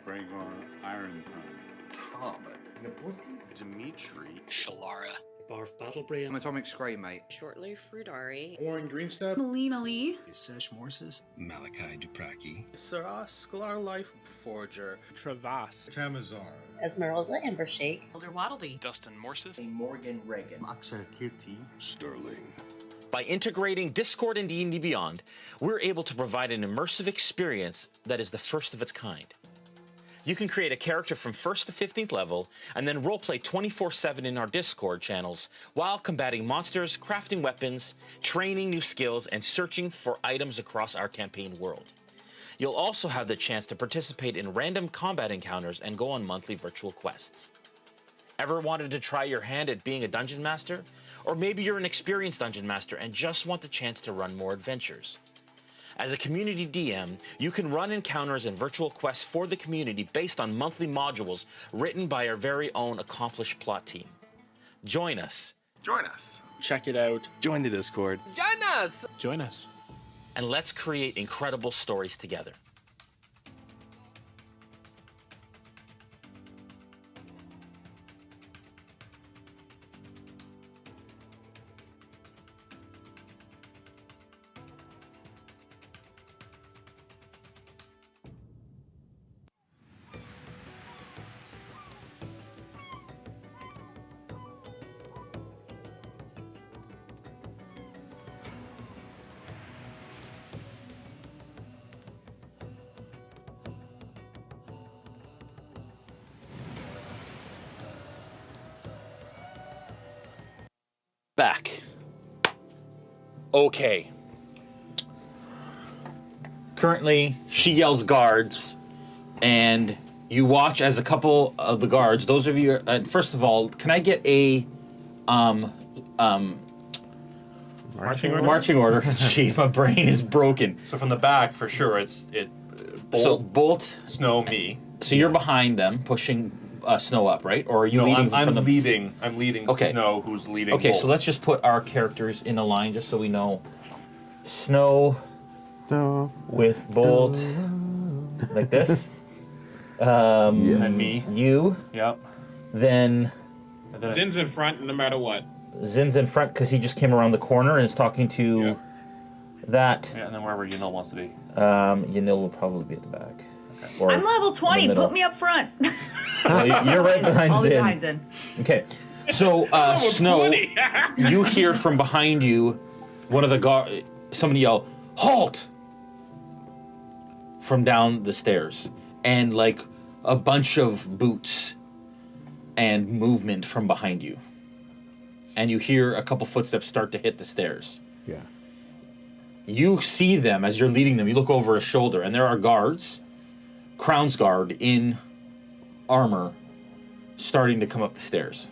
Speaker 9: Bragon Iron
Speaker 7: Thomas. Dimitri.
Speaker 10: Shalara.
Speaker 8: Barf Battlebrain.
Speaker 10: Atomic Scry, mate.
Speaker 18: Shortly Frudari.
Speaker 9: Warren Greenstep.
Speaker 6: Melina Lee.
Speaker 8: Sesh Morses.
Speaker 10: Malachi Dupraki.
Speaker 12: Sarah Scholar Life Forger.
Speaker 4: Travas.
Speaker 9: Tamazar.
Speaker 18: Esmeralda Ambershake.
Speaker 6: Elder Waddleby.
Speaker 4: Dustin Morses.
Speaker 19: Morgan Reagan.
Speaker 9: Maxa Kitty. Sterling.
Speaker 17: By integrating Discord and D&D Beyond, we're able to provide an immersive experience that is the first of its kind. You can create a character from 1st to 15th level, and then roleplay 24/7 in our Discord channels, while combating monsters, crafting weapons, training new skills, and searching for items across our campaign world. You'll also have the chance to participate in random combat encounters and go on monthly virtual quests. Ever wanted to try your hand at being a dungeon master? Or maybe you're an experienced dungeon master and just want the chance to run more adventures. As a community DM, you can run encounters and virtual quests for the community based on monthly modules written by our very own accomplished plot team. Join us.
Speaker 7: Join us.
Speaker 4: Check it out.
Speaker 15: Join the Discord.
Speaker 7: Join us.
Speaker 4: Join us.
Speaker 17: And let's create incredible stories together. Back. Okay. Currently, she yells guards, and you watch as a couple of the guards, those of you, first of all, can I get a,
Speaker 5: Marching order?
Speaker 17: Marching order. Jeez, my brain is broken.
Speaker 5: So from the back, for sure, Bolt,
Speaker 17: Bolt,
Speaker 5: Snow, me.
Speaker 17: So you're behind them, pushing Snow up, right? Or are you leading?
Speaker 5: I'm
Speaker 17: from the...
Speaker 5: leading. I'm leading
Speaker 17: Okay.
Speaker 5: Snow, who's leading.
Speaker 17: Okay,
Speaker 5: Bolt.
Speaker 17: so let's just put our characters in a line, just so we know. Snow with Bolt, like this.
Speaker 2: Yes.
Speaker 5: And me.
Speaker 17: You.
Speaker 5: Yep.
Speaker 17: Then.
Speaker 11: Zin's in front no matter what.
Speaker 17: Zin's in front because he just came around the corner and is talking to that.
Speaker 5: Yeah, and then wherever Yanil wants to be.
Speaker 17: Yanil will probably be at the back. Okay. Or
Speaker 6: I'm level 20.
Speaker 17: in the middle.
Speaker 6: Put me up front.
Speaker 17: You're right behind
Speaker 6: I'll
Speaker 17: Zin.
Speaker 6: be behind Zin.
Speaker 17: Okay. So, Snow, you hear from behind you one of the guards, somebody yell, "Halt!" from down the stairs. And like a bunch of boots and movement from behind you.
Speaker 13: and you hear a couple footsteps start to hit the stairs.
Speaker 15: Yeah.
Speaker 13: You see them as you're leading them. You look over a shoulder, and there are guards, Crown's Guard in armor, starting to come up the stairs.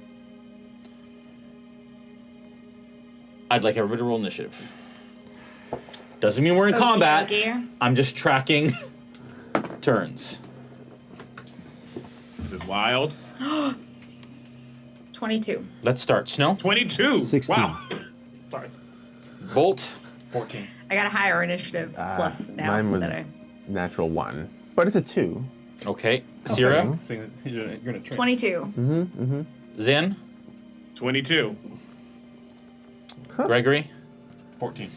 Speaker 13: I'd like everybody to roll initiative. Doesn't mean we're in combat. I'm just tracking turns.
Speaker 11: This is wild.
Speaker 6: 22.
Speaker 13: Let's start. Snow?
Speaker 11: 22.
Speaker 15: 16.
Speaker 11: Wow. Sorry.
Speaker 13: Bolt?
Speaker 1: 14.
Speaker 6: I got a higher initiative plus now.
Speaker 14: Mine was
Speaker 6: that I...
Speaker 14: natural 1, but it's a 2.
Speaker 13: Okay. Sierra?
Speaker 5: You're gonna train.
Speaker 6: 22.
Speaker 13: Zin?
Speaker 11: 22.
Speaker 13: Gregory?
Speaker 5: 14.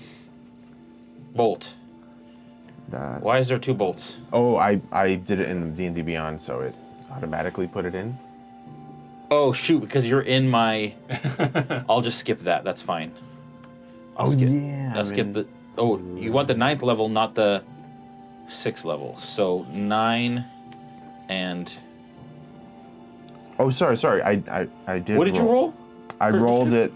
Speaker 13: Bolt. Why is there 2 bolts?
Speaker 14: Oh, I did it in D&D Beyond, so it automatically put it in.
Speaker 13: Oh, shoot, because you're in my... I'll just skip that. That's fine. I'll skip the... Oh, you want the 9th level, not the 6th level. So 9 and...
Speaker 14: Oh, sorry. I did.
Speaker 13: What did you roll?
Speaker 14: I rolled it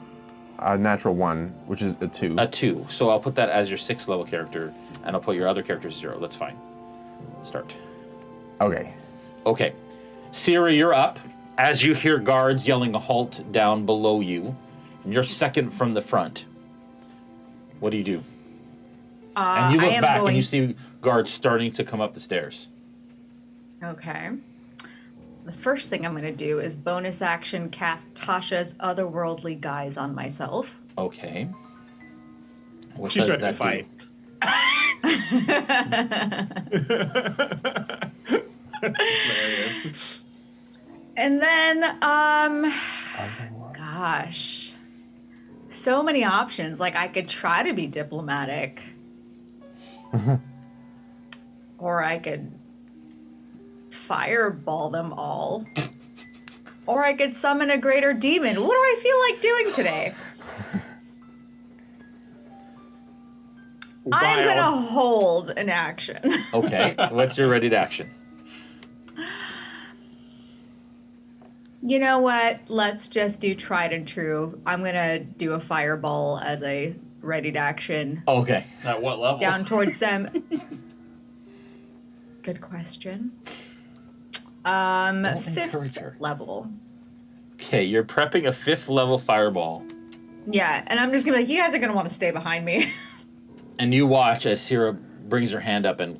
Speaker 14: a natural 1, which is a 2.
Speaker 13: A 2. So I'll put that as your 6th level character, and I'll put your other character 0. That's fine. Start.
Speaker 14: Okay.
Speaker 13: Okay. Sierra, you're up. As you hear guards yelling a halt down below you, and you're second from the front. What do you do? And you look back and you see guards starting to come up the stairs.
Speaker 6: Okay. The first thing I'm going to do is bonus action cast Tasha's Otherworldly Guise on myself.
Speaker 13: Okay. What
Speaker 11: She's
Speaker 13: does
Speaker 11: ready to
Speaker 13: that
Speaker 11: fight. Hilarious.
Speaker 6: And then, gosh, so many options. Like, I could try to be diplomatic. Or I could fireball them all. Or I could summon a greater demon. What do I feel like doing today? I'm gonna hold an action.
Speaker 13: Okay, what's your ready to action?
Speaker 6: You know what? Let's just do tried and true. I'm gonna do a fireball as a ready to action.
Speaker 13: Okay.
Speaker 5: At what level?
Speaker 6: Down towards them. Good question. 5th level.
Speaker 13: Okay, you're prepping a 5th level fireball.
Speaker 6: Yeah, and I'm just gonna be like, you guys are gonna want to stay behind me.
Speaker 13: And you watch as Sierra brings her hand up and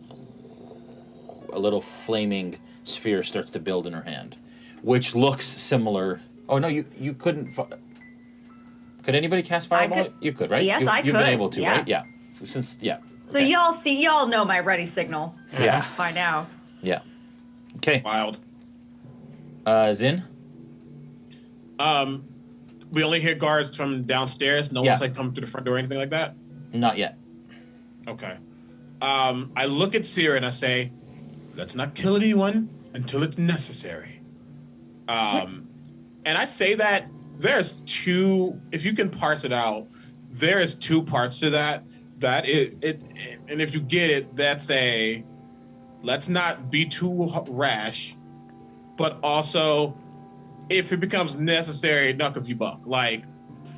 Speaker 13: a little flaming sphere starts to build in her hand, which looks similar. Oh no, you couldn't. Could anybody cast fireball? You could, right?
Speaker 6: Yes, I could.
Speaker 13: You've been able to,
Speaker 6: Yeah.
Speaker 13: right? Yeah.
Speaker 6: So y'all know my ready signal.
Speaker 13: Yeah.
Speaker 6: By now.
Speaker 13: Yeah. Okay.
Speaker 11: Wild.
Speaker 13: Zin?
Speaker 11: We only hear guards from downstairs. No one's like come to the front door or anything like that?
Speaker 13: Not yet.
Speaker 11: Okay. I look at Sierra and I say, let's not kill anyone until it's necessary. And I say that there's 2, if you can parse it out, there is 2 parts to that. That and if you get it, that's a, let's not be too rash, but also, if it becomes necessary, knuck if you buck. Like,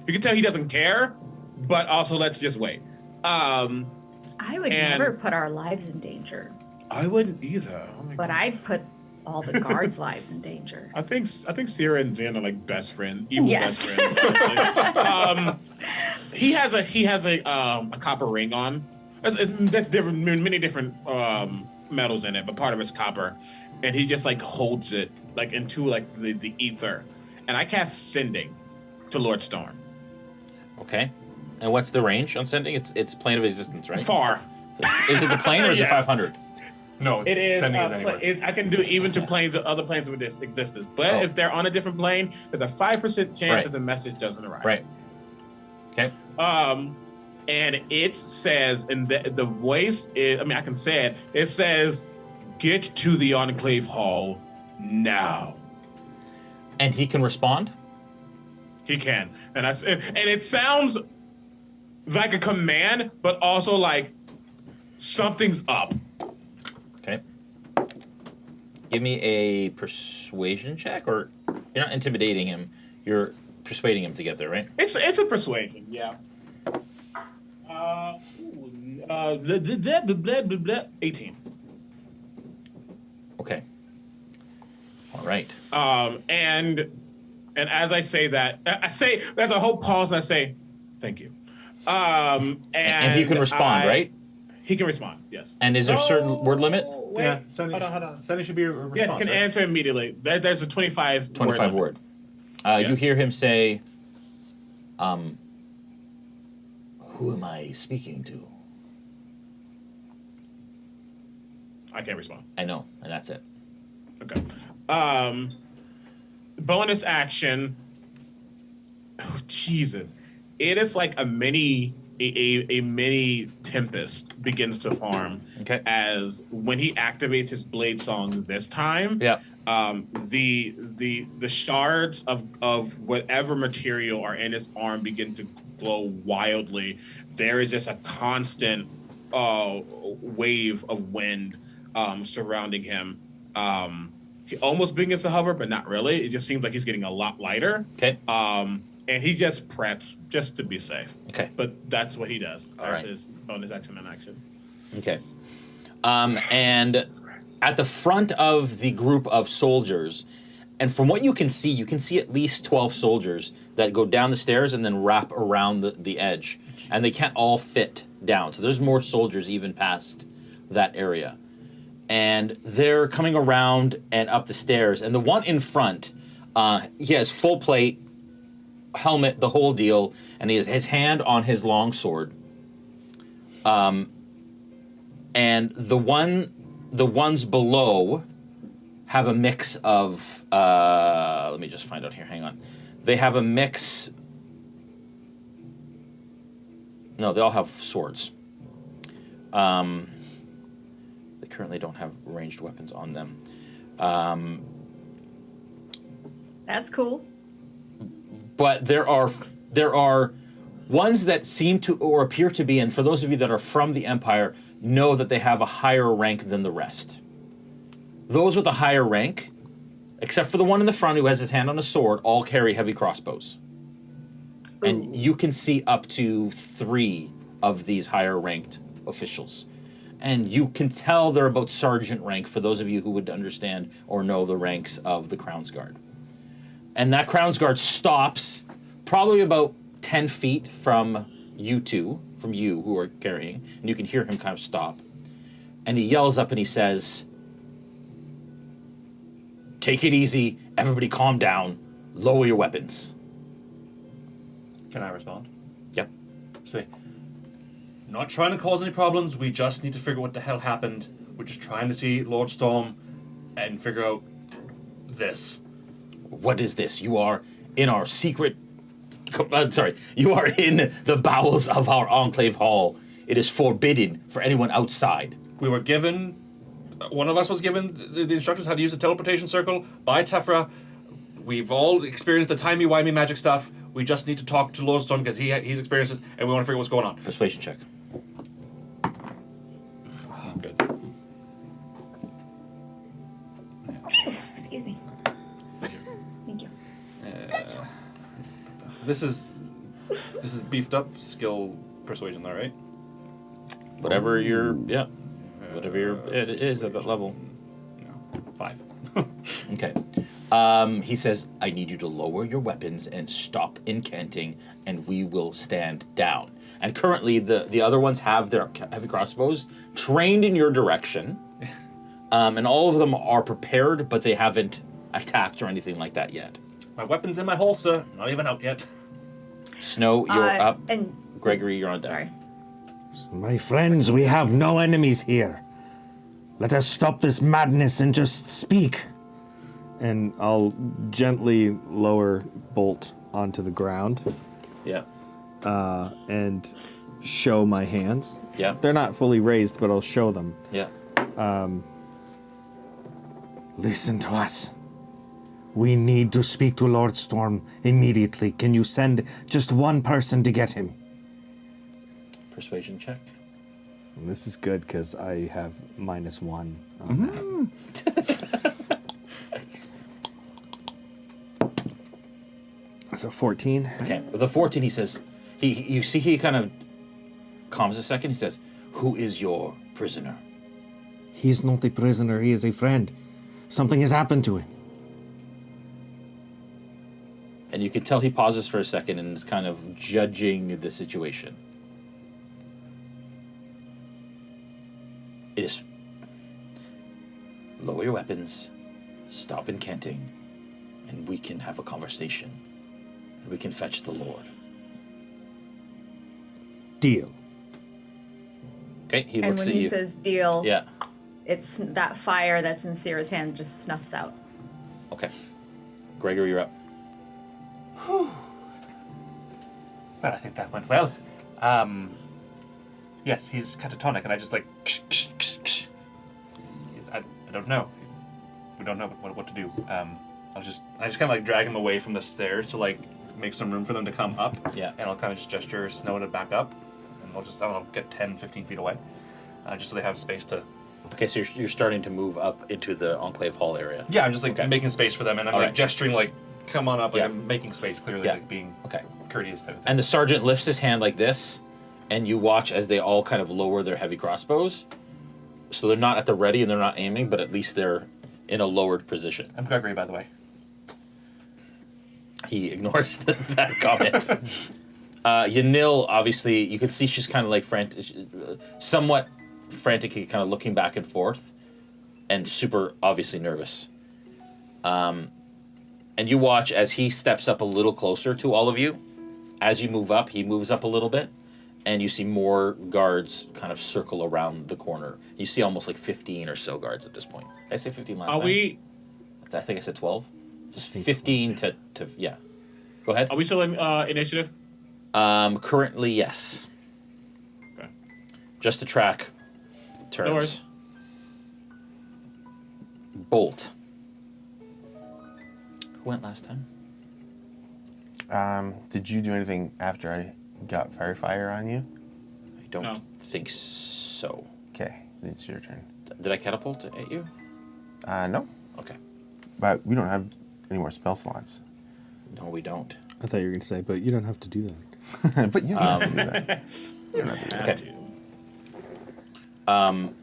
Speaker 11: you can tell he doesn't care, but also let's just wait.
Speaker 6: I would never put our lives in danger.
Speaker 11: I wouldn't either. Oh
Speaker 6: but I'd put all the guards' lives in danger.
Speaker 11: I think Sierra and Zan are like best friends, evil
Speaker 6: Yes.
Speaker 11: best friends. Honestly. He has a copper ring on. That's different, many different metals in it, but part of it's copper, and he just like holds it like into like the ether, and I cast Sending to Lord Storm.
Speaker 13: Okay. And what's the range on sending? It's plane of existence, right?
Speaker 11: Far.
Speaker 13: Is it the plane or is it
Speaker 11: Yes.
Speaker 13: 500?
Speaker 5: No,
Speaker 11: It is.
Speaker 5: sending is anywhere.
Speaker 11: I can do it even to planes of other planes of existence. But if they're on a different plane, there's a 5% chance that the message doesn't arrive.
Speaker 13: Right. Okay.
Speaker 11: And it says, and the voice is, I mean, I can say it. It says, "Get to the Enclave Hall now."
Speaker 13: And he can respond?
Speaker 11: He can. And it sounds like a command, but also like something's up.
Speaker 13: Okay. Give me a persuasion check, or you're not intimidating him. You're persuading him to get there, right?
Speaker 11: It's a persuasion, yeah. 18.
Speaker 13: Okay. All right.
Speaker 11: And as I say that, I say there's a whole pause, and I say, "Thank you."
Speaker 13: And he can respond, right?
Speaker 11: He can respond, yes.
Speaker 13: And is there a certain word limit?
Speaker 11: Wait,
Speaker 5: Yeah,
Speaker 11: hold on.
Speaker 5: Sunny should be a response.
Speaker 11: Yes, can
Speaker 5: right?
Speaker 11: answer immediately. There's a 25
Speaker 13: 25 word. You hear him say, who am I speaking to?
Speaker 11: I can't respond.
Speaker 13: I know, and that's it.
Speaker 11: Okay. Bonus action. Oh, Jesus. It is like a mini tempest begins to form.
Speaker 13: Okay.
Speaker 11: As when he activates his blade song this time.
Speaker 13: Yeah.
Speaker 11: The shards of whatever material are in his arm begin to glow wildly. There is just a constant wave of wind surrounding him. He almost begins to hover, but not really. It just seems like he's getting a lot lighter.
Speaker 13: Okay.
Speaker 11: And he just preps just to be safe.
Speaker 13: Okay.
Speaker 11: But that's what he does.
Speaker 13: All right.
Speaker 11: His bonus action and action.
Speaker 13: Okay. And at the front of the group of soldiers, and from what you can see at least 12 soldiers that go down the stairs and then wrap around the edge. Jesus. And they can't all fit down. So there's more soldiers even past that area. And they're coming around and up the stairs. And the one in front, he has full plate, helmet, the whole deal, and he has his hand on his long sword. And the ones below have a mix of, let me just find out here, hang on. They have a mix, no, they all have swords. They currently don't have ranged weapons on them.
Speaker 6: That's cool.
Speaker 13: But there are ones that seem to or appear to be, and for those of you that are from the Empire, know that they have a higher rank than the rest. Those with a higher rank, except for the one in the front who has his hand on a sword, all carry heavy crossbows. Ooh. And you can see up to 3 of these higher ranked officials. And you can tell they're about sergeant rank for those of you who would understand or know the ranks of the Crown's Guard. And that Crown's Guard stops probably about 10 feet from you two, from you who are carrying, and you can hear him kind of stop. And he yells up and he says, "Take it easy, everybody calm down, lower your weapons."
Speaker 5: Can I respond?
Speaker 13: Yep.
Speaker 5: Say, not trying to cause any problems, we just need to figure what the hell happened. We're just trying to see Lord Storm and figure out this.
Speaker 13: What is this? You are in our secret... you are in the bowels of our enclave hall. It is forbidden for anyone outside.
Speaker 5: We were given... One of us was given the instructions how to use the teleportation circle by Tefra. We've all experienced the timey-wimey magic stuff. We just need to talk to Lord Storm because he's experienced it, and we want to figure what's going on.
Speaker 13: Persuasion check.
Speaker 5: Oh, good.
Speaker 6: Excuse me. Thank you.
Speaker 5: This is beefed up skill persuasion, though, right?
Speaker 13: Whatever your it is at that level.
Speaker 5: No, 5.
Speaker 13: Okay. He says, "I need you to lower your weapons and stop incanting, and we will stand down." And currently, the other ones have their heavy crossbows trained in your direction, and all of them are prepared, but they haven't attacked or anything like that yet.
Speaker 5: My weapon's in my holster, not even out yet.
Speaker 13: Snow, you're up.
Speaker 6: And
Speaker 13: Gregory, you're on deck.
Speaker 6: sorry.
Speaker 16: My friends, we have no enemies here. Let us stop this madness and just speak.
Speaker 15: And I'll gently lower Bolt onto the ground.
Speaker 13: Yeah.
Speaker 15: And show my hands.
Speaker 13: Yeah.
Speaker 15: They're not fully raised, but I'll show them.
Speaker 13: Yeah.
Speaker 16: Listen to us. We need to speak to Lord Storm immediately. Can you send just one person to get him?
Speaker 13: Persuasion check.
Speaker 15: And this is good because I have -1 on that. That's a 14.
Speaker 13: Okay, with a 14, he says, you see he kind of calms a second. He says, "Who is your prisoner?"
Speaker 16: He is not a prisoner, he is a friend. Something has happened to him.
Speaker 13: And you can tell he pauses for a second and is kind of judging the situation. It is... Lower your weapons, stop incanting, and we can have a conversation. And we can fetch the Lord.
Speaker 16: Deal.
Speaker 13: Okay, he
Speaker 6: And
Speaker 13: looks
Speaker 6: when
Speaker 13: at
Speaker 6: he
Speaker 13: you.
Speaker 6: says deal,
Speaker 13: Yeah,
Speaker 6: it's that fire that's in Sierra's hand just snuffs out.
Speaker 13: okay. Gregory, you're up.
Speaker 5: Well, I think that went well. Yes, he's catatonic, and I just like. I don't know. We don't know what to do. I just kind of like drag him away from the stairs to like make some room for them to come up.
Speaker 13: Yeah.
Speaker 5: And I'll kind of just gesture Snow to back up, and I'll just, I don't know, get 10, 15 feet away, just so they have space to.
Speaker 13: Okay, so you're starting to move up into the Enclave Hall area.
Speaker 5: Yeah, I'm just like making space for them, and I'm
Speaker 13: All
Speaker 5: like
Speaker 13: right.
Speaker 5: gesturing like, come on up, like
Speaker 13: Yeah.
Speaker 5: I'm making space, clearly
Speaker 13: Yeah.
Speaker 5: like being
Speaker 13: Okay.
Speaker 5: courteous type of thing.
Speaker 13: And the sergeant lifts his hand like this, and you watch as they all kind of lower their heavy crossbows. So they're not at the ready and they're not aiming, but at least they're in a lowered position.
Speaker 5: I'm Gregory, by the way.
Speaker 13: He ignores that comment. Yanil, obviously, you can see she's kind of like somewhat frantically kind of looking back and forth, and super obviously nervous. And you watch as he steps up a little closer to all of you. As you move up, he moves up a little bit, and you see more guards kind of circle around the corner. You see almost like 15 or so guards at this point. Did I say 15 last time? I think I said 12. Just 15 to yeah. Go ahead.
Speaker 11: Are we still in initiative?
Speaker 13: Currently, yes.
Speaker 11: Okay.
Speaker 13: Just to track turns.
Speaker 11: No worries.
Speaker 13: Bolt. Who went last time?
Speaker 14: Did you do anything after I got Fairy Fire on you?
Speaker 13: I don't think so.
Speaker 14: Okay, it's your turn.
Speaker 13: Did I catapult at you?
Speaker 14: No.
Speaker 13: Okay.
Speaker 14: But we don't have any more spell slots.
Speaker 13: No, we don't.
Speaker 15: I thought you were going to say, but you don't have to do that.
Speaker 14: But you don't have to do that. You don't have to do that.
Speaker 13: Okay.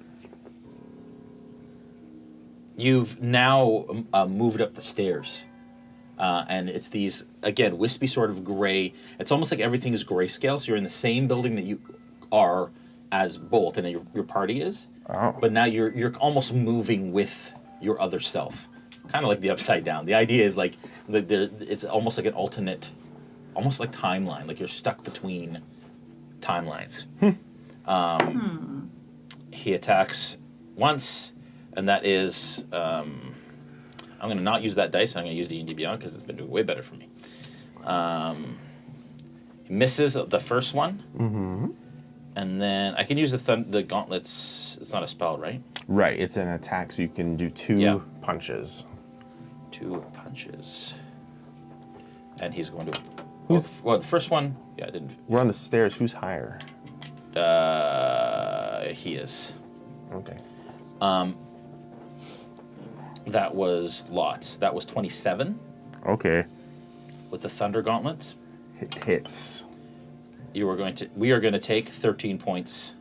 Speaker 13: You've now moved up the stairs. And it's these, again, wispy sort of gray. It's almost like everything is grayscale. So you're in the same building that you are as Bolt and your party is.
Speaker 14: Oh.
Speaker 13: But now you're almost moving with your other self. Kind of like the Upside Down. The idea is like, it's almost like an alternate, almost like timeline. Like you're stuck between timelines. He attacks once, and that is... I'm going to not use that dice. I'm going to use D&D Beyond because it's been doing way better for me. He misses the first one.
Speaker 14: Mm-hmm.
Speaker 13: And then I can use the gauntlets. It's not a spell, right?
Speaker 14: Right, it's an attack, so you can do two punches.
Speaker 13: 2 punches. And he's going to...
Speaker 14: Who's-
Speaker 13: Well, the first one... Yeah, I didn't...
Speaker 14: We're on the stairs. Who's higher?
Speaker 13: He is.
Speaker 14: Okay.
Speaker 13: That was lots. That was 27.
Speaker 14: Okay.
Speaker 13: With the Thunder Gauntlets.
Speaker 14: It hits.
Speaker 13: We are going to take 13 points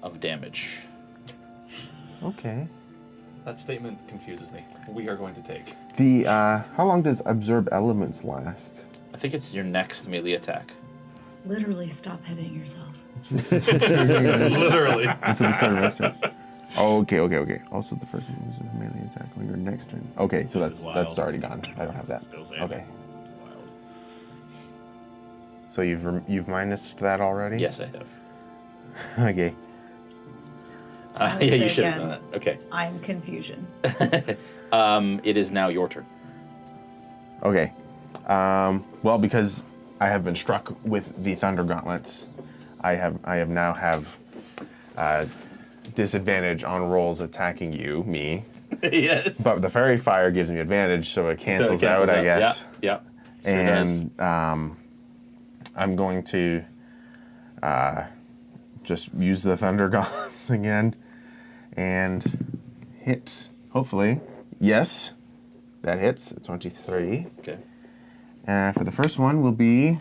Speaker 13: of damage.
Speaker 14: Okay.
Speaker 5: That statement confuses me. We are going to take.
Speaker 14: The how long does Absorb Elements last?
Speaker 13: I think it's your next melee attack.
Speaker 6: Literally stop hitting yourself.
Speaker 5: Literally.
Speaker 14: Until the start of next turn. Oh, okay. Also, the first one was a melee attack on your next turn. Okay, so that's already gone. I don't have that. Okay. So you've minused that already?
Speaker 13: Yes, I have.
Speaker 14: Okay.
Speaker 6: I would
Speaker 13: Yeah,
Speaker 6: say
Speaker 13: you should have
Speaker 6: again,
Speaker 13: done it. Okay.
Speaker 6: I'm confusion.
Speaker 13: It is now your turn.
Speaker 14: Okay. Well, because I have been struck with the Thunder Gauntlets, I now have disadvantage on rolls attacking me.
Speaker 13: Yes.
Speaker 14: But the Fairy Fire gives me advantage, so it cancels out, I guess.
Speaker 13: Yeah. Sure
Speaker 14: And I'm going to just use the Thunder Gauntlets again and hit, hopefully. Yes, that hits. It's 23.
Speaker 13: Okay.
Speaker 14: For the first one will be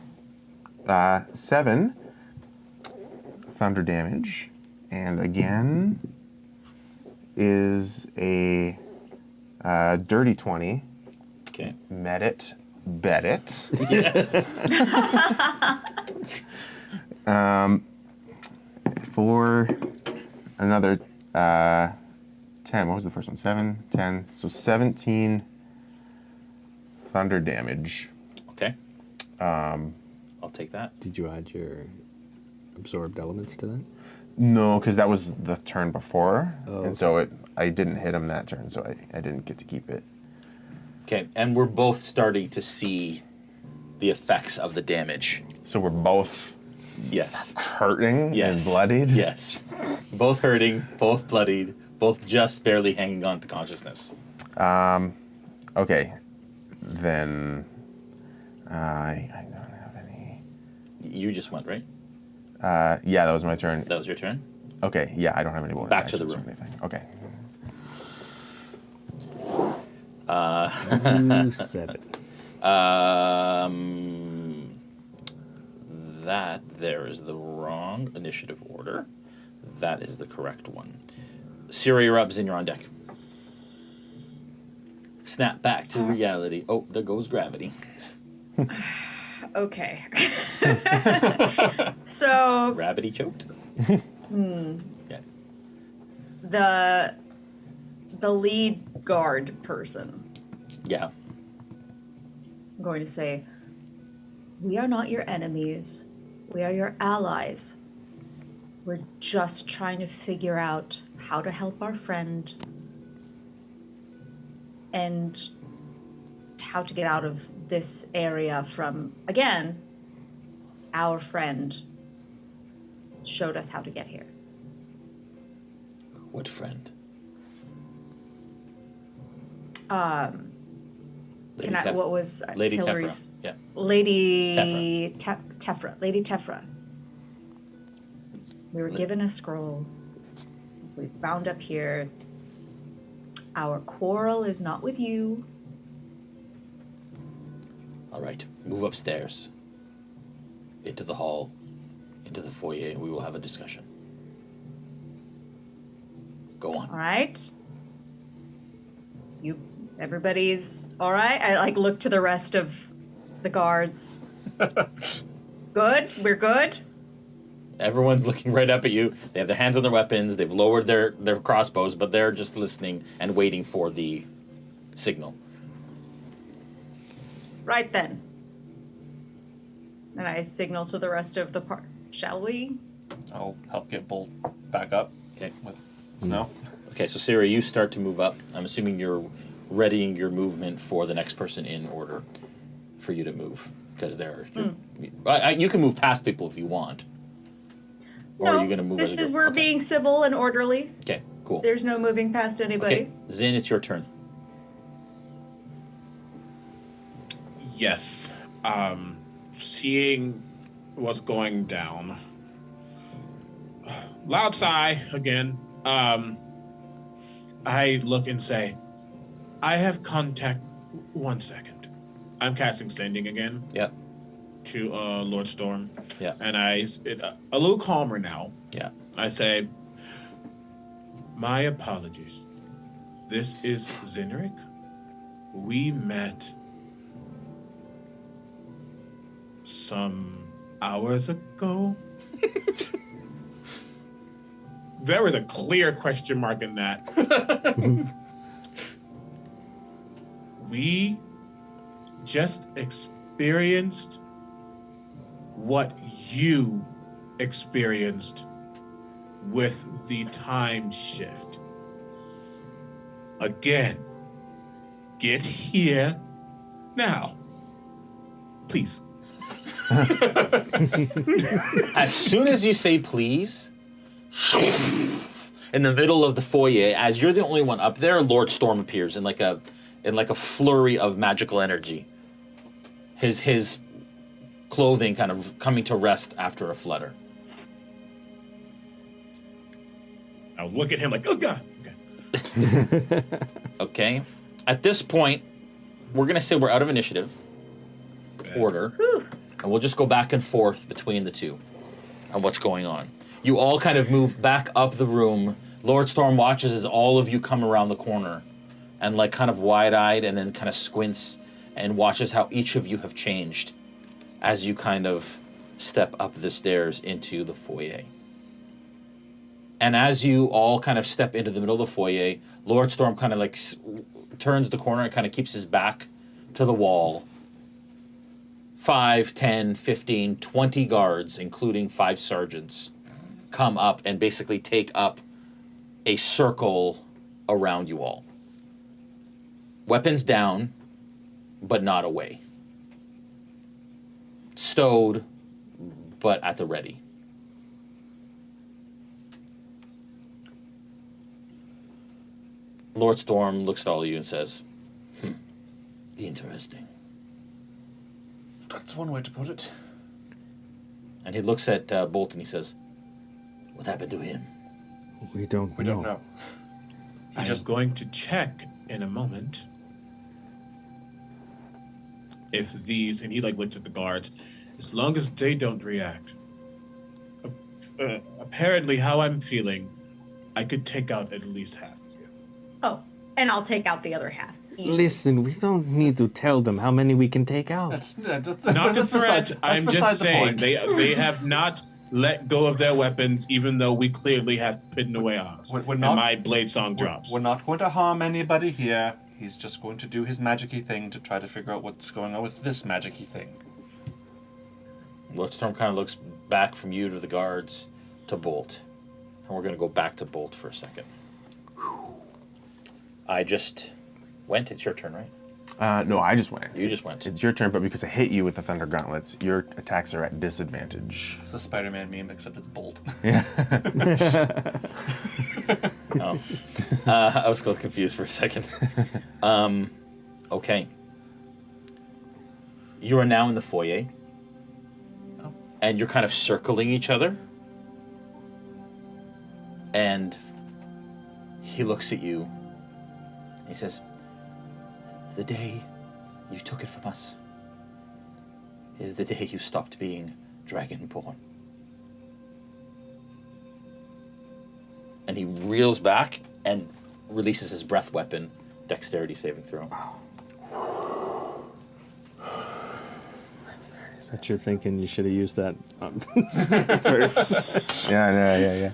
Speaker 14: 7 thunder damage. And again is a dirty 20.
Speaker 13: Okay.
Speaker 14: Met it, bet it.
Speaker 13: Yes.
Speaker 14: For another 10. What was the first one? 7, 10. So 17 thunder damage.
Speaker 13: Okay. I'll take that.
Speaker 15: Did you add your absorbed elements to that?
Speaker 14: No, because that was the turn before.
Speaker 15: Oh,
Speaker 14: and so I didn't hit him that turn, so I didn't get to keep it.
Speaker 13: Okay, and we're both starting to see the effects of the damage.
Speaker 14: So we're both hurting and bloodied?
Speaker 13: Yes. Both hurting, both bloodied, both just barely hanging on to consciousness.
Speaker 14: Okay. Then I don't have any.
Speaker 13: You just went, right?
Speaker 14: Yeah, that was my turn.
Speaker 13: That was your turn?
Speaker 14: Okay, yeah, I don't have any bonus
Speaker 13: Back to the
Speaker 14: actions or
Speaker 13: room.
Speaker 14: anything. Okay.
Speaker 15: Ooh, 7.
Speaker 13: That there is the wrong initiative order. That is the correct one. Siri, you're up, Zin, you're on deck. Snap back to reality. Oh, there goes gravity.
Speaker 6: Okay. So.
Speaker 13: Gravity choked? Yeah.
Speaker 6: The lead guard person.
Speaker 13: Yeah.
Speaker 6: I'm going to say, we are not your enemies. We are your allies. We're just trying to figure out how to help our friend and how to get out of this area from, again, our friend showed us how to get here.
Speaker 13: What friend?
Speaker 6: What was
Speaker 13: Lady
Speaker 6: Hillary's?
Speaker 13: Tefra. Yeah.
Speaker 6: Lady Tefra. Lady Tefra. We were given a scroll. We bound up here. Our quarrel is not with you.
Speaker 13: All right, move upstairs. Into the hall, into the foyer, and we will have a discussion. Go on.
Speaker 6: All right. Everybody's all right. I look to the rest of the guards. Good. We're good.
Speaker 13: Everyone's looking right up at you. They have their hands on their weapons. They've lowered their crossbows, but they're just listening and waiting for the signal.
Speaker 6: Right then. And I signal to the rest of the shall we?
Speaker 5: I'll help get Bolt back up.
Speaker 13: Okay.
Speaker 5: With snow.
Speaker 13: Okay, so Siri, you start to move up. I'm assuming you're readying your movement for the next person in order for you to move, because you can move past people if you want. Or
Speaker 6: No,
Speaker 13: are you going to move?
Speaker 6: we're being civil and orderly.
Speaker 13: Okay, cool.
Speaker 6: There's no moving past anybody.
Speaker 13: Okay, Zin, it's your turn.
Speaker 11: Yes. Seeing what's going down. Loud sigh again. I look and say, I have contact. 1 second. I'm casting Sending again.
Speaker 13: Yep.
Speaker 11: To Lord Storm.
Speaker 13: Yeah.
Speaker 11: And a little calmer now.
Speaker 13: Yeah.
Speaker 11: I say, my apologies. This is Zinric. We met some hours ago. There was a clear question mark in that. We just experienced what you experienced with the time shift. Again, get here now. Please.
Speaker 13: As soon as you say please, in the middle of the foyer, as you're the only one up there, Lord Storm appears in like a flurry of magical energy. His clothing kind of coming to rest after a flutter.
Speaker 11: I'll look at him like, oh God.
Speaker 13: Okay. At this point, we're gonna say we're out of initiative. order, and we'll just go back and forth between the two on what's going on. You all kind of move back up the room. Lord Storm watches as all of you come around the corner and like kind of wide-eyed and then kind of squints and watches how each of you have changed as you kind of step up the stairs into the foyer. And as you all kind of step into the middle of the foyer, Lord Storm kind of like turns the corner and kind of keeps his back to the wall. 5, 10, 15, 20 guards, including 5 sergeants, come up and basically take up a circle around you all. Weapons down, but not away. Stowed, but at the ready. Lord Storm looks at all of you and says, interesting.
Speaker 5: That's one way to put it.
Speaker 13: And he looks at Bolt and he says, what happened to him?
Speaker 15: We don't know.
Speaker 11: I'm just going to check in a moment if these, and he like looks at the guards, as long as they don't react. Apparently, how I'm feeling, I could take out at least half of you.
Speaker 6: Oh, and I'll take out the other half. Easy.
Speaker 16: Listen, we don't need to tell them how many we can take out.
Speaker 11: Not a threat. I'm just saying they have not let go of their weapons, even though we clearly have hidden away ours.
Speaker 5: We're not,
Speaker 11: and my blade song drops.
Speaker 5: We're not going to harm anybody here. He's just going to do his magic-y thing to try to figure out what's going on with this magic-y thing.
Speaker 13: Lord Storm kind of looks back from you to the guards to Bolt. And we're going to go back to Bolt for a second. I just went. It's your turn, right?
Speaker 14: No, I just went.
Speaker 13: You just went.
Speaker 14: It's your turn, but because I hit you with the Thunder Gauntlets, your attacks are at disadvantage.
Speaker 5: It's a Spider-Man meme, except it's Bolt.
Speaker 14: Yeah.
Speaker 13: Oh. I was a little confused for a second. Okay. You are now in the foyer.
Speaker 5: Oh.
Speaker 13: And you're kind of circling each other. And he looks at you. He says, the day you took it from us is the day you stopped being Dragonborn. And he reels back and releases his breath weapon, dexterity saving throw.
Speaker 15: That you're thinking you should have used that first.
Speaker 14: Yeah.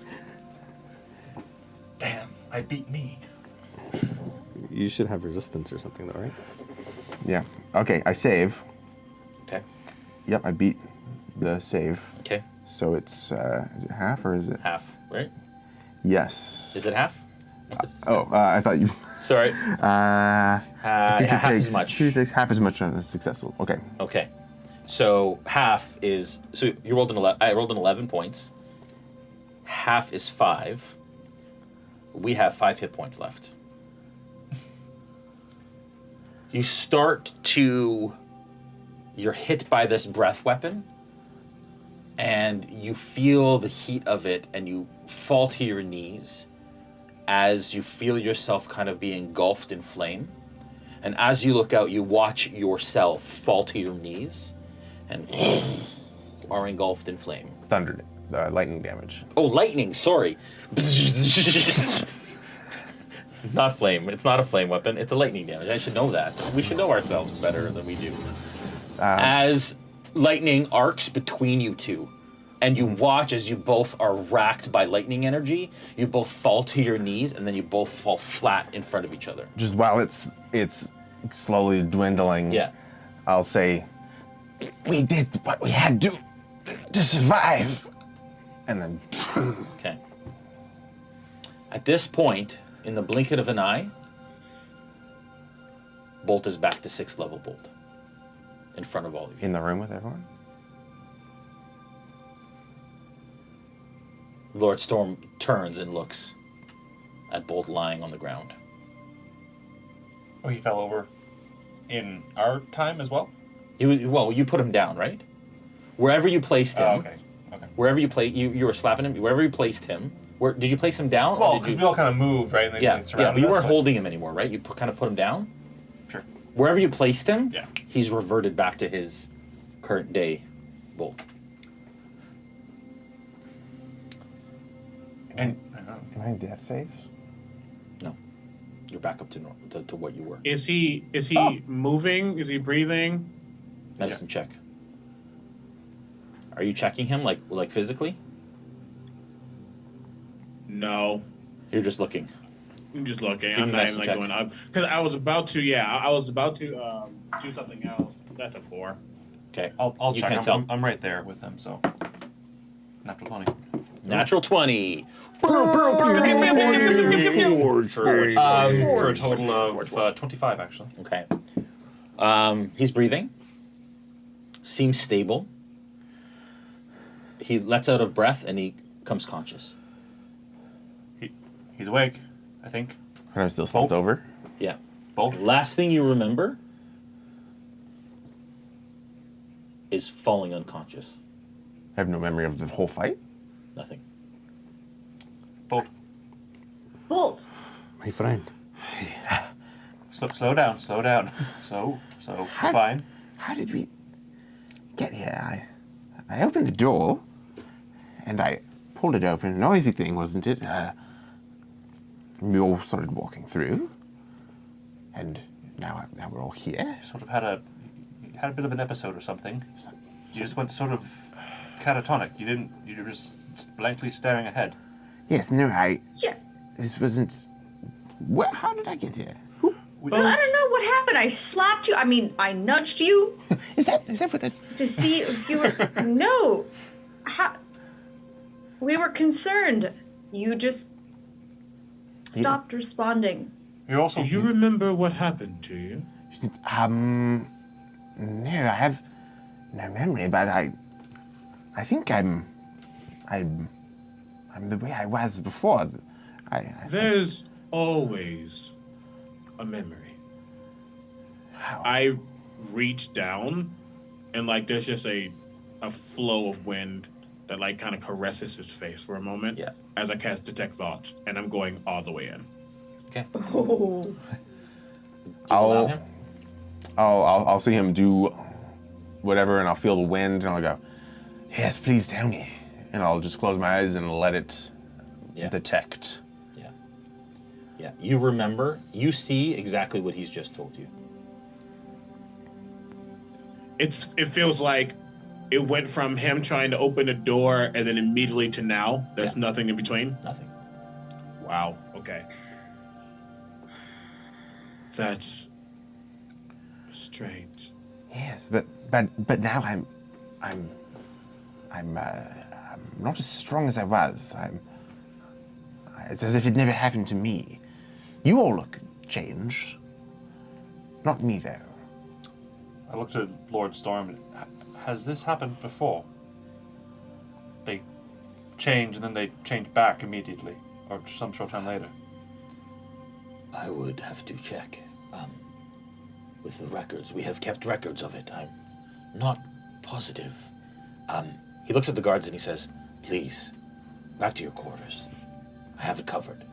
Speaker 5: Damn, I beat me.
Speaker 15: You should have resistance or something, though, right?
Speaker 14: Yeah. Okay, I save.
Speaker 13: Okay.
Speaker 14: Yep, I beat the save.
Speaker 13: Okay.
Speaker 14: So it's, is it half or is it?
Speaker 13: Half, right?
Speaker 14: Yes.
Speaker 13: Is it half?
Speaker 14: I thought you...
Speaker 13: Sorry.
Speaker 14: Half
Speaker 13: as much.
Speaker 14: Half as much on a successful. Okay.
Speaker 13: Okay. So half is... So you rolled an 11. I rolled an 11 points. Half is 5. We have 5 hit points left. You start to... You're hit by this breath weapon, and you feel the heat of it, and you fall to your knees as you feel yourself kind of being engulfed in flame. And as you look out, you watch yourself fall to your knees and are engulfed in flame.
Speaker 14: It's thunder, lightning damage.
Speaker 13: Oh, lightning, sorry. Not flame. It's not a flame weapon. It's a lightning damage. I should know that. We should know ourselves better than we do. As lightning arcs between you two, and you watch as you both are racked by lightning energy, you both fall to your knees, and then you both fall flat in front of each other.
Speaker 14: Just while it's slowly dwindling,
Speaker 13: yeah,
Speaker 14: I'll say, we did what we had to survive. And then...
Speaker 13: Okay. At this point, in the blink of an eye, Bolt is back to 6th level Bolt. In front of all of you.
Speaker 14: In the room with everyone?
Speaker 13: Lord Storm turns and looks at Bolt lying on the ground.
Speaker 5: Oh, he fell over in our time as well?
Speaker 13: Well, you put him down, right? Wherever you placed him.
Speaker 5: Oh, okay.
Speaker 13: Wherever you you were slapping him. Wherever you placed him. Where did you place him down?
Speaker 5: Well, because we all kind of moved, right? And they
Speaker 13: but you weren't holding him anymore, right? You kind of put him down.
Speaker 5: Sure.
Speaker 13: Wherever you placed him,
Speaker 5: yeah,
Speaker 13: he's reverted back to his current day bolt.
Speaker 14: And am I death saves?
Speaker 13: No, you're back up to normal, to what you were.
Speaker 11: Is he moving? Is he breathing?
Speaker 13: Medicine check. Are you checking him like physically?
Speaker 11: No.
Speaker 13: You're just looking.
Speaker 11: I'm just looking.
Speaker 13: Give me
Speaker 11: I'm
Speaker 13: a
Speaker 11: not
Speaker 13: medicine
Speaker 11: even
Speaker 13: check.
Speaker 11: going up because I was about to. Yeah, I was about to do something else. That's a 4.
Speaker 13: Okay.
Speaker 5: I'll
Speaker 13: You
Speaker 5: check.
Speaker 13: can't tell.
Speaker 5: I'm right there with him, so. Natural 20.
Speaker 13: Natural 20.
Speaker 5: For a total of 25, actually.
Speaker 13: Okay. He's breathing. Seems stable. He lets out a breath and he comes conscious.
Speaker 5: He's awake, I think.
Speaker 14: And I'm still slumped over.
Speaker 13: Yeah.
Speaker 5: Both.
Speaker 13: Last thing you remember is falling unconscious.
Speaker 14: I have no memory of the whole fight.
Speaker 13: Nothing.
Speaker 5: Bolt.
Speaker 6: Bolt.
Speaker 15: My friend.
Speaker 5: Slow down. So, fine.
Speaker 14: How did we get here? I opened the door, and I pulled it open. Noisy thing, wasn't it? We all started walking through, and now we're all here.
Speaker 5: Sort of had a bit of an episode or something. You just went sort of catatonic. You were just blankly staring ahead.
Speaker 14: Yes, no,
Speaker 6: Yeah.
Speaker 14: This wasn't. How did I get here?
Speaker 6: Well, I don't know what happened. I slapped you. I mean, I nudged you.
Speaker 14: Is that what that?
Speaker 6: To see if you were. No. How? We were concerned. You just stopped responding.
Speaker 5: You're also.
Speaker 11: Do you remember what happened to you?
Speaker 14: No, I have no memory, but I think I'm the way I was before.
Speaker 11: There's always a memory.
Speaker 14: How?
Speaker 11: I reach down, and like there's just a flow of wind that like kind of caresses his face for a moment.
Speaker 13: Yeah.
Speaker 11: As I cast Detect Thoughts, and I'm going all the way in.
Speaker 13: Okay.
Speaker 6: Oh.
Speaker 14: I'll see him do whatever, and I'll feel the wind, and I'll go, yes, please tell me. And I'll just close my eyes and let it detect.
Speaker 13: Yeah, you remember, you see exactly what he's just told you.
Speaker 11: It feels like it went from him trying to open a door and then immediately to now. There's nothing in between.
Speaker 13: Nothing.
Speaker 11: Wow. Okay. That's strange.
Speaker 14: Yes, but now I'm not as strong as I was. It's as if it never happened to me. You all look changed. Not me, though.
Speaker 5: I looked at Lord Storm. Has this happened before? They change and then they change back immediately, or some short time later.
Speaker 17: I would have to check with the records. We have kept records of it. I'm not positive.
Speaker 13: He looks at the guards and he says, please, back to your quarters. I have it covered.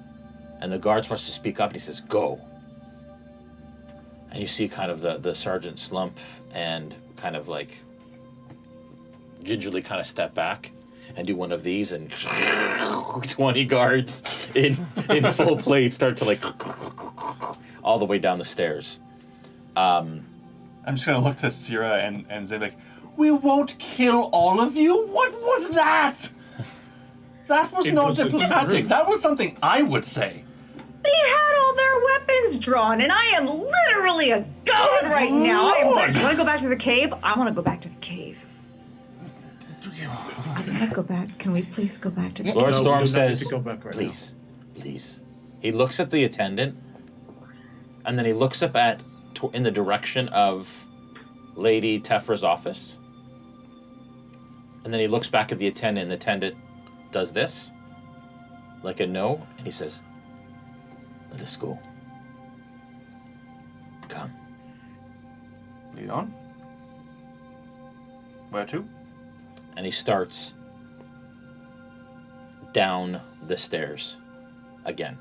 Speaker 13: And the guard starts to speak up and he says, go. And you see kind of the sergeant slump and kind of like gingerly kind of step back and do one of these, and 20 guards in full plate start to like all the way down the stairs.
Speaker 5: I'm just gonna look to Sierra and say like, we won't kill all of you? What was that? That was not diplomatic. That was something I would say.
Speaker 6: They had all their weapons drawn, and I am literally a god right now. I am ready. Do you want to go back to the cave? I want to go back to the cave. I want to go back. Can we please go back to the cave?
Speaker 13: Lord Storm says,
Speaker 11: go back right
Speaker 13: please, please. He looks at the attendant, and then he looks up in the direction of Lady Tefra's office. And then he looks back at the attendant, and the attendant does this, like a no, and he says, let us go. Come.
Speaker 5: Lead on. Where to?
Speaker 13: And he starts down the stairs again.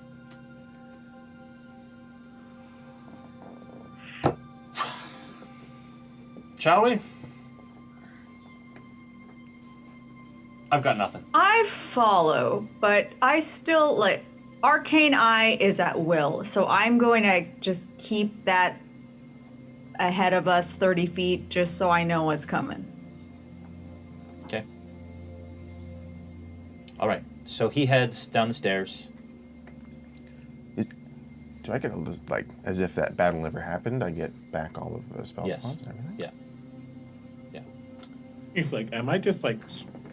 Speaker 5: Shall we? I've got nothing.
Speaker 6: I follow, but I still, like, Arcane Eye is at will, so I'm going to just keep that ahead of us 30 feet just so I know what's coming.
Speaker 13: Okay. All right. So he heads down the stairs.
Speaker 14: Do I get like as if that battle never happened? I get back all of the spell slots and everything.
Speaker 13: Yeah. Yeah.
Speaker 11: He's like, am I just like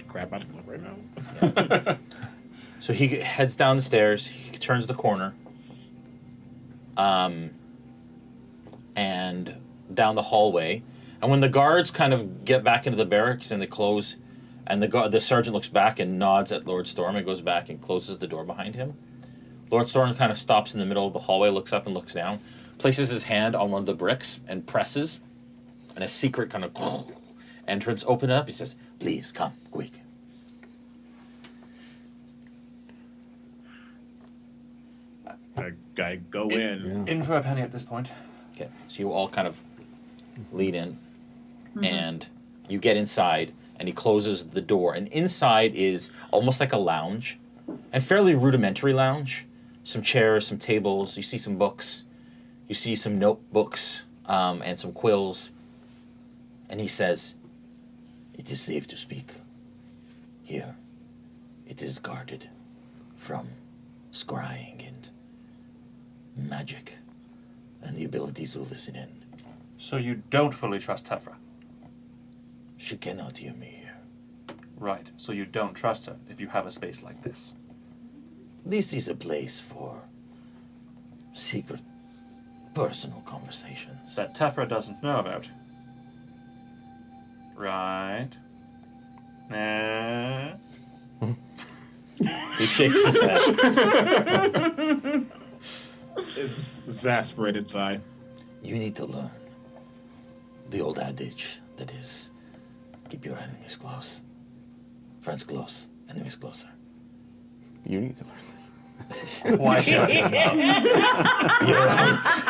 Speaker 11: crap out of luck right now?
Speaker 13: So he heads down the stairs. He turns the corner. And down the hallway. And when the guards kind of get back into the barracks and they close, and the sergeant looks back and nods at Lord Storm and goes back and closes the door behind him. Lord Storm kind of stops in the middle of the hallway, looks up and looks down, places his hand on one of the bricks and presses, and a secret kind of entrance opens up. He says, "Please come, quick."
Speaker 11: I go in.
Speaker 5: In for a penny at this point.
Speaker 13: Okay, so you all kind of lead in, and you get inside, and he closes the door. And inside is almost like a lounge, and fairly rudimentary lounge. Some chairs, some tables. You see some books. You see some notebooks and some quills. And he says, "It is safe to speak here. It is guarded from scrying and magic and the ability to listen in."
Speaker 5: So you don't fully trust Tefra?
Speaker 13: She cannot hear me here.
Speaker 5: Right, so you don't trust her if you have a space like this.
Speaker 13: This is a place for secret, personal conversations.
Speaker 5: That Tefra doesn't know about. Right.
Speaker 13: He shakes his head.
Speaker 11: It's exasperated sigh.
Speaker 13: You need to learn the old adage that is, keep your enemies close. Friends close, enemies closer.
Speaker 14: You need to learn.
Speaker 13: Why shut him up?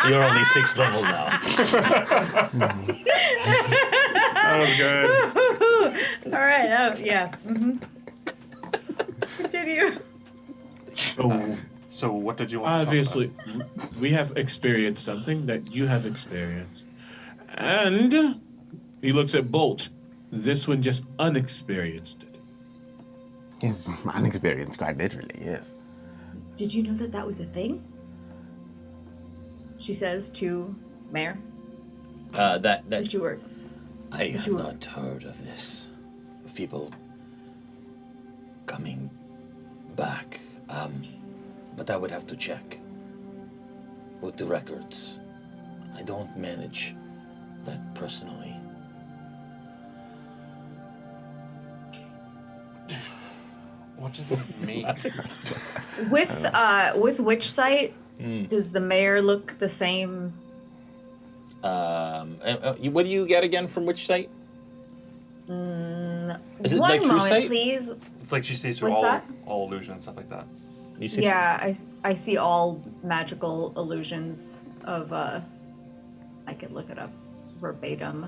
Speaker 13: You're only 6th level now.
Speaker 11: That was good.
Speaker 6: All right. Oh, yeah. Continue.
Speaker 11: So
Speaker 5: what did you want to
Speaker 11: obviously, we have experienced something that you have experienced. And he looks at Bolt. This one just unexperienced it.
Speaker 14: He's unexperienced, quite literally, yes.
Speaker 6: Did you know that that was a thing? She says to Mayor.
Speaker 13: That
Speaker 6: you were.
Speaker 13: I have not heard of this. Of people coming back. But I would have to check with the records. I don't manage that personally.
Speaker 7: What does it mean?
Speaker 6: With which site does the mayor look the same?
Speaker 13: What do you get again from which site? Is it
Speaker 6: One
Speaker 13: like True
Speaker 6: moment,
Speaker 13: Sight?
Speaker 6: please.
Speaker 5: It's like she sees through
Speaker 6: What's
Speaker 5: all illusion and stuff like that.
Speaker 13: You see
Speaker 6: Yeah, I see all magical illusions of. I could look it up verbatim.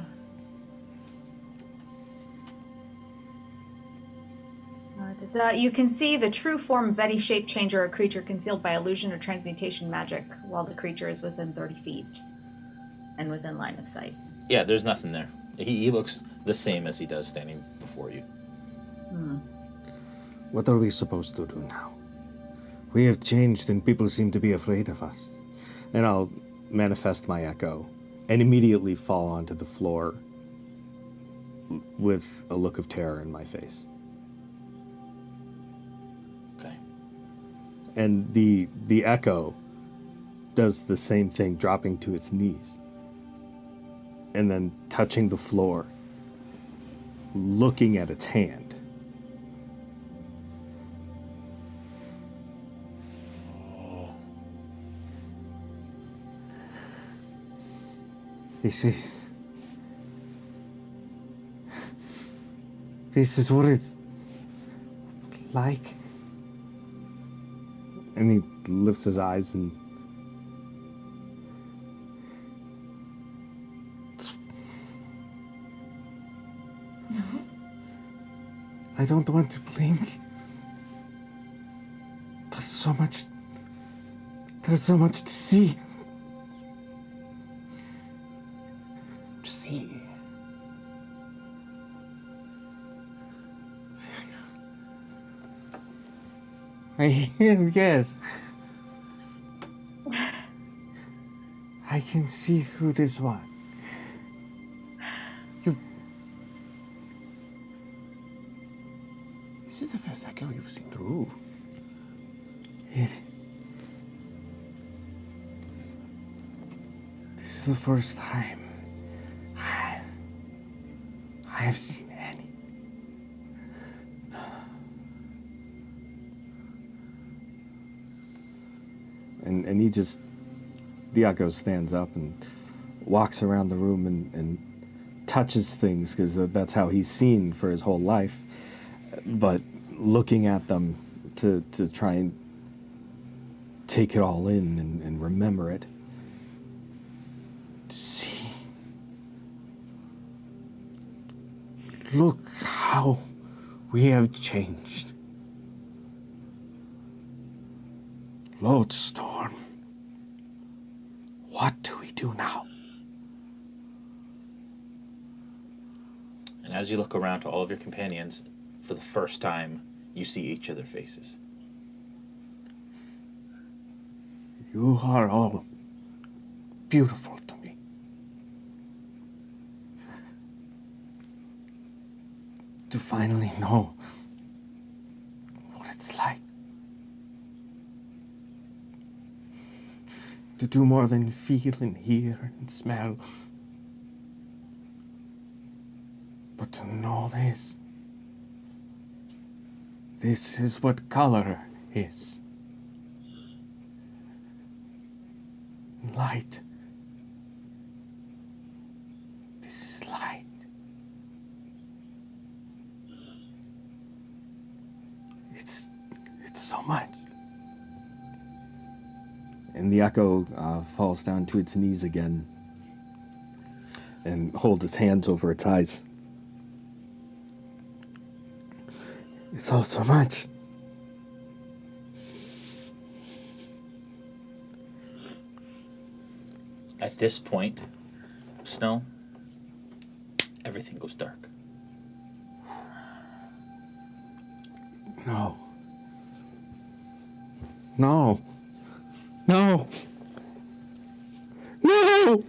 Speaker 6: You can see the true form of any shape change or a creature concealed by illusion or transmutation magic while the creature is within 30 feet and within line of sight.
Speaker 13: Yeah, there's nothing there. He looks the same as he does standing before you.
Speaker 16: What are we supposed to do now? We have changed and people seem to be afraid of us.
Speaker 15: And I'll manifest my echo and immediately fall onto the floor with a look of terror in my face.
Speaker 13: Okay.
Speaker 15: And the echo does the same thing, dropping to its knees. And then touching the floor, looking at its hand.
Speaker 16: This is what it's like.
Speaker 15: And he lifts his eyes and
Speaker 6: Snow?
Speaker 16: don't want to blink. There's so much to see.
Speaker 14: See.
Speaker 16: Yes. I can see through this one.
Speaker 14: This is the first echo you've seen through.
Speaker 16: This is the first time I have seen any.
Speaker 15: And he just, the echo stands up and walks around the room and touches things, because that's how he's seen for his whole life. But looking at them to try and take it all in and remember it.
Speaker 16: To see. Look how we have changed. Lodestorm. What do we do now?
Speaker 13: And as you look around to all of your companions, for the first time, you see each of their faces.
Speaker 16: You are all beautiful to me. To finally know what it's like. To do more than feel and hear and smell. But to know this. This is what color is. Light. This is light. It's so much.
Speaker 15: And the echo falls down to its knees again and holds its hands over its eyes.
Speaker 16: It's all so much.
Speaker 13: At this point, Snow, everything goes dark.
Speaker 16: No. No. No. No!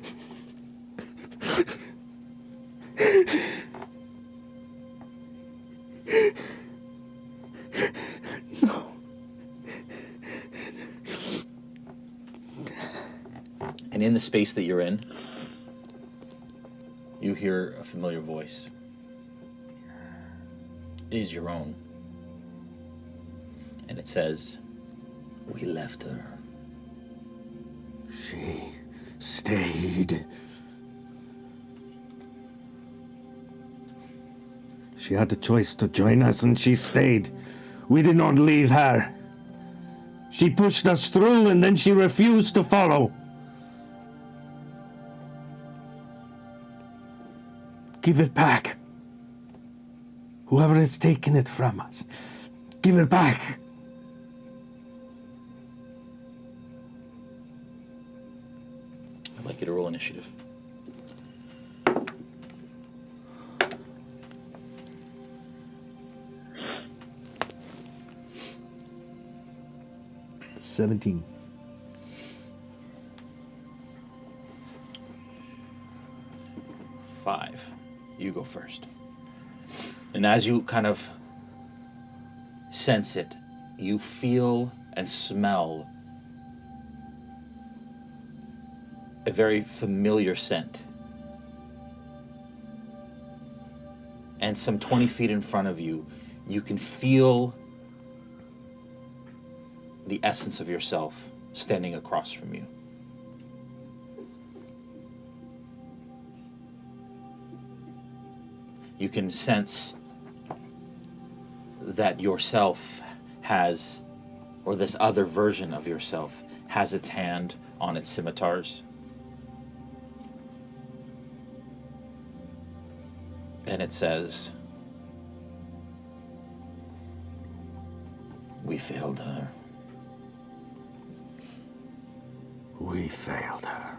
Speaker 16: No.
Speaker 13: And in the space that you're in, you hear a familiar voice. It is your own. And it says, "We left her.
Speaker 16: She stayed. She had a choice to join us and she stayed. We did not leave her. She pushed us through and then she refused to follow. Give it back. Whoever has taken it from us, give it back.
Speaker 13: I'd like you to roll initiative.
Speaker 15: $17.
Speaker 13: Five. You go first. And as you kind of sense it, you feel and smell a very familiar scent. And some 20 feet in front of you, you can feel the essence of yourself standing across from you. You can sense that yourself has, or this other version of yourself, has its hand on its scimitars. And it says,
Speaker 17: We failed her.
Speaker 16: We failed her.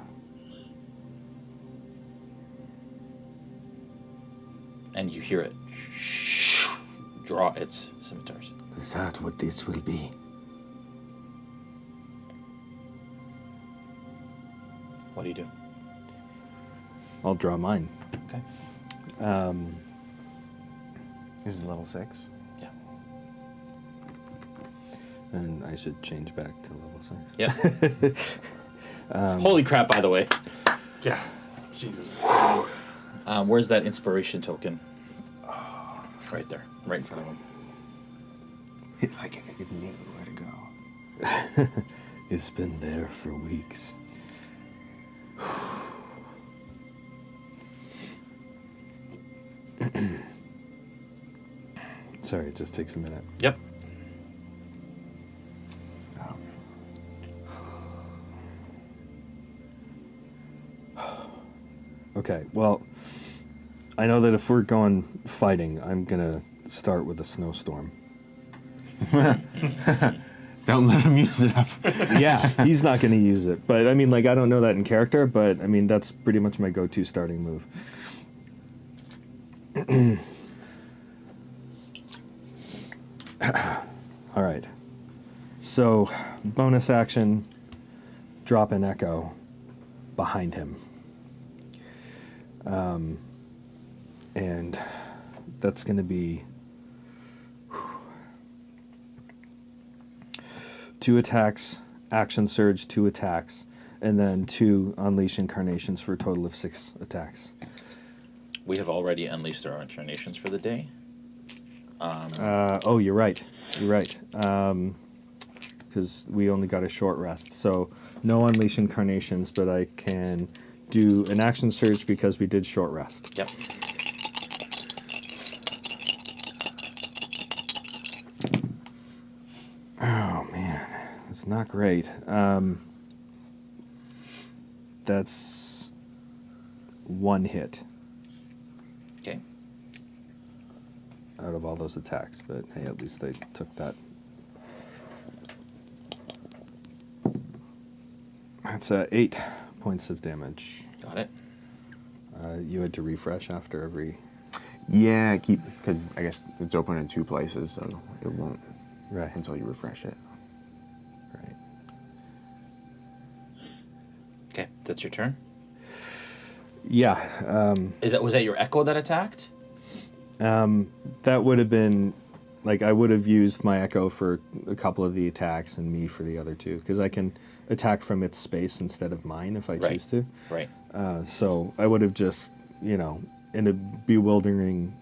Speaker 17: And you hear it draw its scimitars.
Speaker 16: Is that what this will be?
Speaker 17: What do you do?
Speaker 15: I'll draw mine.
Speaker 17: Okay.
Speaker 14: This is level 6.
Speaker 17: Yeah.
Speaker 15: And I should change back to level 6.
Speaker 17: Yeah. Holy crap, by the way.
Speaker 5: Yeah. Jesus.
Speaker 17: Where's that inspiration token? Right there. Right in front of him.
Speaker 14: I knew where to go.
Speaker 15: It's been there for weeks. Sorry, it just takes a minute.
Speaker 17: Yep.
Speaker 15: Okay, well, I know that if we're going fighting, I'm gonna start with a snowstorm.
Speaker 14: Don't let him use it up.
Speaker 15: Yeah, he's not gonna use it. But I mean, like, I don't know that in character, but I mean, that's pretty much my go-to starting move. All right. So, bonus action, drop an echo behind him. And that's going to be 2 attacks, action surge, 2 attacks, and then 2 unleash incarnations for a total of 6 attacks.
Speaker 17: We have already unleashed our incarnations for the day.
Speaker 15: Oh, you're right. You're right. Because we only got a short rest. So no unleash incarnations, but I can do an action surge because we did short rest.
Speaker 17: Yep.
Speaker 15: Oh, man. It's not great. That's 1 hit.
Speaker 17: Okay.
Speaker 15: Out of all those attacks, but hey, at least they took that. That's 8 points of damage.
Speaker 17: Got it.
Speaker 15: You had to refresh after every...
Speaker 14: Yeah, because I guess it's open in 2 places, so it won't until you refresh it.
Speaker 15: Right.
Speaker 17: Okay, that's your turn.
Speaker 15: Yeah.
Speaker 17: Was that your echo that attacked?
Speaker 15: That would have been, like, I would have used my echo for a couple of the attacks and me for the other 2, because I can attack from its space instead of mine if I choose to.
Speaker 17: Right.
Speaker 15: So I would have just, in a bewildering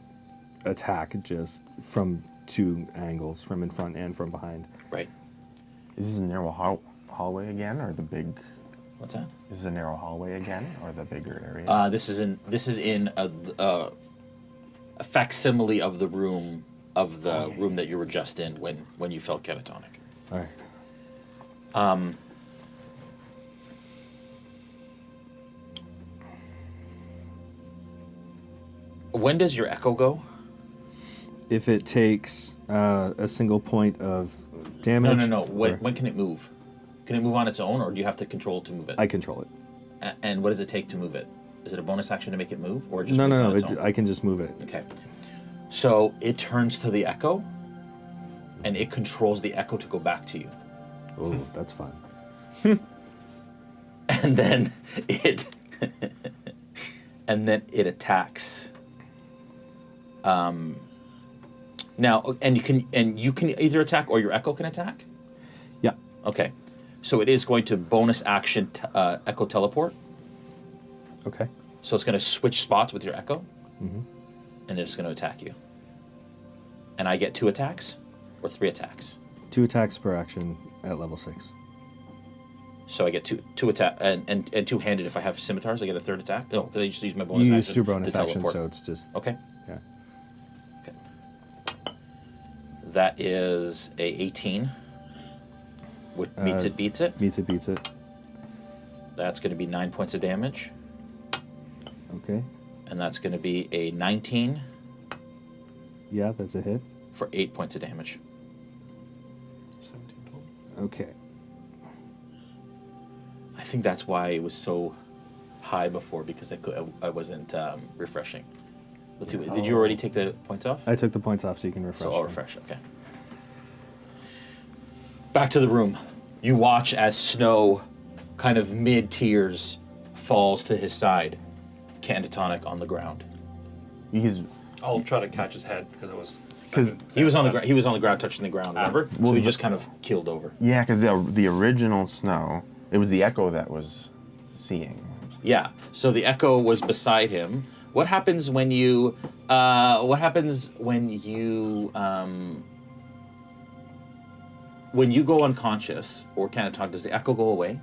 Speaker 15: attack, just from 2 angles, from in front and from behind.
Speaker 17: Right.
Speaker 14: Is this a narrow hallway again, or the big?
Speaker 17: What's that?
Speaker 14: Is this a narrow hallway again, or the bigger area?
Speaker 17: This is in a facsimile of the room room that you were just in when you felt catatonic.
Speaker 15: All right.
Speaker 17: When does your echo go?
Speaker 15: If it takes a single point of damage.
Speaker 17: No. When can it move? Can it move on its own, or do you have to control it to move it?
Speaker 15: I control it.
Speaker 17: And what does it take to move it? Is it a bonus action to make it move, or just
Speaker 15: No.
Speaker 17: its own?
Speaker 15: I can just move it.
Speaker 17: Okay. So it turns to the echo, and it controls the echo to go back to you.
Speaker 15: Oh, that's fun.
Speaker 17: And then it attacks. Now, and you can either attack or your echo can attack.
Speaker 15: Yeah.
Speaker 17: Okay. So it is going to bonus action echo teleport.
Speaker 15: Okay.
Speaker 17: So it's going to switch spots with your echo,
Speaker 15: Mm-hmm.
Speaker 17: and it's going to attack you. And I get 2 attacks or 3 attacks.
Speaker 15: 2 attacks per action at level 6.
Speaker 17: So I get two attack and 2-handed if I have scimitars. I get a 3rd attack. No, because I just use my bonus
Speaker 15: You
Speaker 17: action.
Speaker 15: used your bonus
Speaker 17: to
Speaker 15: action,
Speaker 17: teleport.
Speaker 15: so it's just
Speaker 17: Okay.
Speaker 15: Yeah.
Speaker 17: Okay. That is a 18. Which meets it, beats it.
Speaker 15: Meets it, beats it.
Speaker 17: That's going to be 9 points of damage.
Speaker 15: Okay.
Speaker 17: And that's going to be a 19.
Speaker 15: Yeah, that's a hit.
Speaker 17: For 8 points of damage.
Speaker 5: 17 total.
Speaker 15: Okay.
Speaker 13: I think that's why it was so high before, because I wasn't refreshing. Let's see. Did you already take the points off?
Speaker 15: I took the points off so you can refresh.
Speaker 13: So I'll refresh. Okay. Back to the room. You watch as Snow, kind of mid-tears, falls to his side, catatonic on the ground.
Speaker 5: I'll try to catch his head because it was.
Speaker 14: Because
Speaker 13: he was on the ground. He was on the ground, touching the ground. Remember?
Speaker 14: Well,
Speaker 13: so he just kind of keeled over.
Speaker 14: Yeah, because the original Snow, it was the Echo that was seeing.
Speaker 13: Yeah. So the Echo was beside him. What happens when you? What happens when you? When you go unconscious or catatonic, does the Echo go away?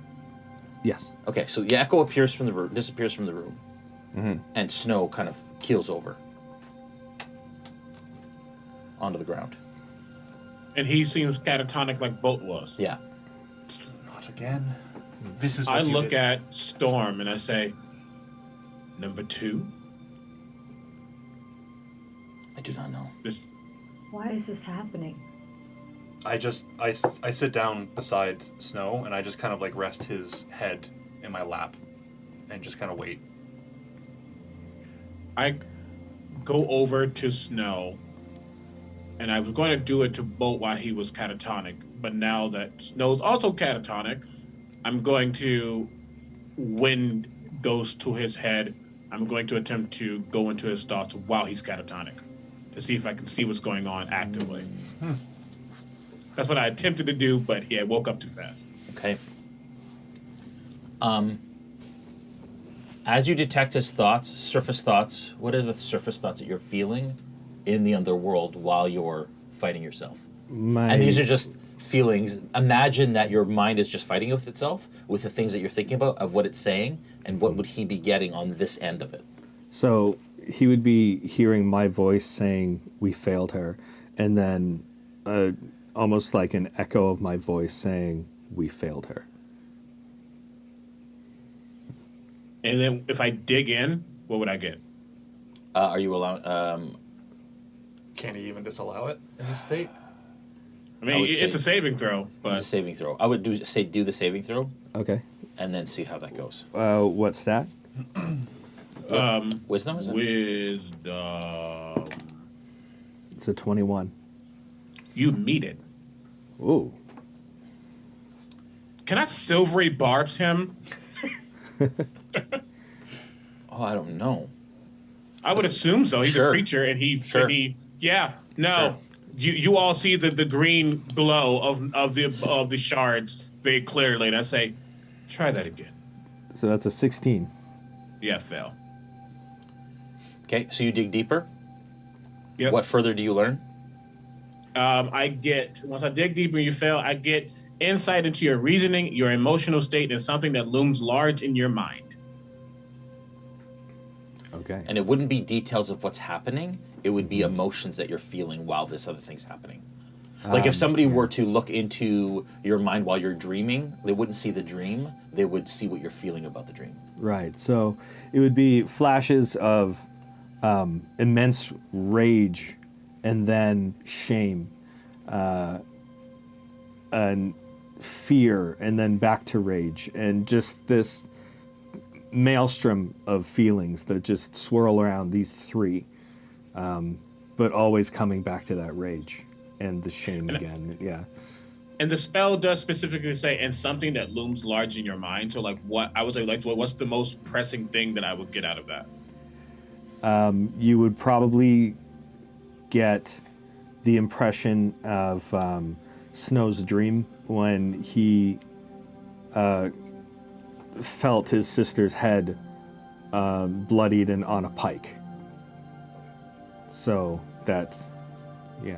Speaker 15: Yes.
Speaker 13: Okay. So the Echo appears from the room, disappears from the room, and Snow kind of keels over onto the ground.
Speaker 11: And he seems catatonic like Bolt was.
Speaker 13: Yeah.
Speaker 5: Not again. This is what
Speaker 11: I
Speaker 5: you
Speaker 11: look
Speaker 5: did.
Speaker 11: at Storm and I say, number 2?
Speaker 13: I do not know.
Speaker 6: Why is this happening?
Speaker 5: I sit down beside Snow and I just kind of like rest his head in my lap and just kind of wait.
Speaker 11: I go over to Snow, and I was going to do it to Bolt while he was catatonic, but now that Snow's also catatonic, I'm going to, when goes to his head, I'm going to attempt to go into his thoughts while he's catatonic to see if I can see what's going on actively. That's what I attempted to do, but he had woke up too fast.
Speaker 13: Okay. As you detect his thoughts, surface thoughts, what are the surface thoughts that you're feeling in the underworld while you're fighting yourself? And these are just feelings. Imagine that your mind is just fighting with itself, with the things that you're thinking about, of what it's saying, and what would he be getting on this end of it?
Speaker 15: So he would be hearing my voice saying, "We failed her," and then almost like an echo of my voice saying, "We failed her."
Speaker 11: And then if I dig in, what would I get?
Speaker 13: Are you allowed?
Speaker 5: Can he even disallow it in this state?
Speaker 11: I mean, it's a saving throw, but
Speaker 13: it's a saving throw. I would do the saving throw.
Speaker 15: Okay.
Speaker 13: And then see how that goes.
Speaker 15: What stat?
Speaker 13: Wisdom, is it?
Speaker 11: Wisdom.
Speaker 15: It's a 21.
Speaker 11: You meet it.
Speaker 15: Ooh.
Speaker 11: Can I silvery barbs him?
Speaker 13: Oh, I don't know.
Speaker 11: I would assume so. He's a creature, and he yeah. No, you all see the green glow of the shards very clearly, and I say, try that again.
Speaker 15: So that's a 16.
Speaker 11: Yeah, fail.
Speaker 13: Okay, so you dig deeper.
Speaker 11: Yep.
Speaker 13: What further do you learn?
Speaker 11: I get, once I dig deeper and you fail, I get insight into your reasoning, your emotional state, and something that looms large in your mind.
Speaker 15: Okay.
Speaker 13: And it wouldn't be details of what's happening. It would be emotions that you're feeling while this other thing's happening. Like if somebody were to look into your mind while you're dreaming, they wouldn't see the dream. They would see what you're feeling about the dream.
Speaker 15: Right. So it would be flashes of immense rage and then shame and fear and then back to rage and just this maelstrom of feelings that just swirl around these three, but always coming back to that rage and the shame again. Yeah.
Speaker 11: And the spell does specifically say, and something that looms large in your mind. So like what I would say, like what's the most pressing thing that I would get out of that?
Speaker 15: You would probably get the impression of Snow's dream when he felt his sister's head bloodied and on a pike. So that, yeah.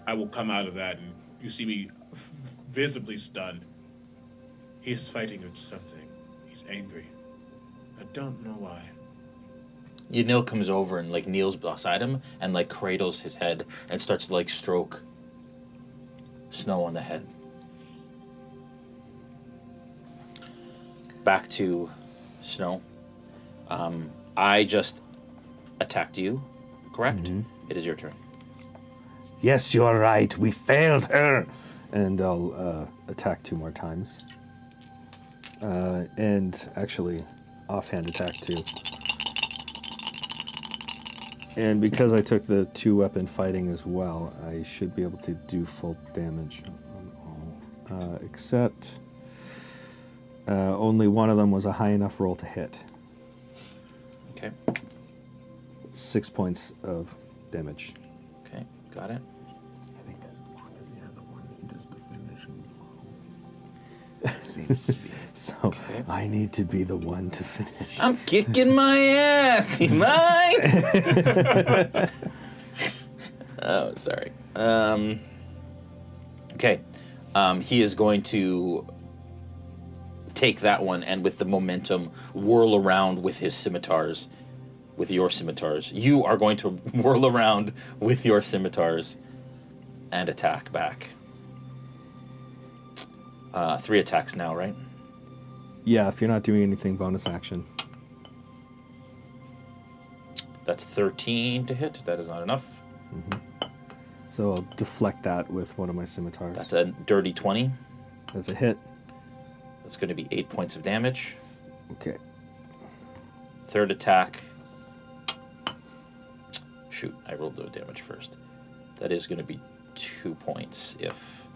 Speaker 11: I will come out of that and you see me visibly stunned. He's fighting with something. He's angry. I don't know why.
Speaker 13: Nil comes over and like kneels beside him and like cradles his head and starts to like stroke Snow on the head. Back to Snow. I just attacked you, correct?
Speaker 15: Mm-hmm.
Speaker 13: It is your turn.
Speaker 16: Yes, you are right. We failed her. And I'll attack 2 more times. And actually, offhand attack 2. And because I took the 2-weapon fighting as well, I should be able to do full damage on all. Except only one of them was a high enough roll to hit.
Speaker 13: Okay.
Speaker 16: 6 points of damage.
Speaker 13: Okay, got it.
Speaker 14: I think as long as you're the one who does the finishing blow. Seems to be.
Speaker 16: So I need to be the one to finish.
Speaker 13: I'm kicking my ass. Do you mind? Oh, sorry. Okay. He is going to take that one and with the momentum whirl around with his scimitars, with your scimitars. You are going to whirl around with your scimitars and attack back. 3 attacks now, right?
Speaker 15: Yeah, if you're not doing anything, bonus action.
Speaker 13: That's 13 to hit. That is not enough.
Speaker 15: So I'll deflect that with one of my scimitars.
Speaker 13: That's a dirty 20.
Speaker 15: That's a hit.
Speaker 13: That's going to be 8 points of damage.
Speaker 15: Okay.
Speaker 13: 3rd attack. Shoot, I rolled the damage first. That is going to be 2 points if...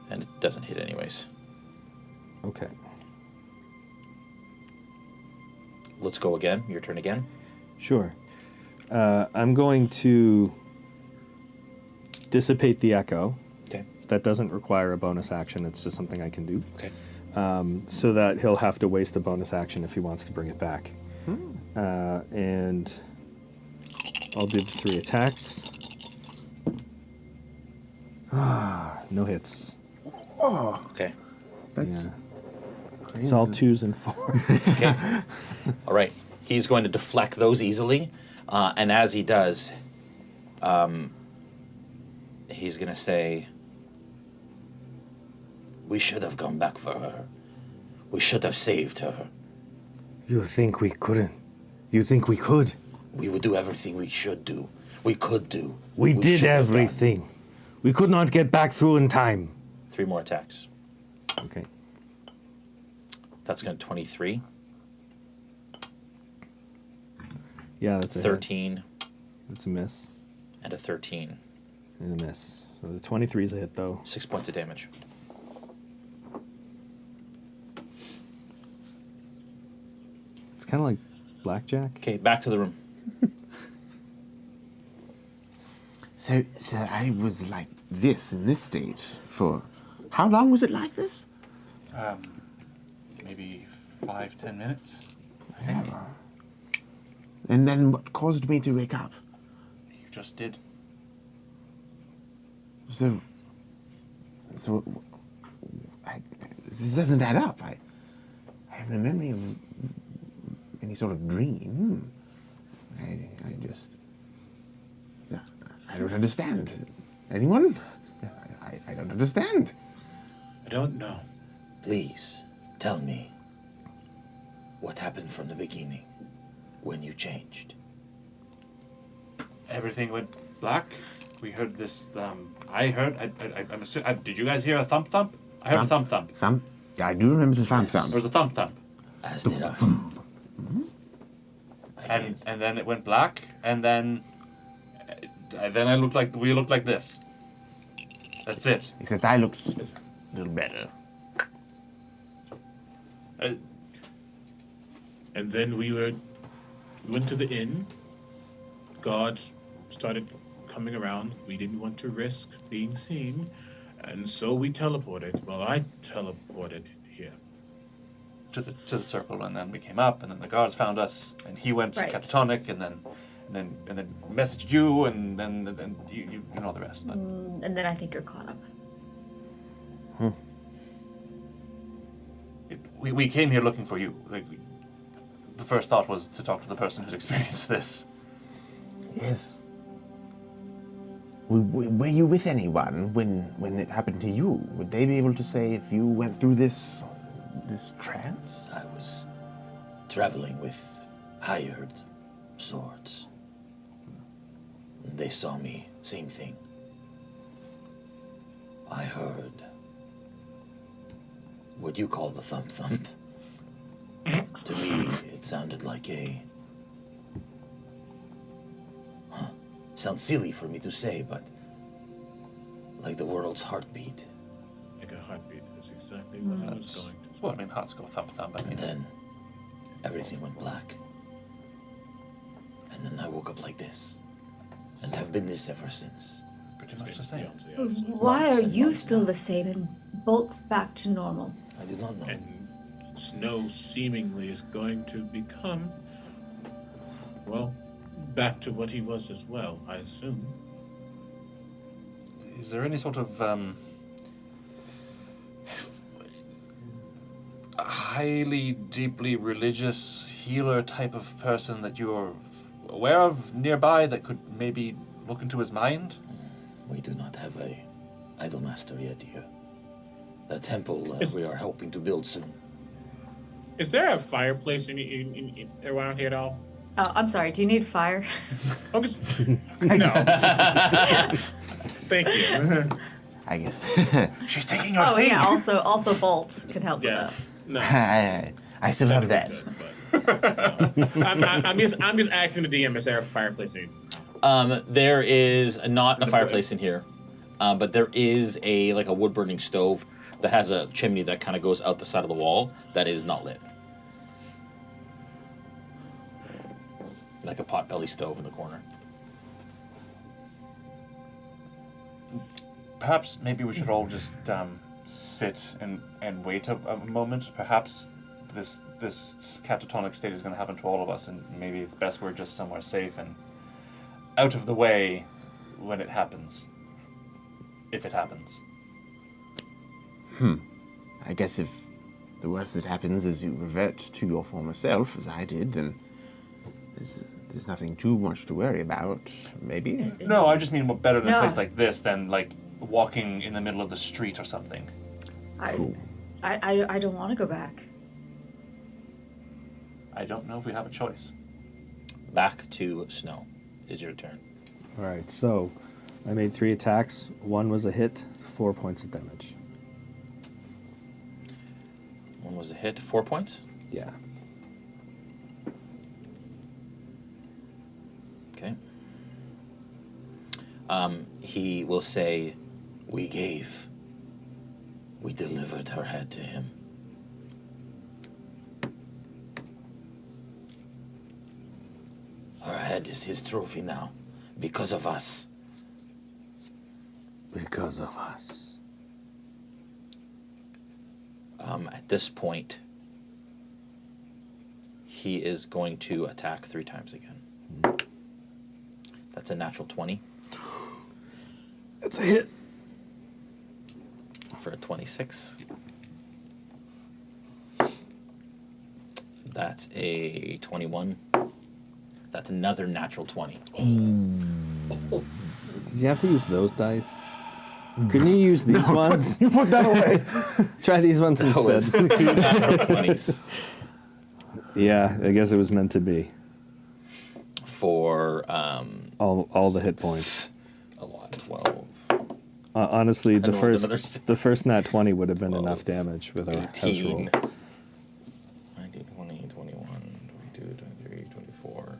Speaker 13: And it doesn't hit anyways.
Speaker 15: Okay.
Speaker 13: Let's go again. Your turn again.
Speaker 15: Sure. I'm going to dissipate the echo.
Speaker 13: Okay.
Speaker 15: That doesn't require a bonus action. It's just something I can do.
Speaker 13: Okay.
Speaker 15: So that he'll have to waste a bonus action if he wants to bring it back. And I'll do the 3 attacks. No hits.
Speaker 14: Oh.
Speaker 13: Okay.
Speaker 14: That's crazy.
Speaker 15: It's all 2s and 4s.
Speaker 13: Okay. All right. He's going to deflect those easily. And as he does, he's going to say, we should have gone back for her. We should have saved her.
Speaker 16: You think we couldn't? You think we could?
Speaker 17: We would do everything we should do. We could do.
Speaker 16: We did
Speaker 17: should have done.
Speaker 16: everything. We could not get back through in time.
Speaker 13: 3 more attacks.
Speaker 15: Okay.
Speaker 13: That's going to 23.
Speaker 15: Yeah, that's a
Speaker 13: 13.
Speaker 15: It's a miss.
Speaker 13: And a 13.
Speaker 15: And a miss. So the 23 is a hit, though.
Speaker 13: 6 points of damage.
Speaker 15: It's kind of like blackjack.
Speaker 13: Okay, back to the room.
Speaker 14: So I was like this in this stage for how long was it like this?
Speaker 5: Maybe 5-10 minutes.
Speaker 14: Yeah. And then what caused me to wake up?
Speaker 5: You just did.
Speaker 14: So this doesn't add up. I have no memory of any sort of dream. I don't understand. Anyone? I don't understand.
Speaker 17: I don't know. Please, tell me what happened from the beginning when you changed.
Speaker 5: Everything went black. We heard this. I heard. I'm assuming. Did you guys hear a thump thump? I heard a thump thump.
Speaker 14: Thump. I do remember the thump thump.
Speaker 5: There was a thump thump.
Speaker 17: As did I.
Speaker 5: And then it went black, and then I looked like we looked like this. That's it.
Speaker 14: Except I looked a little better.
Speaker 11: And then we went to the inn. Guards started coming around. We didn't want to risk being seen, and so we teleported. Well, I teleported here
Speaker 5: to the circle, and then we came up, and then the guards found us, and he went
Speaker 6: Right.
Speaker 5: catatonic, and then messaged you, and then you know the rest. But
Speaker 6: And then I think you're caught up.
Speaker 5: we came here looking for you. Like, the first thought was to talk to the person who's experienced this.
Speaker 14: Yes. Were you with anyone when it happened to you? Would they be able to say if you went through this trance?
Speaker 17: I was traveling with hired swords. They saw me Same thing. I heard what you call the thump thump. To me, it sounded like a... Sounds silly for me to say, but like the world's heartbeat.
Speaker 11: Like a heartbeat is exactly what I was going to say.
Speaker 5: Well, I mean, hearts go thump thump. I mean,
Speaker 17: And then everything went black. And then I woke up like this. And have been this ever since.
Speaker 5: Pretty much the same.
Speaker 6: Why are you still the same and Bolt's back to normal?
Speaker 17: I do not know.
Speaker 11: And Snow seemingly is going to become, well, back to what he was as well, I assume.
Speaker 5: Is there any sort of highly, deeply religious healer type of person that you're aware of nearby that could maybe look into his mind?
Speaker 17: We do not have a idol master yet here. The temple we are helping to build soon.
Speaker 11: Is there a fireplace in around here at all?
Speaker 6: Oh, I'm sorry. Do you need fire?
Speaker 11: No. Thank you.
Speaker 14: I guess.
Speaker 5: She's taking your
Speaker 6: Oh
Speaker 5: thing.
Speaker 6: yeah. Also Bolt could help with that.
Speaker 11: No.
Speaker 14: I still have that.
Speaker 11: I'm just asking the DM, is there a fireplace in?
Speaker 13: There is not a fireplace in here, but there is a wood burning stove that has a chimney that kind of goes out the side of the wall that is not lit. Like a potbelly stove in the corner.
Speaker 5: Perhaps maybe we should all just sit and wait a moment. Perhaps this catatonic state is going to happen to all of us, and maybe it's best we're just somewhere safe and out of the way when it happens. If it happens.
Speaker 14: I guess if the worst that happens is you revert to your former self, as I did, then there's nothing too much to worry about, maybe?
Speaker 5: No, I just mean better than a
Speaker 6: No.
Speaker 5: place like this than like walking in the middle of the street or something.
Speaker 6: I don't want to go back.
Speaker 5: I don't know if we have a choice.
Speaker 13: Back to Snow. Is your turn.
Speaker 15: All right, so I made 3 attacks. 1 was a hit, 4 points of damage.
Speaker 13: 1 was a hit, 4 points?
Speaker 15: Yeah.
Speaker 13: Okay. He will say, we delivered her head to him. Her head is his trophy now, because of us.
Speaker 15: Because of us.
Speaker 13: At this point, he is going to attack 3 times again. That's a natural 20.
Speaker 15: That's a hit.
Speaker 13: For a 26. That's a 21. That's another natural 20.
Speaker 15: Did you have to use those dice? Couldn't you use these ones?
Speaker 14: You put that away.
Speaker 15: Try these ones
Speaker 13: That was
Speaker 15: instead.
Speaker 13: 2 natural 20s.
Speaker 15: Yeah, I guess it was meant to be.
Speaker 13: For
Speaker 15: all the hit points.
Speaker 13: a lot. 12.
Speaker 15: Honestly, the
Speaker 13: I rolled another
Speaker 15: the first nat 20 would have been enough damage with our house
Speaker 13: 18.
Speaker 15: roll.
Speaker 13: 19, 20, 21, 22, 23, 24.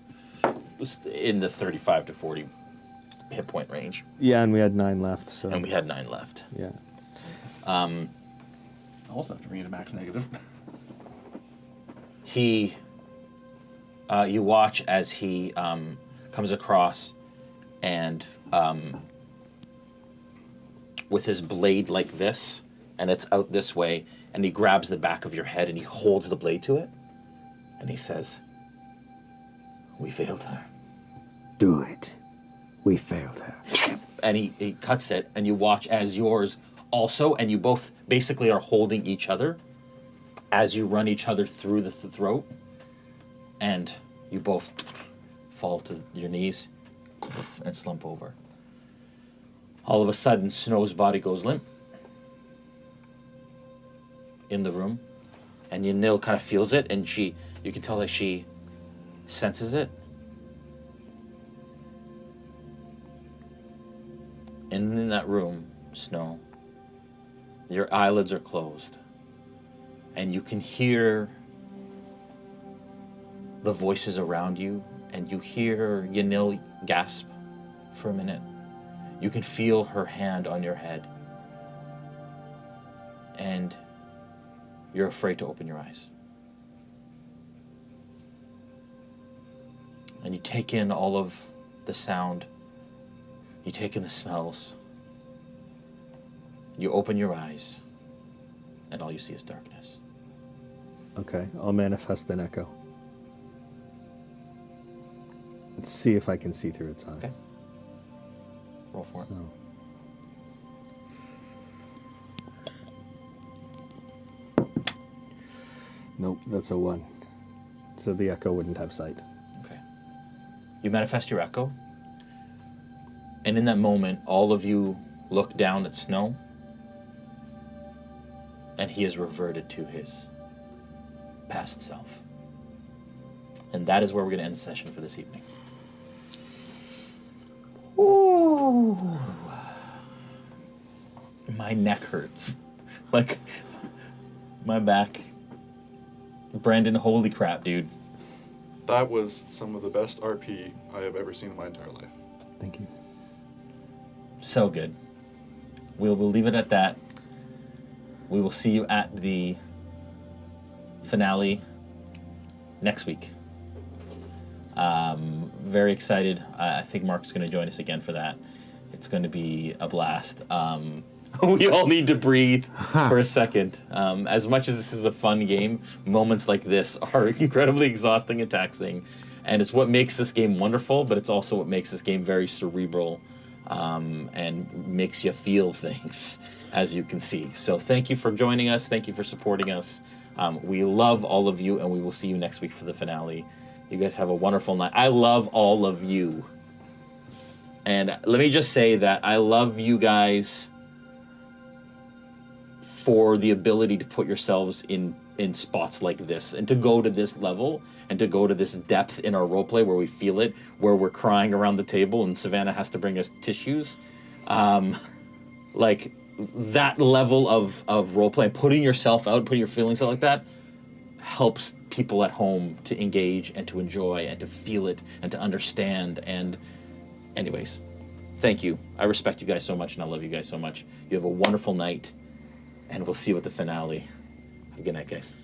Speaker 13: Just in the 35 to 40 hit point range.
Speaker 15: Yeah, and we had 9 left. So.
Speaker 13: And we had 9 left.
Speaker 15: Yeah.
Speaker 5: I also have to read a max negative.
Speaker 13: You watch as he comes across and with his blade like this, and it's out this way, and he grabs the back of your head and he holds the blade to it, and he says, we failed her.
Speaker 16: Do it. We failed her.
Speaker 13: And he cuts it, and you watch as yours also, and you both basically are holding each other as you run each other through the throat, and you both fall to your knees and slump over. All of a sudden, Snow's body goes limp in the room, and Yanil kind of feels it, and you can tell that she senses it. And in that room, Snow, your eyelids are closed. And you can hear the voices around you, and you hear Yanil gasp for a minute. You can feel her hand on your head. And you're afraid to open your eyes. And you take in all of the sound. You take in the smells. You open your eyes, and all you see is darkness.
Speaker 15: Okay, I'll manifest an echo. Let's see if I can see through its eyes.
Speaker 13: Okay. Roll for it.
Speaker 15: Nope, that's a 1. So the echo wouldn't have sight.
Speaker 13: Okay. You manifest your echo, and in that moment, all of you look down at Snow, and he has reverted to his past self. And that is where we're going to end the session for this evening. Ooh. My neck hurts. Like, my back. Brandon, holy crap, dude.
Speaker 19: That was some of the best RP I have ever seen in my entire life.
Speaker 15: Thank you.
Speaker 13: So good. We'll leave it at that. We will see you at the finale next week. Very excited. I think Mark's going to join us again for that. It's going to be a blast. We all need to breathe for a second. As much as this is a fun game, moments like this are incredibly exhausting and taxing. And it's what makes this game wonderful, but it's also what makes this game very cerebral and makes you feel things, as you can see. So thank you for joining us. Thank you for supporting us. We love all of you, and we will see you next week for the finale. You guys have a wonderful night. I love all of you. And let me just say that I love you guys for the ability to put yourselves in spots like this and to go to this level and to go to this depth in our roleplay where we feel it, where we're crying around the table and Savannah has to bring us tissues. Like that level of roleplay, putting yourself out, putting your feelings out like that, helps people at home to engage and to enjoy and to feel it and to understand. And anyways, thank you. I respect you guys so much and I love you guys so much. You have a wonderful night, and we'll see you at the finale. Have a good night, guys.